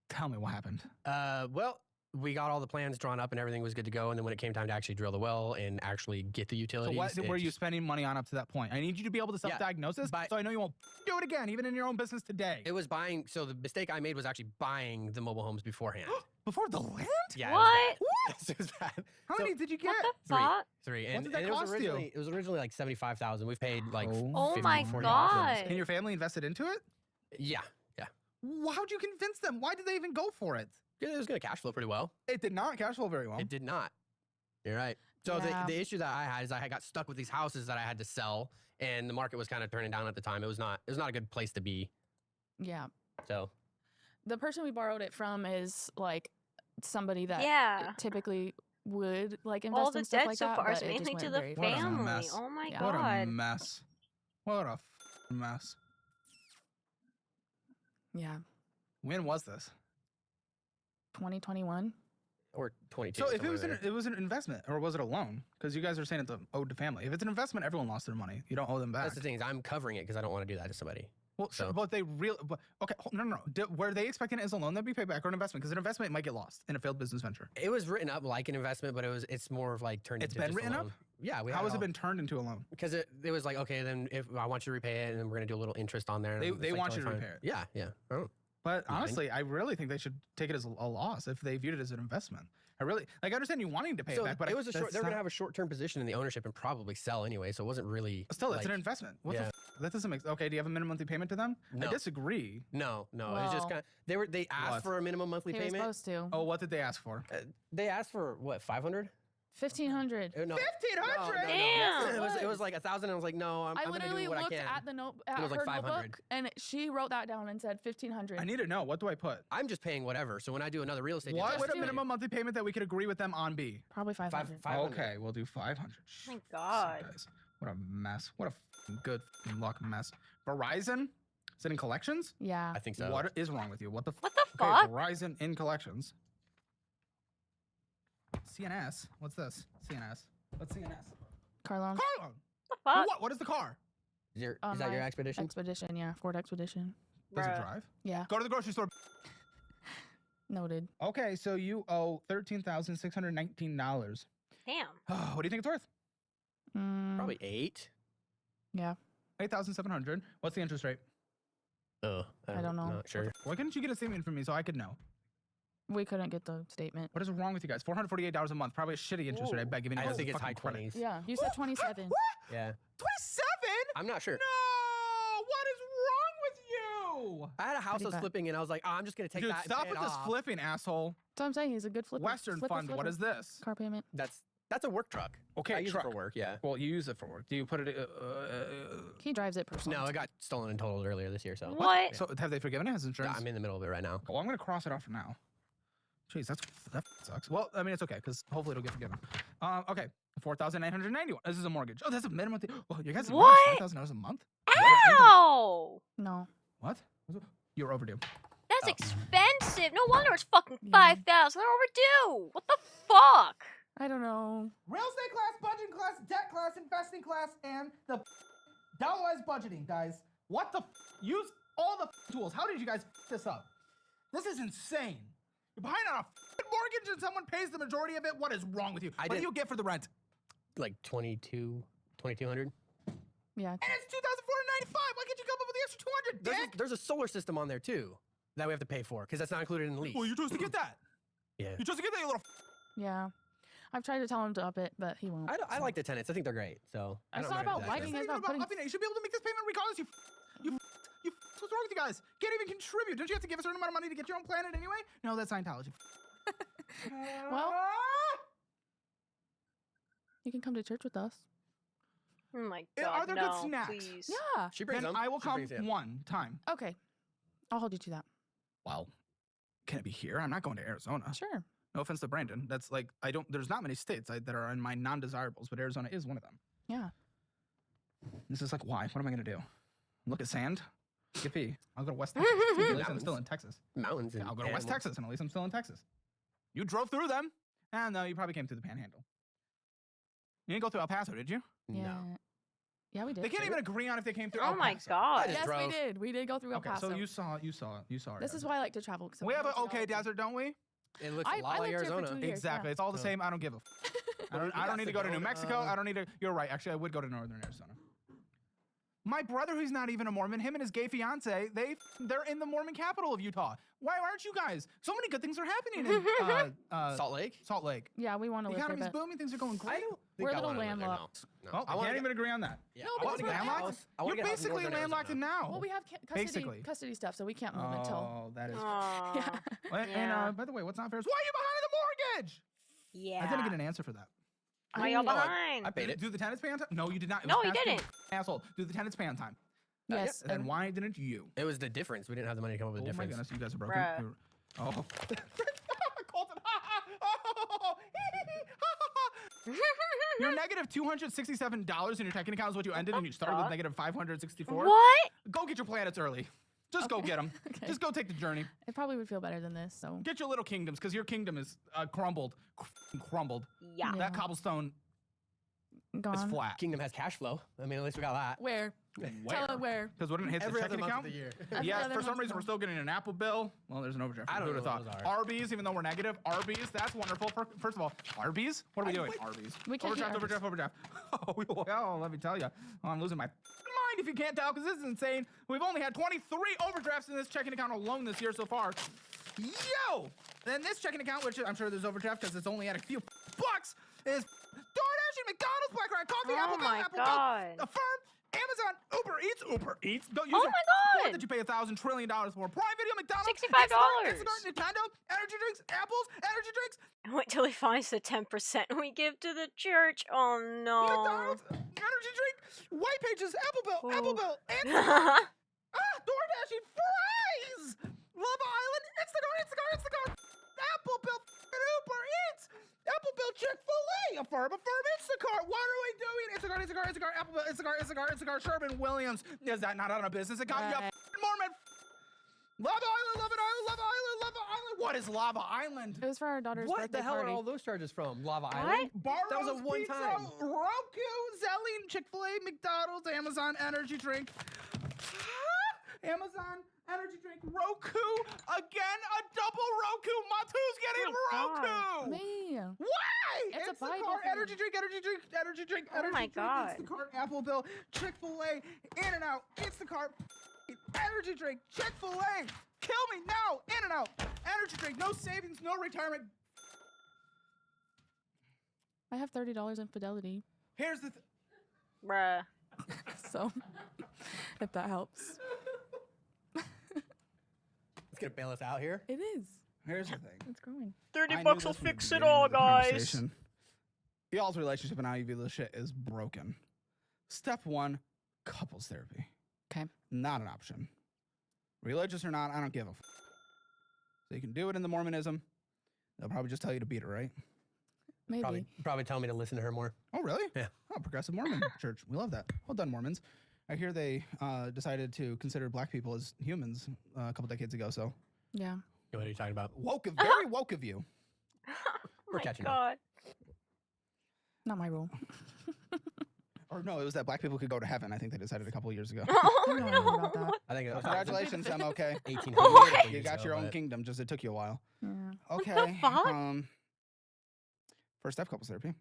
Tell me what happened. Well, we got all the plans drawn up, and everything was good to go. And then when it came time to actually drill the well and actually get the So utilities, what it were you just- spending money on up to that point? I need you to be able to Yeah, self-diagnose this, so I know you won't do it again, even in your own business today. It was buying. So the mistake I made was actually buying the mobile homes beforehand. Before the land? Yeah. What? It was bad. How So- many did you get? What the Three. fuck? Three. What And, did that and it was cost you? originally like 75,000. We've paid like Oh. Oh 50, my 40,000. god. And your family invested into it? Yeah. How'd you convince them? Why did they even go for it? It was going to cash flow pretty well. It did not cash flow very well. It did not. You're right. So Yeah. the issue that I had is I got stuck with these houses that I had to sell, and the market was kind of turning down at the time. It was not a good place to be. Yeah. So The person we borrowed it from is like somebody that typically would like invest All the in stuff debt like so that, far but is it just mainly went to the very What a family. mess. Oh my Yeah. What a god. mess. What a mess. Yeah. When was this? 2021. or 22. So if it somewhere was there. an investment, or was it a loan? Because you guys are saying it's owed to family. If it's an investment, everyone lost their money. You don't owe them back. That's the thing is I'm covering it because I don't want to do that to somebody. Well, sure, but they really. Okay, no. Were they expecting it as a loan that'd be paid back or an investment? Because an investment might get lost in a failed business venture. It was written up like an investment, but it's more of like turned. It's into been just a written up? loan. Yeah, How has it been turned into a loan? Because it was like, okay, then if I want you to repay it, and then we're gonna do a little interest on there. They want you to repay it. Yeah. Oh. But honestly, I really think they should take it as a loss if they viewed it as an investment. I understand you wanting to pay it back, but it was they're gonna have a short-term position in the ownership and probably sell anyway, so it wasn't really. Still, it's like, an investment. What the that doesn't make. Okay, do you have a minimum monthly payment to them? No. I disagree. No. It was just kind of they asked for a minimum monthly He payment. was supposed to. Oh, what did they ask for? They asked for what, 500? 1,500. No. 1,500. Damn. It was like 1,000. I was like, no, I'm gonna literally do what I looked can. at the note It at was like her 500. notebook, and she wrote that down and said 1,500. I need to know. What do I put? I'm just paying whatever. So when I do another real estate, What deal, would a minimum monthly payment that we could agree with them on be? Probably 500. 500. Okay, we'll do 500. Oh my god. Guys, what a mess. What a good luck mess. Verizon? Is it in collections? Yeah. I think so. What is wrong with you? What the fuck? Verizon in collections. CNS. What's this? CNS. What's CNS? Car loan. Car loan. The fuck? What is the car? Is that my your expedition? Expedition, yeah. Ford Expedition. Does it drive? Yeah. Go to the grocery store. Noted. Okay, so you owe $13,619. Damn. What do you think it's worth? Probably 8. Yeah. 8,700. What's the interest rate? I don't know. Not sure. Why couldn't you get a statement from me so I could know? We couldn't get the statement. What is wrong with you guys? $448 a month. Probably a shitty interest rate. I bet giving you I guys think a it's high fucking credit. 20s. Yeah. You said 27. Yeah. 27? I'm not sure. No! What is wrong with you? I had a house Pretty that was bad. flipping, and I was like, I'm just gonna take Dude, that. and stop pay with it this off. flipping, asshole. That's what I'm saying. He's a good flipper. Western Fund. What is this? Car payment. That's a work truck. Okay, I use truck. it for work. Yeah. Well, you use it for work. Do you put it? He drives it personally. No, it got stolen and totaled earlier this year. So. What? So have they forgiven it? Has insurance? I'm in the middle of it right now. Well, I'm gonna cross it off for now. Jeez, that sucks. Well, I mean, it's okay because hopefully it'll get forgiven. Okay, 4,991. This is a mortgage. Oh, that's a minimum. Oh, you guys What? $5,000 a month? Ow! No. What? You're overdue. That's expensive. No wonder it's fucking 5,000. They're overdue. What the fuck? I don't know. Real estate class, budgeting class, debt class, investing class, and the downwise budgeting, guys. What the use all the tools. How did you guys this up? This is insane. You're behind on a mortgage and someone pays the majority of it. What is wrong with you? What do you get for the rent? Like 2,200. Yeah. And it's $2,495. Why can't you come up with the extra 200, There's a solar system on there too that we have to pay for because that's not included in the lease. Well, you're supposed to get that. Yeah. You're supposed to get that, you little. Yeah. I've tried to tell him to up it, but he won't. I like the tenants. I think they're great. So I It's don't not know about exactly. liking it. It's It's not about about putting. upping it. You should be able to make this payment regardless. What's wrong with you guys? Can't even contribute. Don't you have to give a certain amount of money to get your own planet anyway? No, that's Scientology. Well, you can come to church with us. Oh my Are god, there no, good snacks? please. Yeah. She brings Then them. I will She come brings it. one time. Okay. I'll hold you to that. Wow. Can it be here? I'm not going to Arizona. Sure. No offense to Brandon. That's like, there's not many states that are in my non-desirables, but Arizona is one of them. Yeah. This is like, why? What am I going to do? Look at sand? Yippee. I'll go to West Texas. At least I'm still in Texas. Mountains. Yeah, And I'll go to West animals. Texas, and at least I'm still in Texas. You drove through them. No, you probably came through the Panhandle. You didn't go through El Paso, did you? Yeah. No. Yeah, we did. They can't even agree on if they came through Oh El my Paso. god. Yes, drove. we did. We did go through El Okay, Paso. so you saw it. This is why I like to travel. We have an okay desert, don't we? It looks I a lot like lived here for Arizona. 2 years. Exactly. yeah. It's all the So- same. I don't give a. I don't need to go to New Mexico. I don't need to. You're right. Actually, I would go to northern Arizona. My brother, who's not even a Mormon, him and his gay fiance, they're in the Mormon capital of Utah. Why aren't you guys? So many good things are happening in Salt Lake. Salt Lake. Yeah, we want to The live there. economy's but booming. Things are going great. We're a little landlocked. Well, I can't even agree on that. Yeah, No, because we're landlocked. You're basically landlocked now. Well, we have custody stuff, so we can't move until. Oh, that is. Yeah. And by the way, what's not fair is why are you behind the mortgage? Yeah. I didn't get an answer for that. Why y'all behind? I paid it. Do the tenants pay on time? No, you did not. It No, was you past due. didn't. Asshole. Do the tenants pay on time? Yes. And then why didn't you? It was the difference. We didn't have the money to come up with the Oh my difference. goodness, you guys are broken. Bruh. Oh. Colton. Your negative $267 in your checking account is what you ended, and you started with negative 564. What? Go get your planets early. Just go get them. Okay. Just go take the journey. It probably would feel better than this. So Get your little kingdoms, because your kingdom is crumbled. Crumbled. Yeah. That cobblestone gone. is flat. Kingdom has cash flow. I mean, at least we got that. Where? Tell it where. Because wouldn't it hit Every the other checking month account? of the year. Yeah, Every for other some month reason of we're still getting an Apple bill. Well, there's an overdraft. I don't Who'd have know thought? what those are. Arby's, even though we're negative. Arby's, that's wonderful. First of all, Arby's? What are we doing? Arby's. We can't get Overdraft. Oh, let me tell you. Oh, I'm losing my mind if you can't tell, because this is insane. We've only had 23 overdrafts in this checking account alone this year so far. Yo! Then this checking account, which I'm sure there's overdraft because it's only at a few bucks, is DoorDash, McDonald's, Black Rock Coffee, Oh my Apple God. Affirm, Amazon, Uber Eats. Don't use Oh your my phone God. that you pay $1,000 trillion for. Prime Video, McDonald's, $65. Instacart, Nintendo, energy drinks, Apples, energy drinks, Wait till he finds the 10% we give to the church. Oh no. McDonald's, energy drink, White Pages, Apple Bill, and DoorDashing, fries, Love Island, Instacart, Apple Bill, Uber Eats, Apple Bill, Chick-fil-A, Affirm, Instacart. What are we doing? Instacart, Apple Bill, Instacart, Sherman Williams. Is that not on a business account? You Mormon. Lava Island. What is Lava Island? It was for our daughter's What birthday the hell party. are all those charges from? Lava Island? That was a Barro's one-time. Pizza, Roku, Zelling, Chick-fil-A, McDonald's, Amazon, energy drink. Amazon, energy drink, Roku. Again, a double Roku. Matu's getting Roku. Man. Why? It's a Bible Instacart, thing. energy drink. Oh my God. Instacart, Apple Bill, Chick-fil-A, In-N-Out, Instacart, energy drink, Chick-fil-A. Kill me now, In-N-Out, energy drink, no savings, no retirement. I have $30 in Fidelity. Here's the Bruh. So, if that helps. It's gonna bail us out here. It is. Here's the thing. It's growing. 30 I bucks knew will this from the fix it beginning all, of the guys. conversation. Y'all's relationship and how you view this shit is broken. Step 1, couples therapy. Okay. Not an option. Religious or not, I don't give a So you can do it in the Mormonism. They'll probably just tell you to beat her, right? Maybe. Probably tell me to listen to her more. Oh, really? Yeah. Oh, progressive Mormon church. We love that. Well done, Mormons. I hear they decided to consider black people as humans a couple decades ago, so. Yeah. What are you talking about? Woke, very woke of you. We're My catching up. God. Not my rule. Or no, it was that black people could go to heaven. I think they decided a couple years ago. Oh I don't know about that. I think it was Congratulations, I'm okay. 1800. You got your own kingdom, just it took you a while. Yeah. Okay. fuck? First step, couples therapy.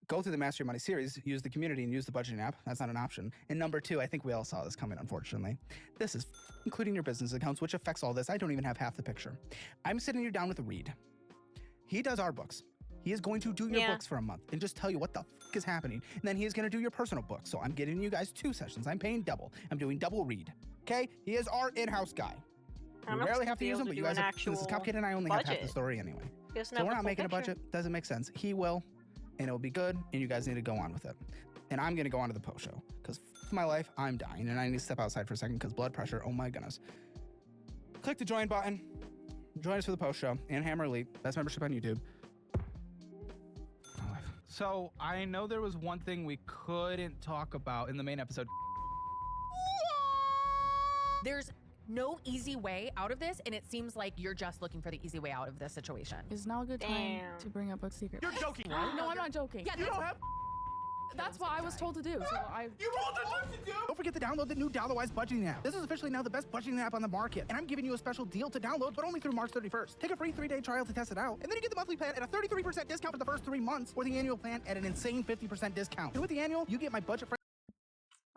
Go through the Master Your Money series, use the community, and use the budgeting app. That's not an option. And number 2, I think we all saw this coming, unfortunately. This is including your business accounts, which affects all this. I don't even have half the picture. I'm sitting you down with Reed. He does our books. He is going to do your books for a month and just tell you what the is happening. And then he is going to do your personal books. So I'm getting you guys 2 sessions. I'm paying double. I'm doing double Reed. Okay? He is our in-house guy. We rarely have to use him, but you guys have, this is complicated and I only have half the story anyway. So we're not making a budget. Doesn't make sense. He will, and it'll be good, and you guys need to go on with it. And I'm going to go on to the post show because my life, I'm dying, and I need to step outside for a second because blood pressure, oh my goodness. Click the join button. Join us for the post show and Hammer Elite. Best membership on YouTube. So I know there was one thing we couldn't talk about in the main episode. There's no easy way out of this, and it seems like you're just looking for the easy way out of this situation. Is now a good time to bring up a secret? You're joking, right? No, I'm not joking. Yeah, you don't have. That's what I was told to do. So I. Don't forget to download the new Dollarwise budgeting app. This is officially now the best budgeting app on the market, and I'm giving you a special deal to download, but only through March 31st. Take a free 3-day trial to test it out, and then you get the monthly plan at a 33% discount for the first 3 months, or the annual plan at an insane 50% discount. And with the annual, you get my budget.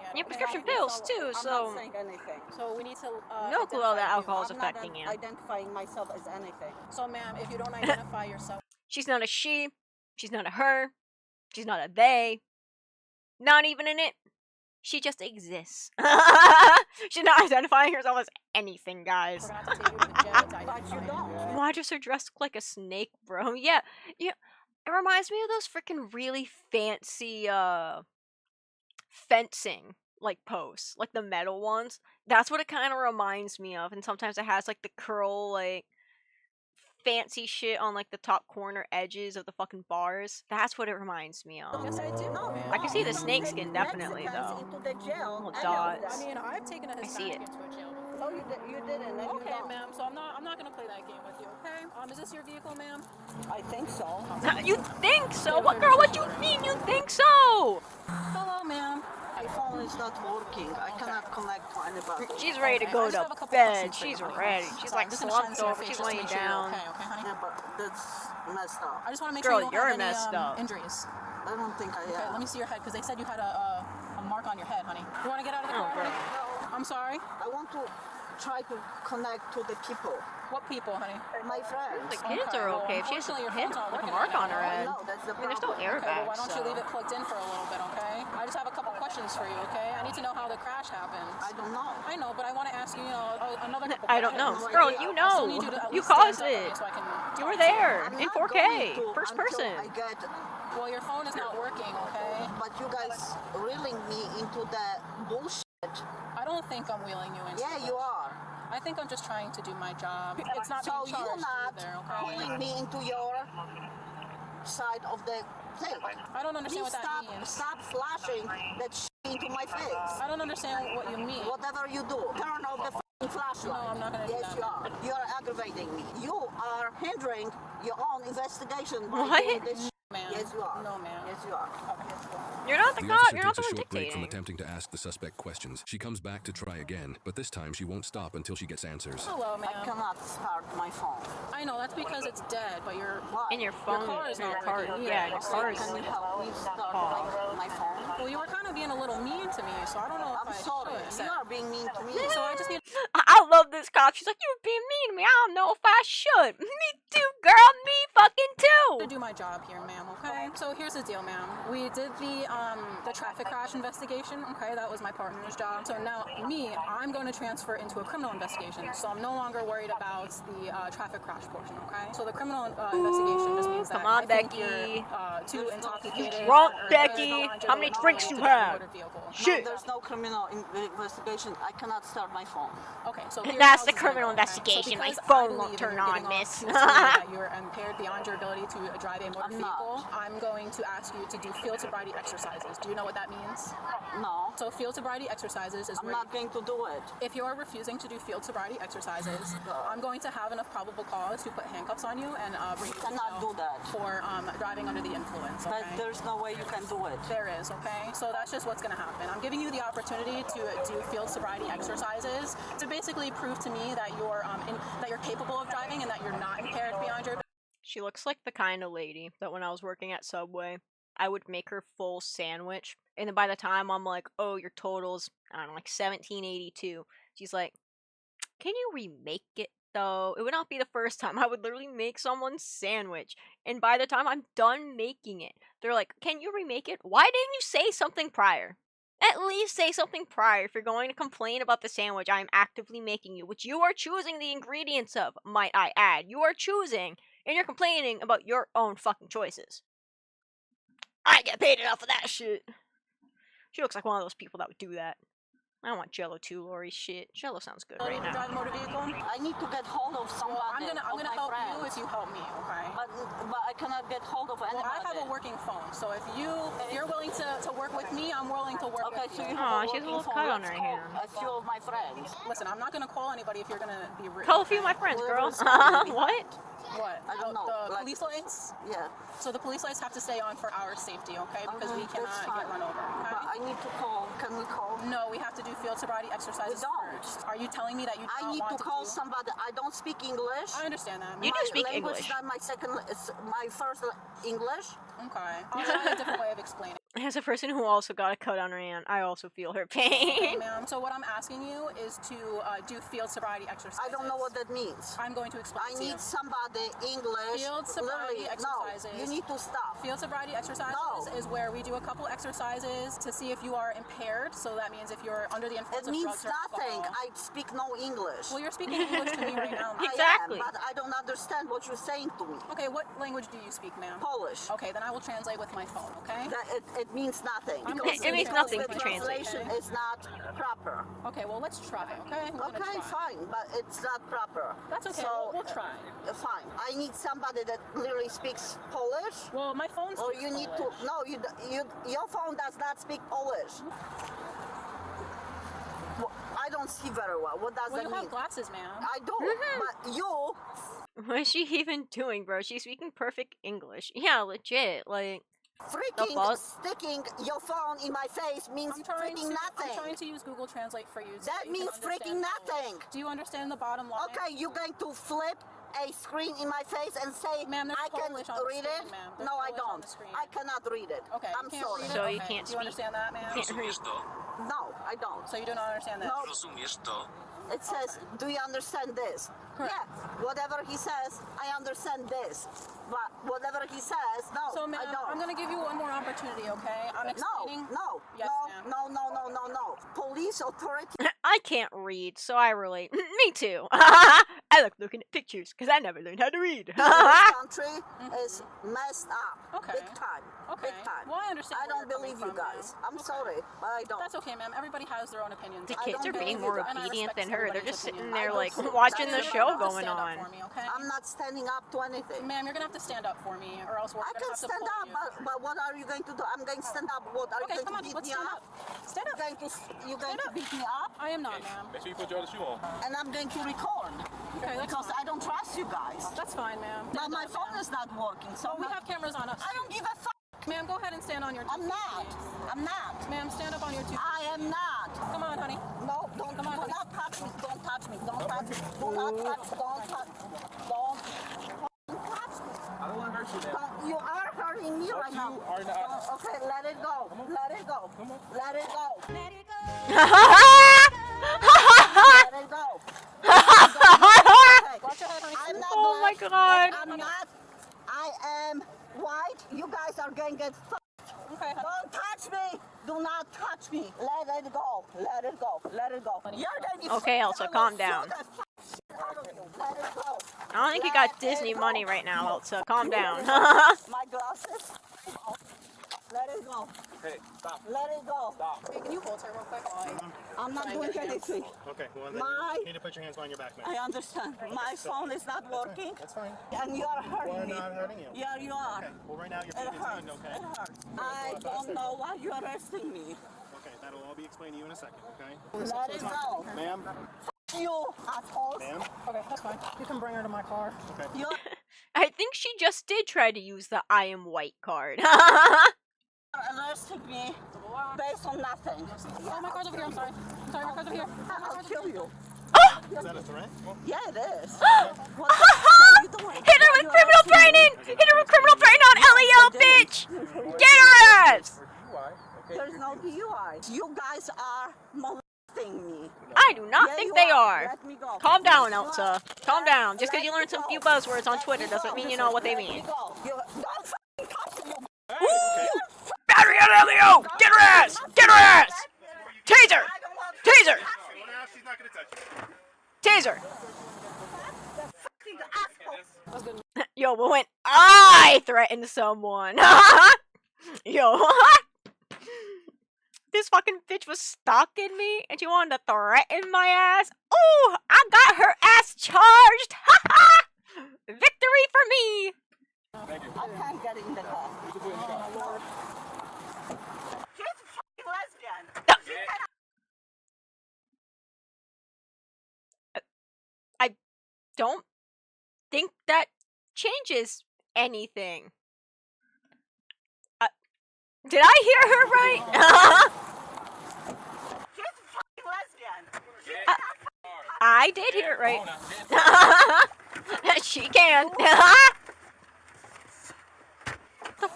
yet. Yeah, okay? prescription pills too, I'm so not saying anything. So we need to. no clue how identify that you. alcohol is I'm not affecting you. identifying myself as anything. So, ma'am, if you don't identify yourself, She's not a she. She's not a her. She's not a they. Not even an it. She just exists. She's not identifying herself as anything, guys. we're gonna have to take you to the jail to identify you. Why does her dress look like a snake, bro? Yeah. It reminds me of those freaking really fancy fencing like posts, like the metal ones. That's what it kind of reminds me of. And sometimes it has like the curl, like fancy shit on like the top corner edges of the fucking bars. That's what it reminds me of. Yes, I do. I can see the snake skin definitely though. Into the jail. Little dots. I mean, I've taken a I see Hispanic it. into a jail before. No, you didn't. And you Okay, don't. ma'am. So I'm not gonna play that game with you. Okay? Is this your vehicle, ma'am? I think so. You think so? What, girl? What you mean? You think so? Hello, ma'am. My phone is not working. I cannot connect to anybody. She's ready to go to bed. She's ready. She's like slumped over. She's laying down. Okay, honey. Yeah, but that's messed up. I just want to make Girl, sure you don't you're have messed any up. injuries. I don't think I Okay, am. let me see your head because they said you had a mark on your head, honey. You want to get out of the car? girl. Honey? I'm sorry. I want to try to connect to the people. What people, honey? My friends. The kids are okay. If she has a Unfortunately, your hit, phone's not like a working mark right on her now. head. No, that's the I mean, there's no problem. airbag. Okay, well, why don't you so. leave it plugged in for a little bit, okay? I just have a couple questions for you, okay? I need to know how the crash happened. I don't know. I know, but I want to ask you, another couple I don't know. questions. Girl, you I still know. need to at You least caused stand up, it. okay, so I can You were talk to there I'm in not 4K, going to first until person. I get, Well, your phone is not working, okay? but you guys reeling me into the bullshit. I don't think I'm wheeling you into Yeah, this. you are. I think I'm just trying to do my job. It's not So being charged you're not either, okay? pulling me into your side of the thing. I don't understand Please what that means. Stop flashing that shit into my face. I don't understand what you mean. Whatever you do, turn off the f***ing flashlight. No, I'm not gonna do Yes, that. you are. You are aggravating me. You are hindering your own investigation by What? doing this shit. Ma'am. Yes, you are. No, ma'am. Yes, you are. You're not the The cop. officer You're not takes the a one short break from dictating. attempting to ask the suspect questions. She comes back to try again, but this time she won't stop until she gets answers. Hello, ma'am. I cannot start my phone. I know, that's because it's dead, but your In your phone, car is in your not car, working yeah, either. your So car is. Can you help me start my phone? Well, you were kind of being a little mean to me, so I don't know if I'm I sorry. should. You are being mean to me. So I just need I love this cop. She's like, you were being mean to me. I don't know if I should. Me too, girl. Me fucking to too. do my job here, ma'am, okay? So here's the deal, ma'am. We did the traffic crash investigation, okay? That was my partner's job. So now I'm going to transfer into a criminal investigation. So I'm no longer worried about the traffic crash portion, okay? So the criminal investigation just means that Come on, I think Becky. you're too intoxicated. Drunk, or Becky. under How the many influence drinks to you drive a have? motor vehicle. Shit. No, there's no criminal investigation. I cannot start my phone. Okay, so here's That's how the this is criminal gonna go, okay? investigation. My because I phone believe won't that turn you're on, getting off miss. to me that you're impaired beyond your ability to drive a motor I'm vehicle. not. I'm going to ask you to do field sobriety exercises. Do you know what that means? No. So field sobriety exercises is I'm where not going to do it. if you're refusing to do field sobriety exercises, I'm going to have enough probable cause to put handcuffs on you and bring you to cannot jail do that. for driving under the influence. But Okay? there's no way you can do it. There is, okay? So that's just what's going to happen. I'm giving you the opportunity to do field sobriety exercises to basically prove to me that you're that you're capable of driving and that you're not impaired beyond your. She looks like the kind of lady that when I was working at Subway, I would make her full sandwich, and then by the time I'm like, oh, your total's, I don't know, like $17.82, she's like, can you remake it though? It would not be the first time. I would literally make someone's sandwich, and by the time I'm done making it, they're like, can you remake it? Why didn't you say something prior? At least say something prior if you're going to complain about the sandwich I am actively making you, which you are choosing the ingredients of, might I add. You are choosing, and you're complaining about your own fucking choices. I get paid enough for that shit. She looks like one of those people that would do that. I don't want Jello too, Lori. Shit, Jello sounds good right now. Drive a motor vehicle? I need to get hold of somebody. Well, I'm gonna help you if you help me, okay? But I cannot get hold of anybody. Well, I have a working phone, so if you're willing to work with me, I'm willing to work with you. So you Aw, have she has a working little phone. cut on Let's her call hand. a few of my friends. Listen, I'm not gonna call anybody if you're gonna be rude. Call a few of my friends, girl. What? What? I don't know. The Like- police lights? Yeah. So the police lights have to stay on for our safety, okay? Because we That's cannot fine. get run over, okay? But I need to call. Can we call? No, we have to do field sobriety exercises first. Are you telling me that you I don't need want to call do? somebody. I don't speak English. I understand that. You do speak language English. is not my second. It's my first English. Okay. I'll try a different way of explaining. As a person who also got a cut on her hand, I also feel her Okay, pain. ma'am. So what I'm asking you is to do field sobriety exercises. I don't know what that means. I'm going to explain I to you. need somebody English. Field sobriety exercises. No, you need to stop. Field sobriety exercises is where we do a couple exercises to see if you are impaired. So that means if you're under the influence of drugs or alcohol. It means nothing. I speak no English. Well, you're speaking English to me right now. Exactly. I am, but I don't understand what you're saying to me. Okay, what language do you speak, ma'am? Polish. Okay, then I will translate with my phone, okay? It means nothing. It means nothing to translate. The translation is not proper. Okay, well, let's try, okay? Okay, fine, but it's not proper. That's okay, So, we'll try. Fine. I need somebody that literally speaks Polish. Well, my phone speaks Or you need Polish. to, no, your phone does not speak Polish. Well, I don't see very well. What does that you mean? have glasses, ma'am. I don't, but you... What is she even doing, bro? She's speaking perfect English. Yeah, legit. Like, freaking sticking your phone in my face means freaking nothing. I'm trying to use Google Translate for you. That means freaking nothing. Do you understand the bottom line? Okay, you're going to flip a screen in my face and say, ma'am, I can read it? No, I don't. I cannot read it. Okay, I'm sorry. So you can't Do you understand that, ma'am? No, I don't. So you don't understand that? No. It says, do you understand this? Correct. Yeah, whatever he says, I understand this. But whatever he says, no, so, ma'am, I don't. I'm going to give you one more opportunity, okay? I'm explaining. No. Yes, No. Police authority. I can't read, so I relate. Me too. I like looking at pictures, because I never learned how to read. This country is messed up. Okay. Big time. Okay. Big time. Well, I understand. I don't believe you guys. I'm sorry, but I don't. That's okay, ma'am. Everybody has their own opinions. The kids are being more obedient than her. They're just sitting there, opinions. like, watching the show going on. I'm not standing up to anything. Ma'am, you're going to have to stand up for me, or else we're I going to can have to stand pull up, but what are you going to do? I'm going to stand up. What are you going to beat me up? Stand up. You're going to beat me up? I am not, ma'am. Make sure you put your other shoe on. And I'm going to record. Okay, because I don't trust you guys. That's fine, ma'am. But my phone is not working, so we have cameras on us. I don't give a fuck. Ma'am, go ahead and stand on your 2 I'm not. I'm not. Ma'am, stand up on your 2 feet. I am not. Come on, honey. No, don't Come on, do not touch me. Don't touch me. Don't touch me. Do not touch. Don't touch. Don't touch me. I don't want to hurt you, man. You are hurting me right now. You are not. Okay, let it go. Let it go. Come on. Let it go. Let it go. Let it go. I'm not Oh my black. god. I'm not. I am white. You guys are going to get fucked. Okay. Don't touch me. Do not touch me. Let it go. Let it go. Let it go. You're going to Okay, Elsa, calm down. Let it go. I don't think you got Disney money right now, Elsa. Calm down. My glasses. Let it go. Hey, stop. Let it go. Stop. Hey, can you hold her real quick? I'm not doing anything. Okay, well, then you need to put your hands behind your back, man. I understand. My phone is not working. That's fine. And you are hurting We're me. not hurting you. Yeah, you are. Okay, well, right now your It feet is hurts. clean, okay? It hurts. I don't know why you are arresting me. Okay, that'll all be explained to you in a second, okay? Let it go. Ma'am? You assholes. Ma'am? Okay, that's fine. You can bring her to my car. Okay. I think she just did try to use the I am white card. Arresting me based on nothing. Oh, my car's over here. I'm sorry. I'm sorry, my car's over here. I'll kill you. Is that a threat? Yeah, it is. Hit her with criminal training! Hit her with criminal training on LEO, bitch! Get her ass! There's no DUI. You guys are molesting me. I do not Yeah, think you they are. are. Let me go. Calm down, You Elsa. are. Calm down. Just because you Let learned me some go. few buzzwords on Twitter Let me doesn't go. mean you know what they Let mean. me go. Don't fucking touch me. Battery on LEO! Get her ass! Get her ass! Taser! Taser! She's not going to touch you. Taser! Yo, but when I threaten someone, yo, this fucking bitch was stalking me and she wanted to threaten my ass. Ooh, I got her ass charged. Victory for me. Thank you. I can't get in the car. You can put it in the car. She's a fucking lesbian. I don't think that changes anything. Did I hear her right? She's a fucking lesbian. I did hear it right. She can.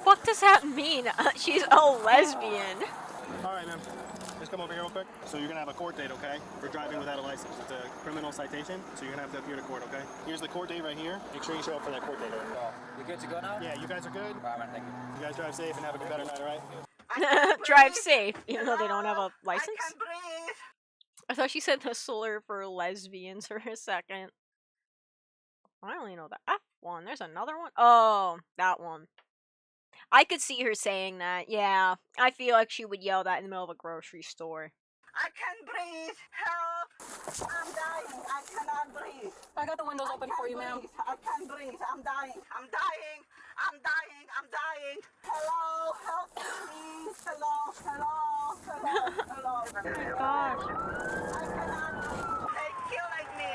What the fuck? does that mean? She's a lesbian. All right, man. Just come over here real quick. So you're gonna have a court date, okay? For driving without a license. It's a criminal citation, so you're gonna have to appear to court, okay? Here's the court date right here. Make sure you show up for that court date. You good to go now? Yeah, you guys are good? All right, man, thank you. You guys drive safe and have a better night, all right? Drive safe, even though they don't have a license? I can't breathe. I thought she said the slur for lesbians for a second. I only know the F one. There's another one? Oh, that one. I could see her saying that. Yeah, I feel like she would yell that in the middle of a grocery store. I can't breathe. Help. I'm dying. I cannot breathe. I got the windows open for you, ma'am. I can't breathe. I'm dying. I'm dying. I'm dying. I'm dying. Hello. Help me, please. Hello. Hello. Hello. Hello. Oh my gosh. I cannot breathe. They're killing me.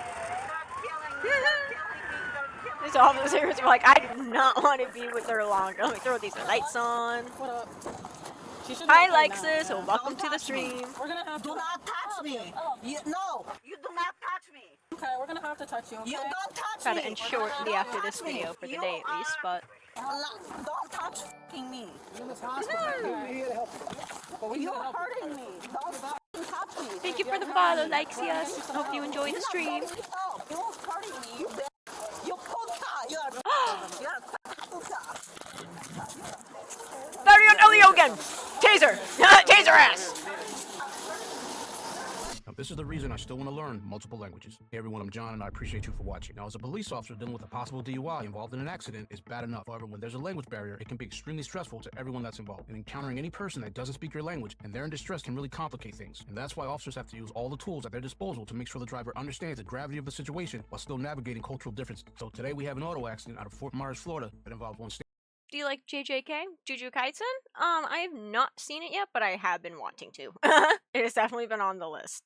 They're killing me. They're killing me. They're killing me. These officers are like, I do not want to be with her longer. Let me throw these lights on. What up? Hi, Lexus, and welcome to the stream. We're gonna have to. Do not touch me. No, you do not touch me. Okay, we're gonna have to touch you. Okay? You don't touch Try me. to end shortly after this video for the day at least, but Don't touch me. In this hospital. We're here to help you. You're hurting me. Don't touch me. thank you for the follow, Lexius. Hope you enjoy the stream. You're hurting me. You puta. You're Barry on Elio again! Taser! Taser ass! Now, this is the reason I still want to learn multiple languages. Hey everyone, I'm John and I appreciate you for watching. Now, as a police officer, dealing with a possible DUI involved in an accident is bad enough. However, when there's a language barrier, it can be extremely stressful to everyone that's involved. And encountering any person that doesn't speak your language and they're in distress can really complicate things. And that's why officers have to use all the tools at their disposal to make sure the driver understands the gravity of the situation while still navigating cultural differences. So today we have an auto accident out of Fort Myers, Florida that involved one state. Do you like JJK? Jujutsu Kaisen? I have not seen it yet, but I have been wanting to. It has definitely been on the list.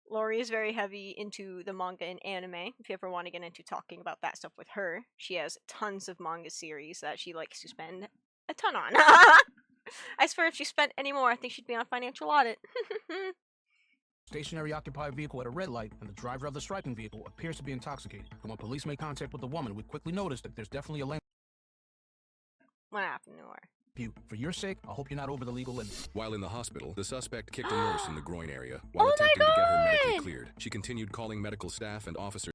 Lori is very heavy into the manga and anime. If you ever want to get into talking about that stuff with her, she has tons of manga series that she likes to spend a ton on. I swear if she spent any more, I think she'd be on financial audit. Stationary occupied vehicle at a red light, and the driver of the striking vehicle appears to be intoxicated. And when police make contact with the woman, we quickly notice that there's definitely a language. What happened to her? For your sake, I hope you're not over the legal limit. While in the hospital, the suspect kicked a nurse in the groin area while attempting to get her medically cleared. She continued calling medical staff and officers.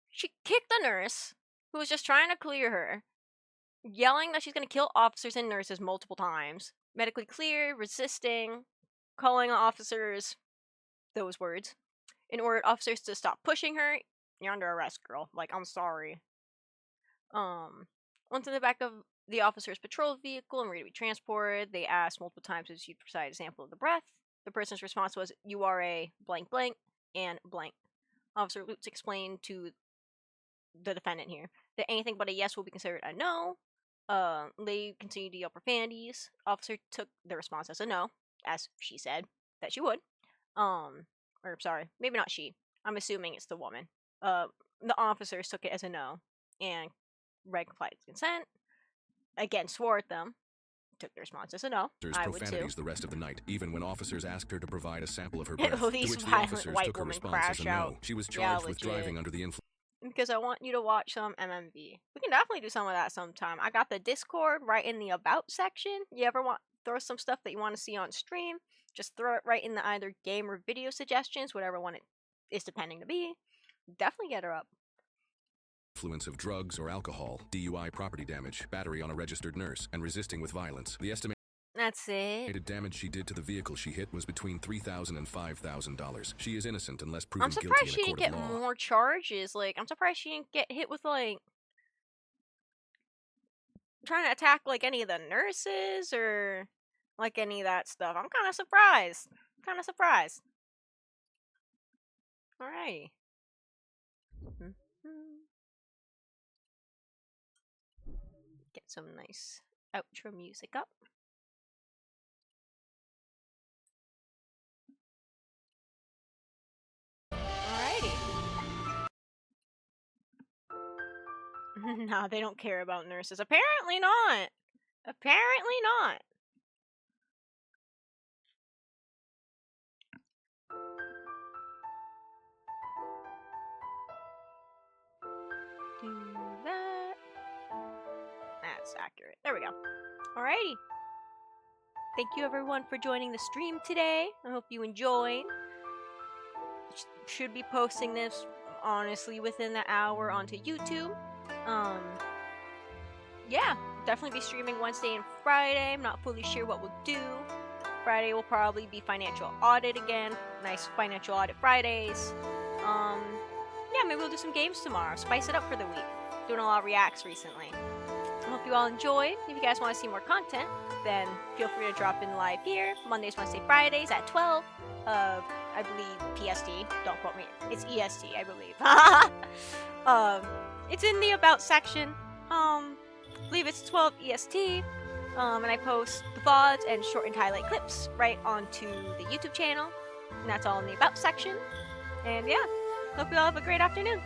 She kicked the nurse, who was just trying to clear her, yelling that she's going to kill officers and nurses multiple times. Medically clear, resisting, calling officers those words. In order for officers to stop pushing her, you're under arrest, girl. Like, I'm sorry. Once in the back of the officer's patrol vehicle and ready to be transported, they asked multiple times if she'd provide a sample of the breath. The person's response was, "You are a blank blank and blank." Officer Lutz explained to the defendant here that anything but a yes will be considered a no. They continued to yell profanities. Officer took the response as a no, as she said that she would. Or sorry, maybe not she. I'm assuming it's the woman. The officers took it as a no and read complied consent. Again, swore at them. Took the response as a no. I would too. Profanities the rest of the night, even when officers asked her to provide a sample of her breath, to These which the violent officers white took her women response as a crash no. out. She was Yeah, charged with legit. driving under the influence. Because I want you to watch some MMV. We can definitely do some of that sometime. I got the Discord right in the About section. You ever want throw some stuff that you want to see on stream? Just throw it right in the either game or video suggestions, whatever one it is depending to be. Definitely get her up. Influence of drugs or alcohol, DUI, property damage, battery on a registered nurse, and resisting with violence. The estimated That's it. damage she did to the vehicle she hit was between $3,000 and $5,000. She is innocent unless proven I'm guilty surprised in she a didn't court get of law. more charges. Like, I'm surprised she didn't get hit with, like, trying to attack, like, any of the nurses or, like, any of that stuff. I'm kind of surprised. Alrighty. Get some nice outro music up. Alrighty. Nah, they don't care about nurses. Apparently not. Apparently not. Do that. That's accurate. There we go. Alrighty. Thank you everyone for joining the stream today. I hope you enjoyed. Should be posting this honestly within the hour onto YouTube. Yeah, definitely be streaming Wednesday and Friday. I'm not fully sure what we'll do. Friday will probably be financial audit again. Nice financial audit Fridays. Yeah, maybe we'll do some games tomorrow. Spice it up for the week. Doing a lot of reacts recently. I hope you all enjoyed. If you guys want to see more content, then feel free to drop in live here. Mondays, Wednesdays, Fridays at 12. I believe PST. Don't quote me. It's EST, I believe. It's in the About section. I believe it's 12 EST. And I post the VODs and shortened highlight clips right onto the YouTube channel. And that's all in the About section. And yeah, hope you all have a great afternoon.